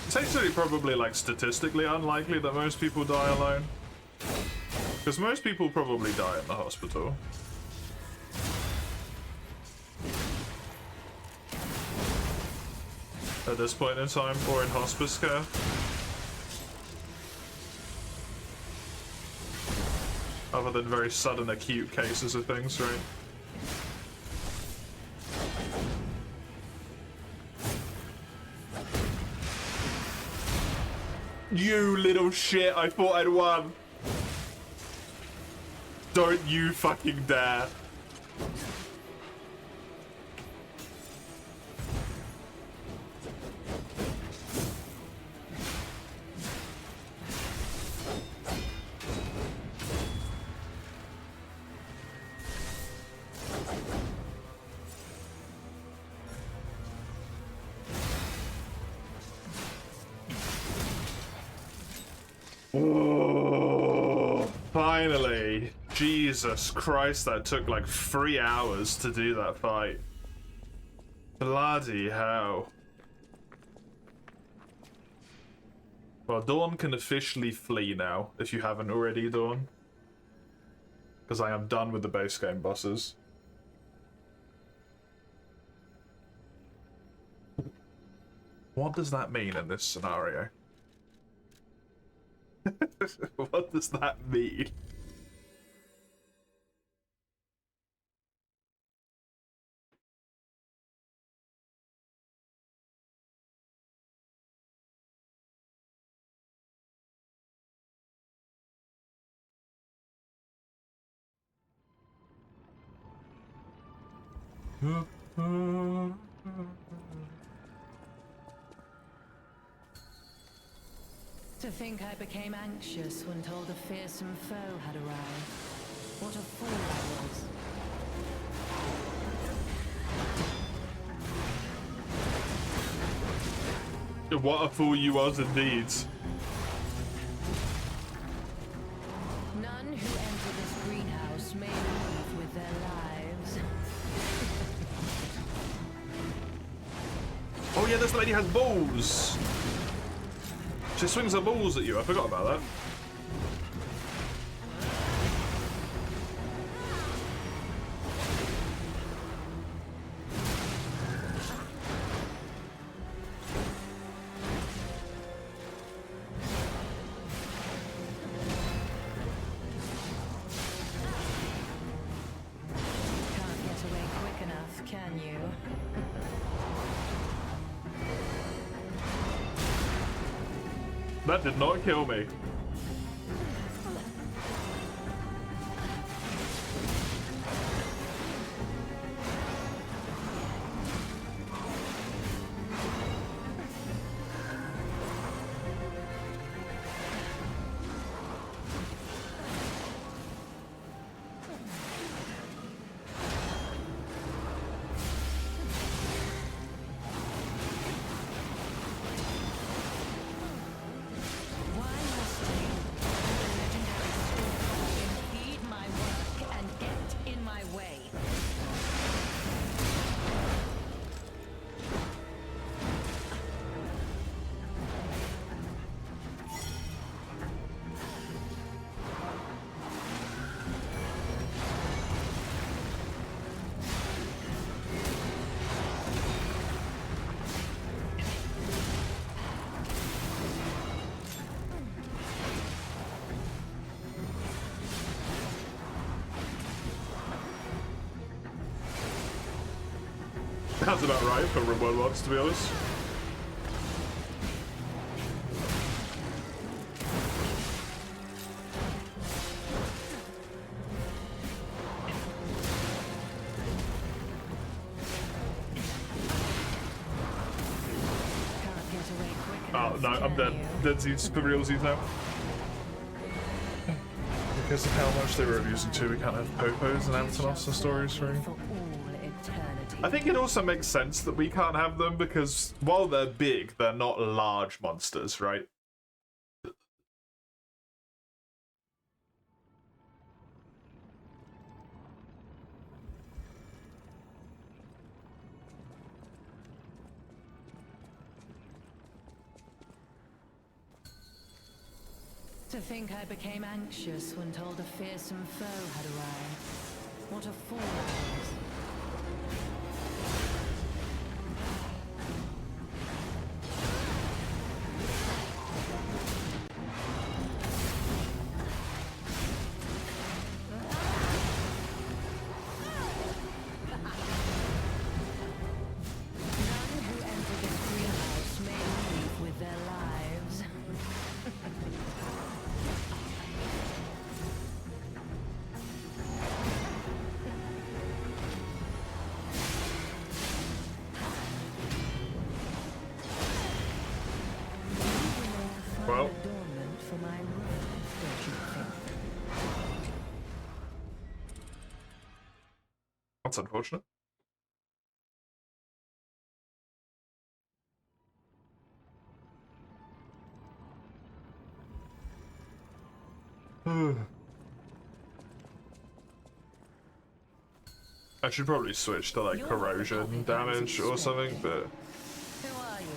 It's actually probably, like, statistically unlikely that most people die alone. Because most people probably die in the hospital. At this point in time, or in hospice care. Other than very sudden acute cases of things, right? You little shit, I thought I'd won. Don't you fucking dare. Oh, finally. Jesus Christ, that took like 3 hours to do that fight. Bloody hell. Well, Dawn can officially flee now, if you haven't already, Dawn. Because I am done with the base game bosses. What does that mean in this scenario? What does that mean? To think I became anxious when told a fearsome foe had arrived. What a fool I was. What a fool you was indeed. None who enter this greenhouse may leave with their lives. Oh yeah, this lady has balls! She swings her balls at you, I forgot about that. Can't get away quick enough, can you? That did not kill me. Sounds about right for Rimworld mods, to be honest. Oh no, I'm dead. Dead seats for realsies now. Because of how much they were abusing too, we can't have Popos and Antonos and stories for me. I think it also makes sense that we can't have them because while they're big, they're not large monsters, right? To think I became anxious when told a fearsome foe had arrived. What a fool I was. None who enter this greenhouse may leave with their lives. Well. For my room, don't you think? That's unfortunate. I should probably switch to like corrosion damage or something, but Who are you?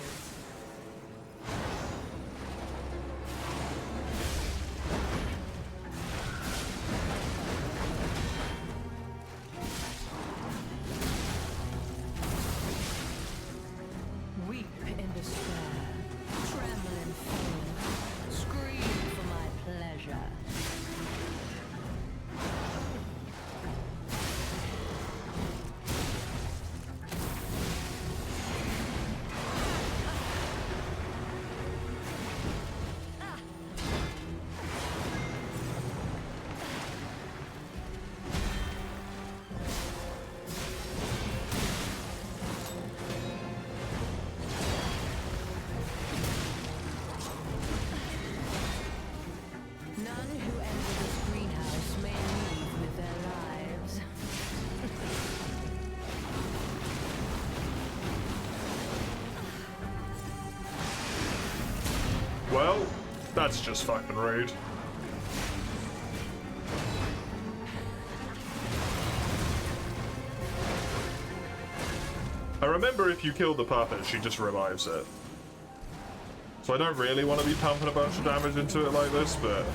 Well, that's just fucking rude. I remember if you kill the puppet, she just revives it. So I don't really want to be pumping a bunch of damage into it like this, but...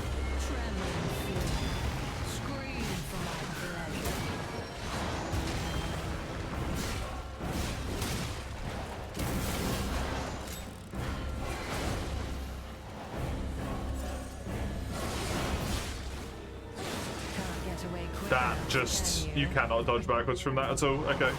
That just... You cannot dodge backwards from that at all. Okay.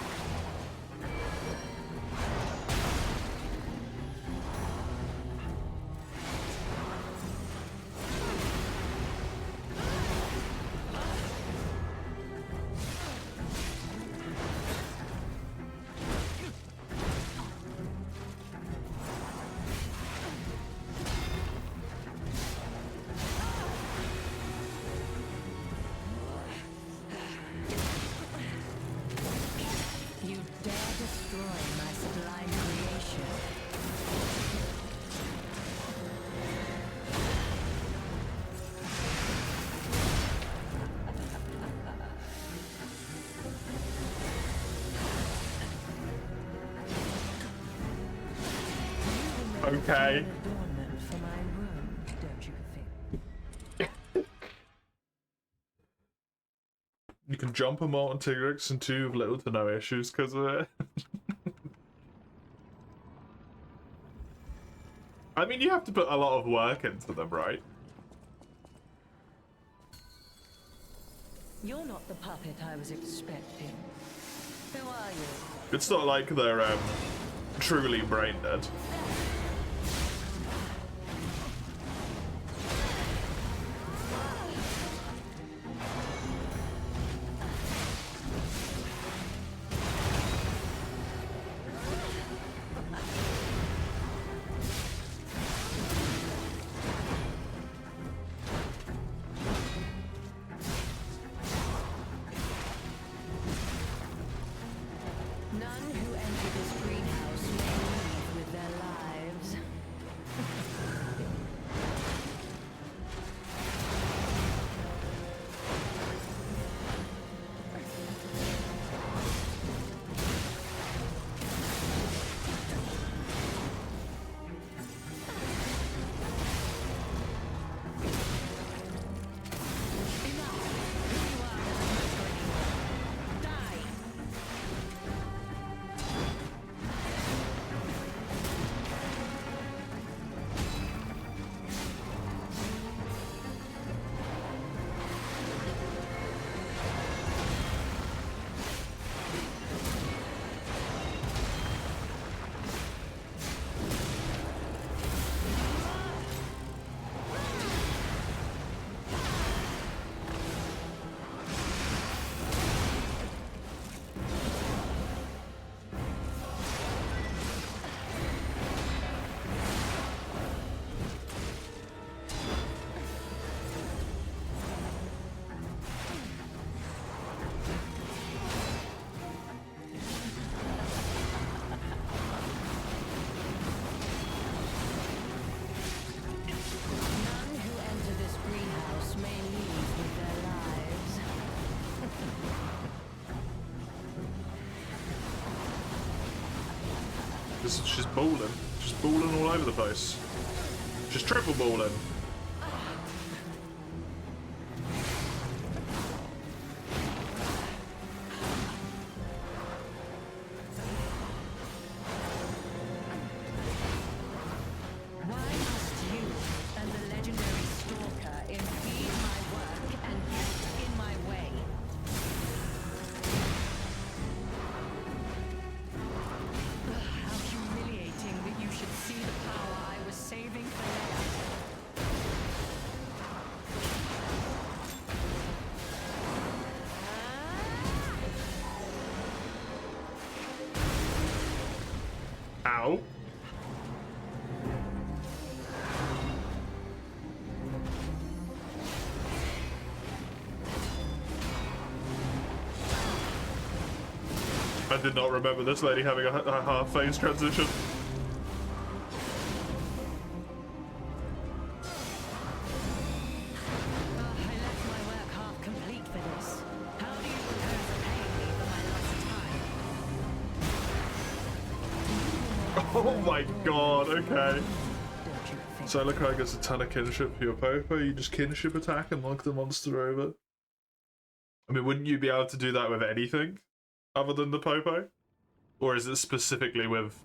Okay. You can jump a Molten Tigrex and two with little to no issues because of it. I mean, you have to put a lot of work into them, right? You're not the puppet I was expecting. Who are you? It's not like they're truly brain dead. She's balling. She's balling all over the place. She's triple balling. Ow. I did not remember this lady having a half phase transition. Oh my god, okay. Don't you think? Solar Cry gets a ton of kinship for your Popo. You just kinship attack and knock the monster over. I mean, wouldn't you be able to do that with anything other than the Popo? Or is it specifically with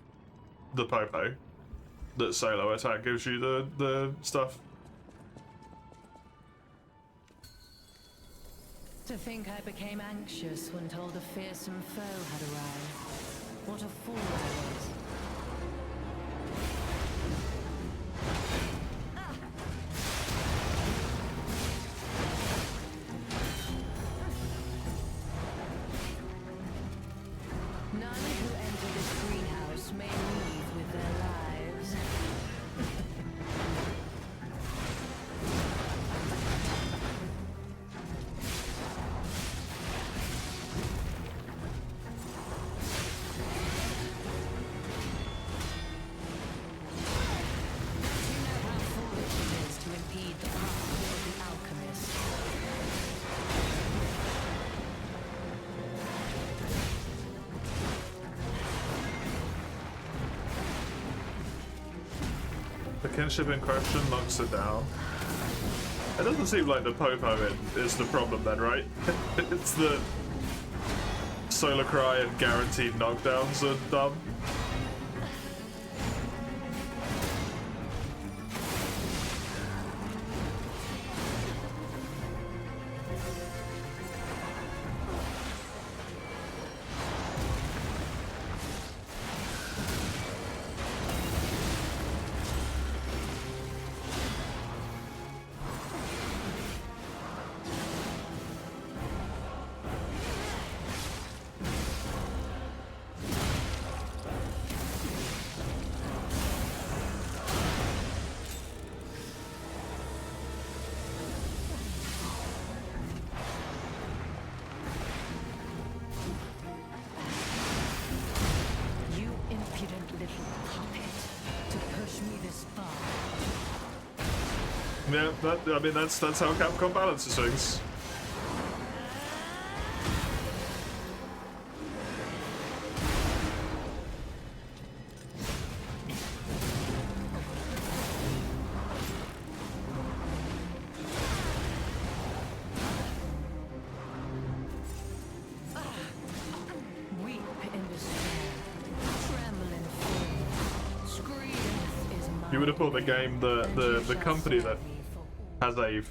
the Popo that solo attack gives you the stuff? To think I became anxious when told a fearsome foe had arrived. What a fool I was. None who enter this greenhouse may leave with their lives. The kinship in question knocks it down. It doesn't seem like the Popo is the problem then, right? It's the Solar Cry and guaranteed knockdowns are dumb. Yeah, I mean that's how Capcom balances things. Weep in despair, tremble in fear, scream is my You would have thought the game, the company that has a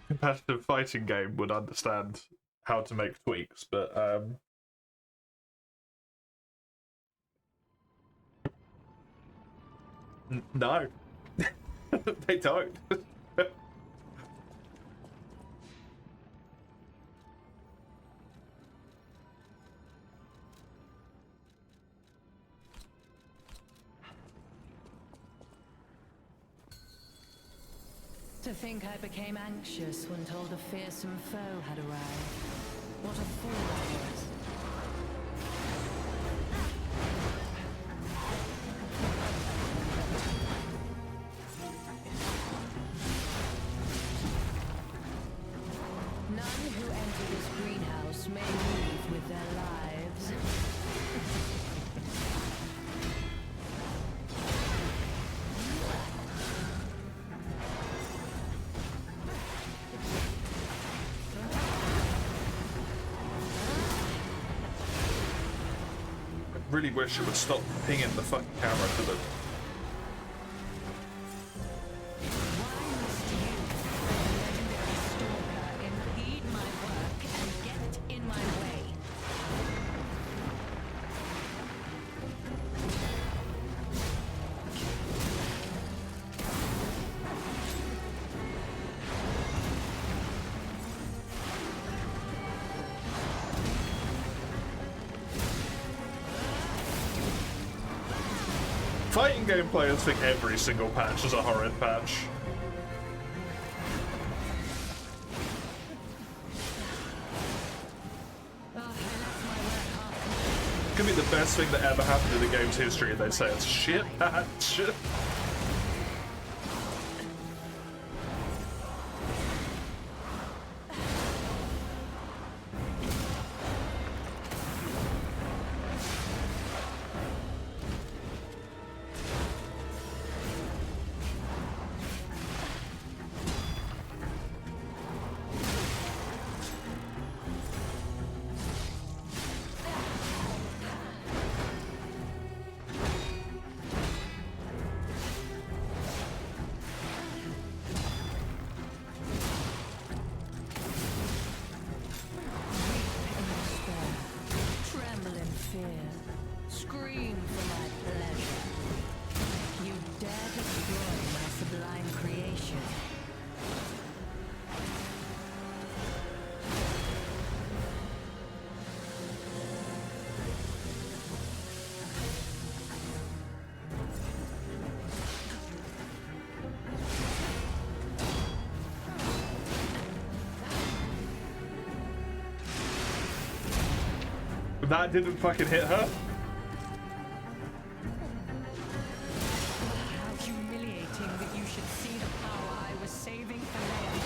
competitive fighting game would understand how to make tweaks, but no, they don't. To think I became anxious when told a fearsome foe had arrived. What a fool I was. None who enter this greenhouse may leave with their lives. Really wish it would stop pinging the fucking camera to the. Why must you, a legendary stalker, impede my work and get in my way? Fighting game players think every single patch is a horrid patch. It could be the best thing that ever happened in the game's history, and they say it's a shit patch. sublime creation. That didn't fucking hit her. How humiliating that you should see the power I was saving for Mayhem.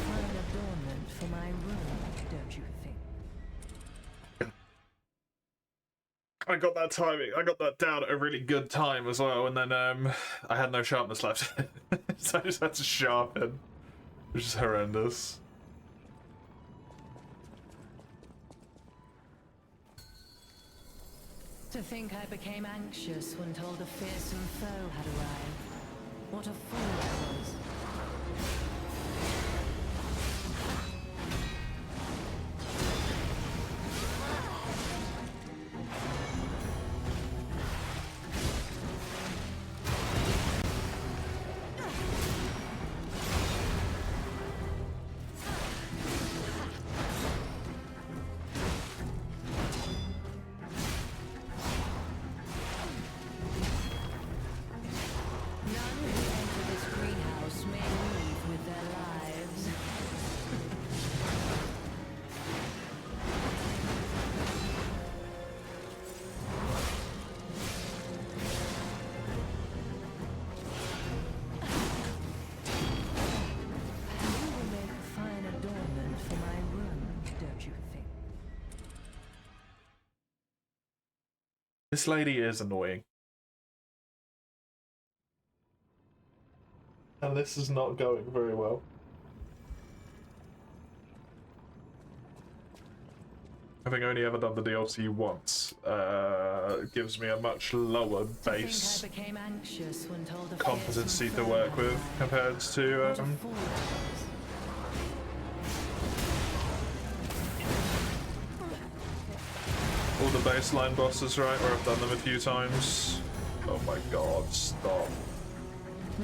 Fine adornment for my room, don't you think? I got that timing. I got that down at a really good time as well, and then I had no sharpness left, so I just had to sharpen, which is horrendous. To think I became anxious when told a fearsome foe had arrived. What a fool I was. This lady is annoying. And this is not going very well. Having only ever done the DLC once, gives me a much lower base competency to work with compared to all the baseline bosses, right, where I've done them a few times. Oh my god, stop.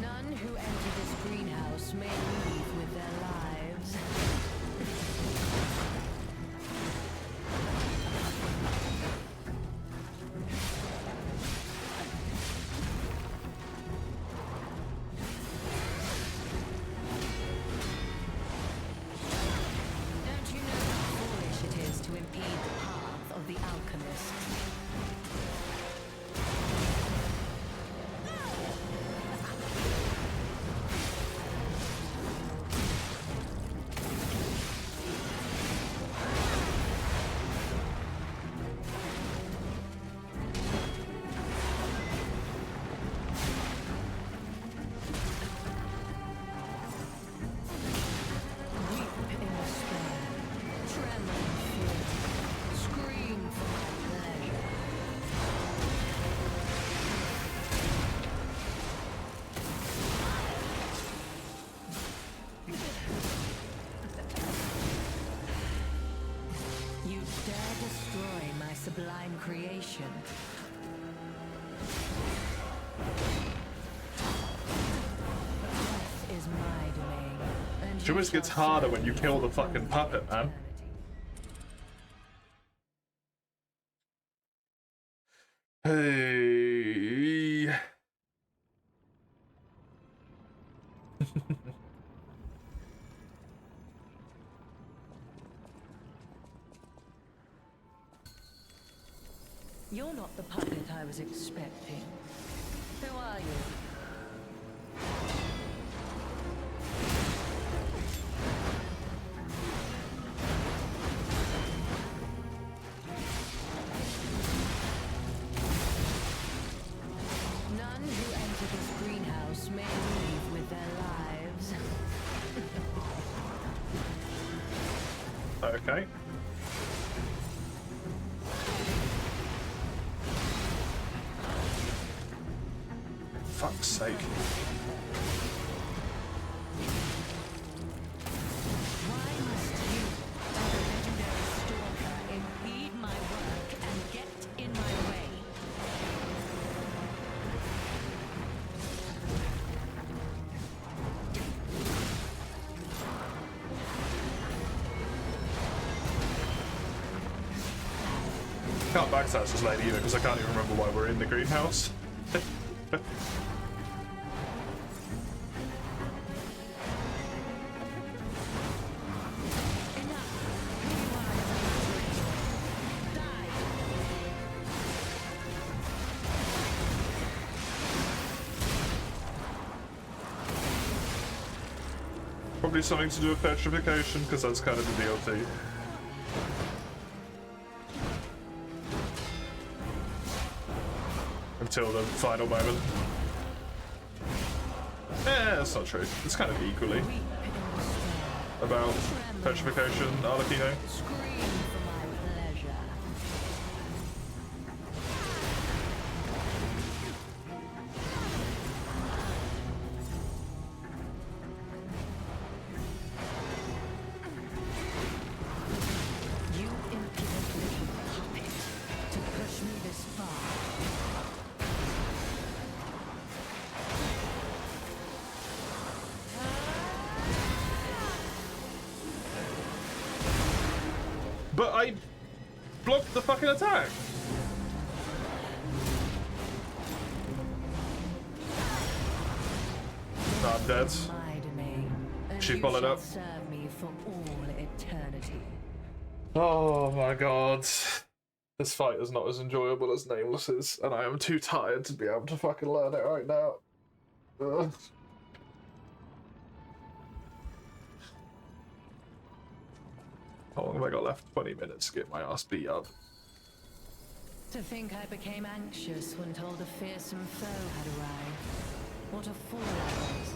None who enter this greenhouse may leave with their lives. Don't you know how foolish it is to impede the path of the alchemist? Sublime creation. Death is my domain. It always gets harder when you kill the fucking puppet, man. Hey. You're not the puppet I was expecting. Who are you? None who enter this greenhouse may leave with their lives. Okay. Fuck's sake. Why must you, Can't backslash this lady either because I can't even remember why we're in the greenhouse. Probably something to do with petrification, because that's kind of the DLC. Until the final moment. That's not true. It's kind of equally about petrification, Arlecchino. But I blocked the fucking attack. No, I'm dead. She followed up. Serve me for all eternity. Oh my god. This fight is not as enjoyable as Nameless's, and I am too tired to be able to fucking learn it right now. Ugh. How long have I got left? 20 minutes to get my ass beat up. To think I became anxious when told a fearsome foe had arrived. What a fool I was.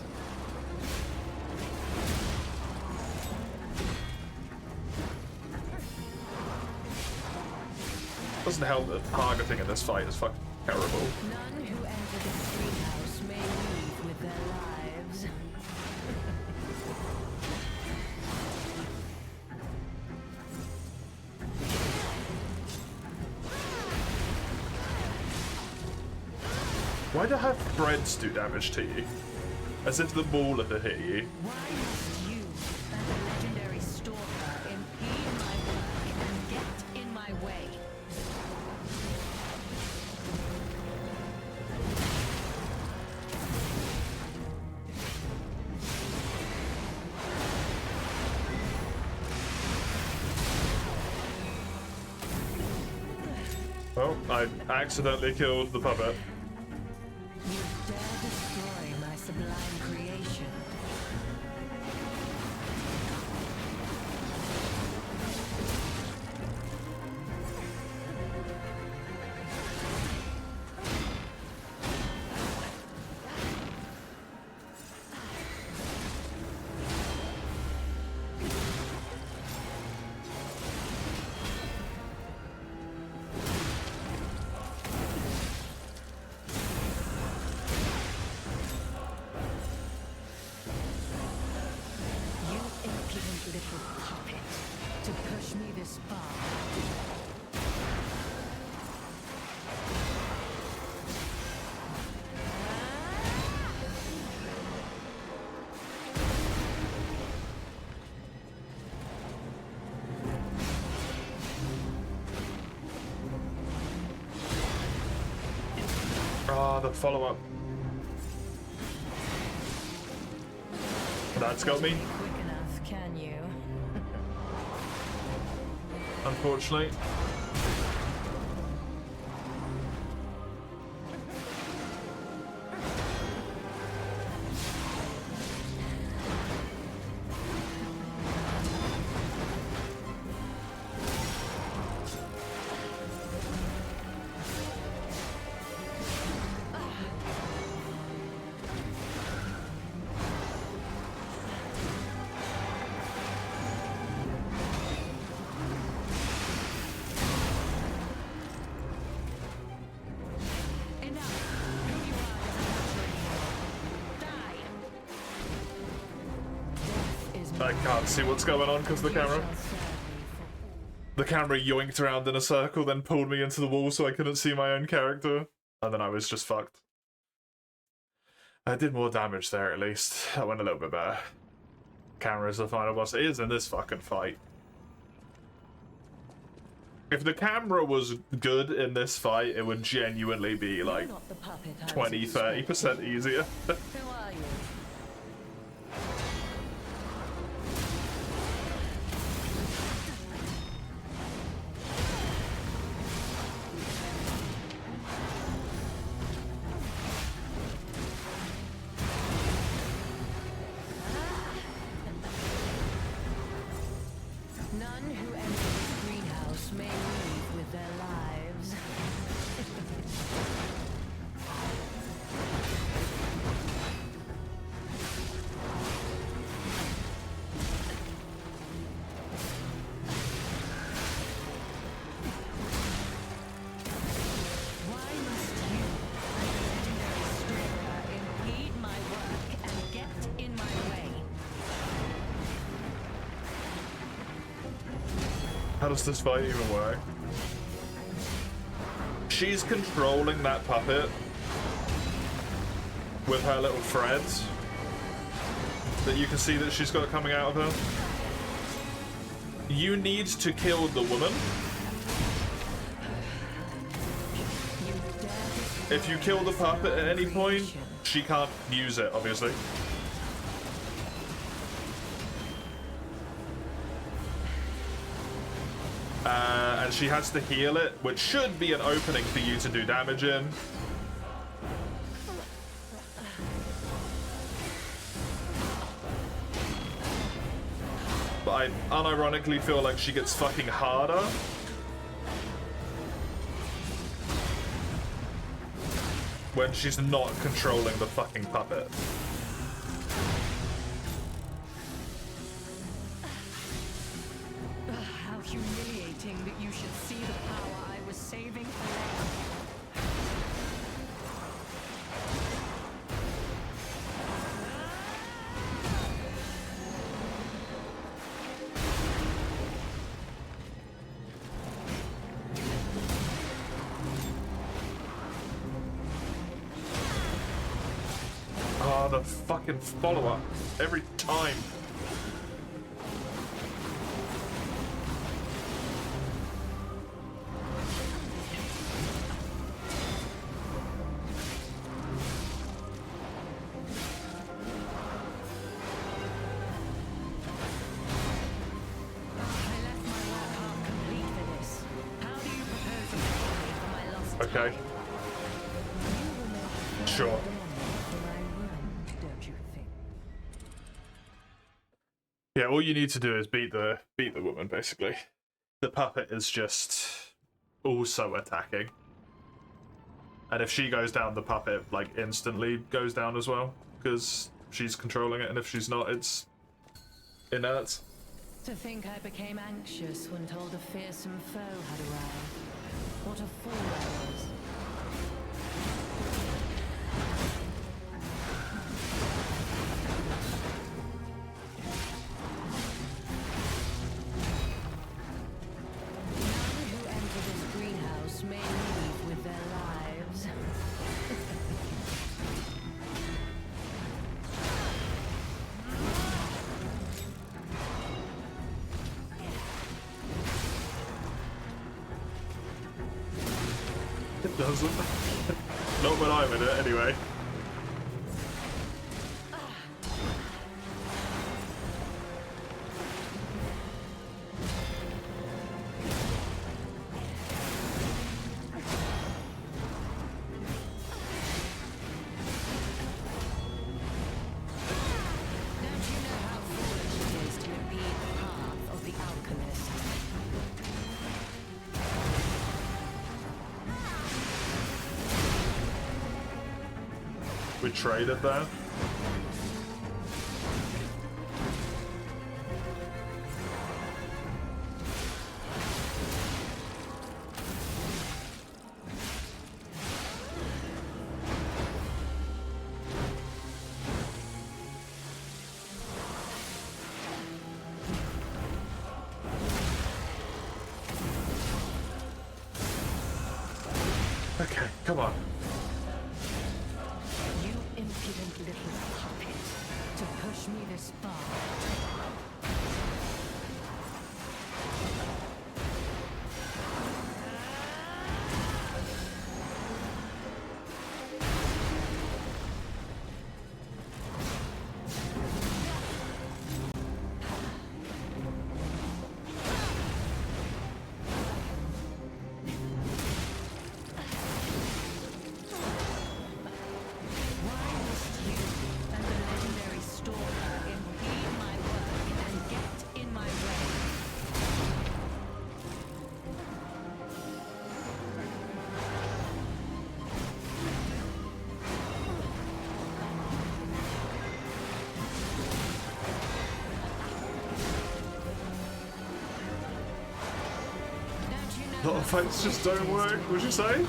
Doesn't help that targeting in this fight is fucking terrible. None who enter this greenhouse may leave with their lives. Why do her threads do damage to you? As if the ball had hit you. Why must you and the legendary stalker impede my work and get in my way? Well, I accidentally killed the puppet. You dare destroy my sublime creation. You impudent little puppet, to push me this far. Ah, the follow-up. That's got me, Quick enough, can you? unfortunately. I can't see what's going on because the camera yoinked around in a circle, then pulled me into the wall so I couldn't see my own character, and then I was just fucked. I did more damage there at least. That went a little bit better. Camera is the final boss. It is in this fucking fight. If the camera was good in this fight, it would genuinely be like You're not the puppet I was 20-30% easier. Who are you? None who enter this greenhouse may leave with their lives. Why must you, a legendary stalker, impede my work and get in my way? How does this fight even work? She's controlling that puppet with her little threads that you can see that she's got coming out of her. You need to kill the woman. If you kill the puppet at any point, she can't use it, obviously. And she has to heal it, which should be an opening for you to do damage in. But I unironically feel like she gets fucking harder. When she's not controlling the fucking puppet. How humiliating that you should see the power I was saving for later. Ah, the fucking follow-up. Every time. Okay. Sure. Yeah, all you need to do is beat the woman, basically. The puppet is just also attacking. And if she goes down, the puppet, like, instantly goes down as well, because she's controlling it, and if she's not, it's inert. To think I became anxious when told a fearsome foe had arrived. What a fool I was. None who enter this greenhouse may leave with their lives. It doesn't. Not when I'm in it, anyway. Don't you know how foolish it is to impede the path of the alchemist? We traded that. Okay, come on. You impudent little puppet, to push me this far. A lot of fights just don't work, would you say?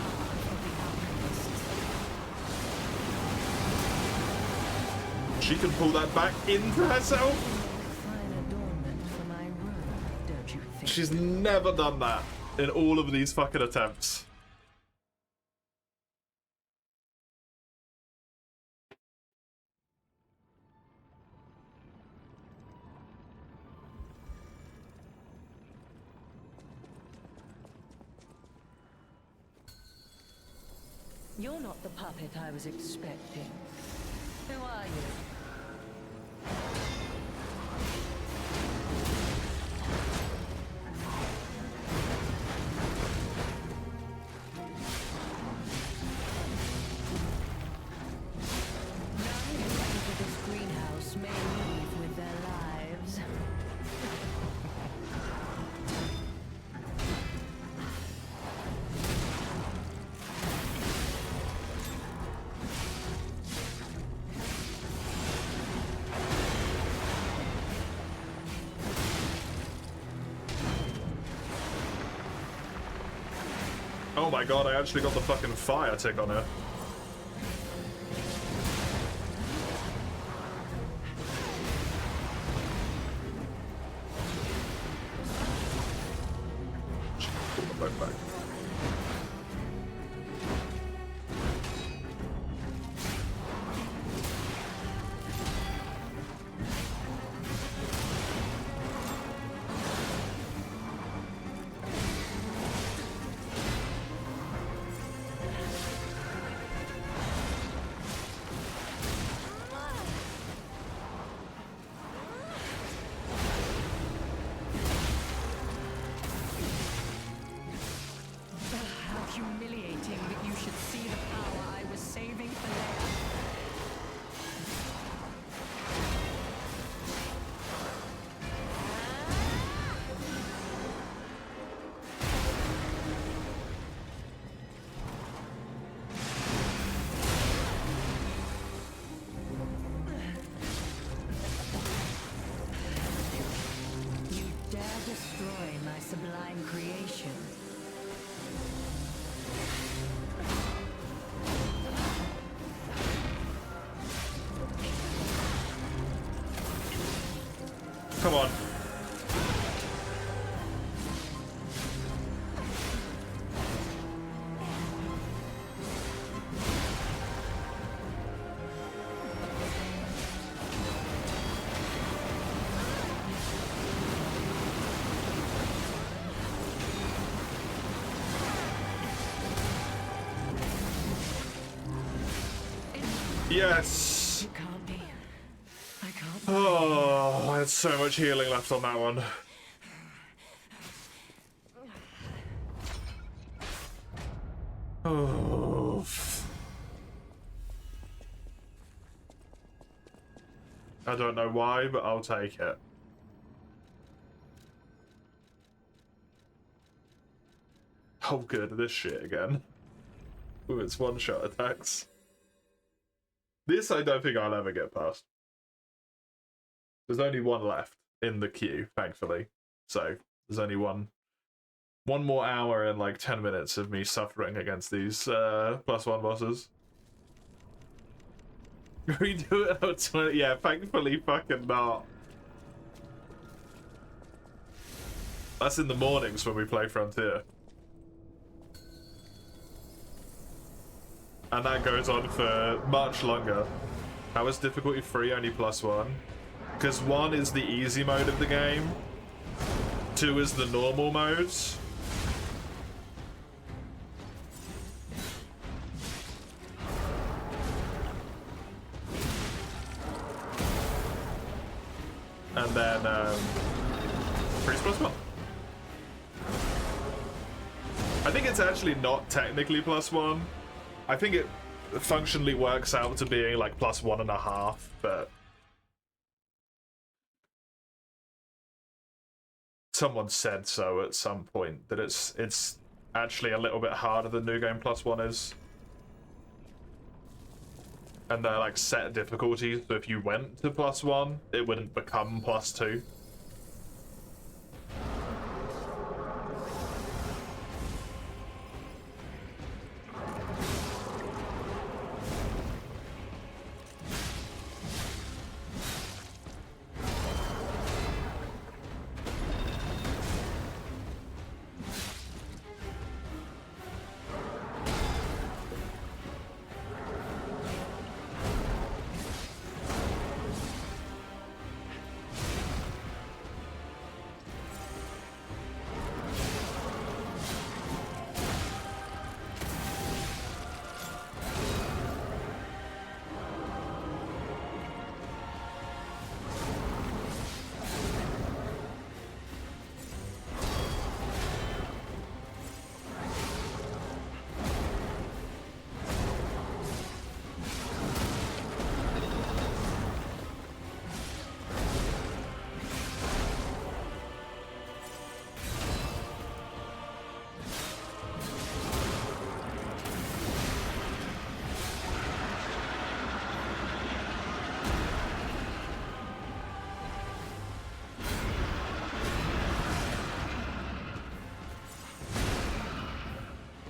She can pull that back into herself? Fine adornment for my room, don't you think? She's never done that in all of these fucking attempts. You're not the puppet I was expecting. Who are you? None who enter this greenhouse may leave with their lives. Oh my god, I actually got the fucking fire tick on her. Right back. How humiliating that you should see the power I was saving for later. You dare destroy my sublime creation. Come on. Yes. It can't be. I can't. Oh, I had so much healing left on that one. Oh. I don't know why, but I'll take it. Oh good, this shit again. With its one-shot attacks. This I don't think I'll ever get past. There's only one left in the queue, thankfully. So there's only one more hour and like 10 minutes of me suffering against these +1 bosses. We do it out 20. Yeah, thankfully fucking not. That's in the mornings when we play Frontier. And that goes on for much longer. How is difficulty 3 only +1? Because 1 is the easy mode of the game, 2 is the normal modes. And then 3 is +1. I think it's actually not technically +1. I think it functionally works out to being like +1.5, but someone said so at some point that it's actually a little bit harder than New Game +1 is. And they're like set difficulties, so if you went to +1, it wouldn't become +2.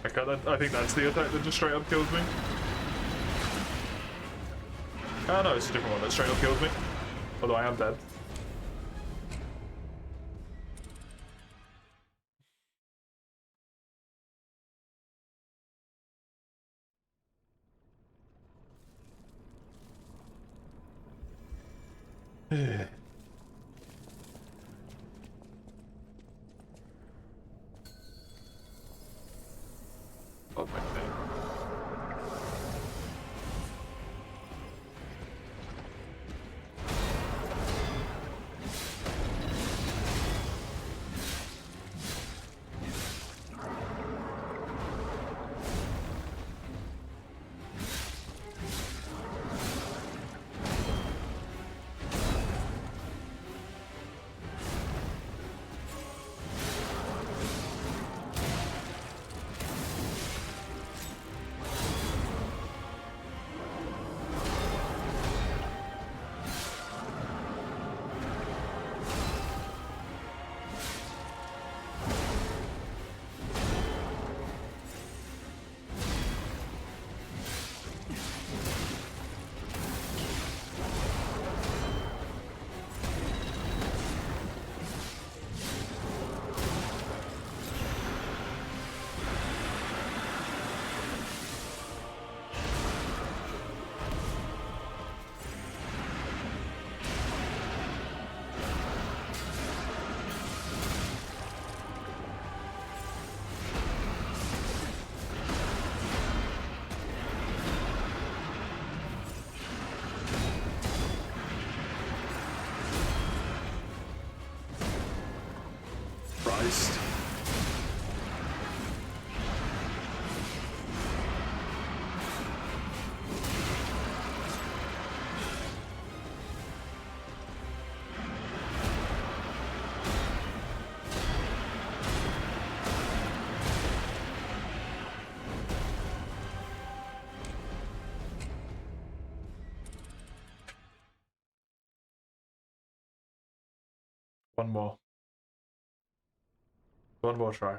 Okay, I think that's the attack that just straight up kills me. Oh no, it's a different one that straight up kills me. Although I am dead. Oh my God. Christ. One more. One more try.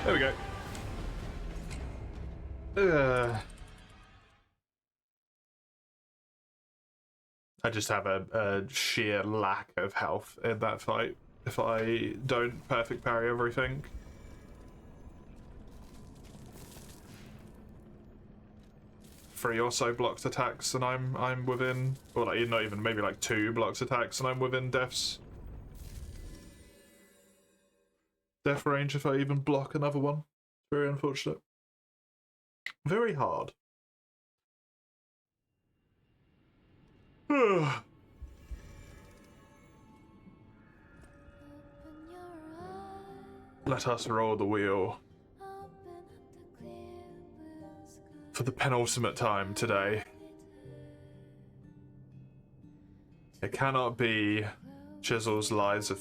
There we go. I just have a sheer lack of health in that fight if I don't perfect parry everything. Three or so blocked attacks and I'm within, or like not even, maybe like 2 blocked attacks and I'm within death range if I even block another one. Very unfortunate. Very hard. Let us roll the wheel for the penultimate time today. It cannot be Chisel's Lies of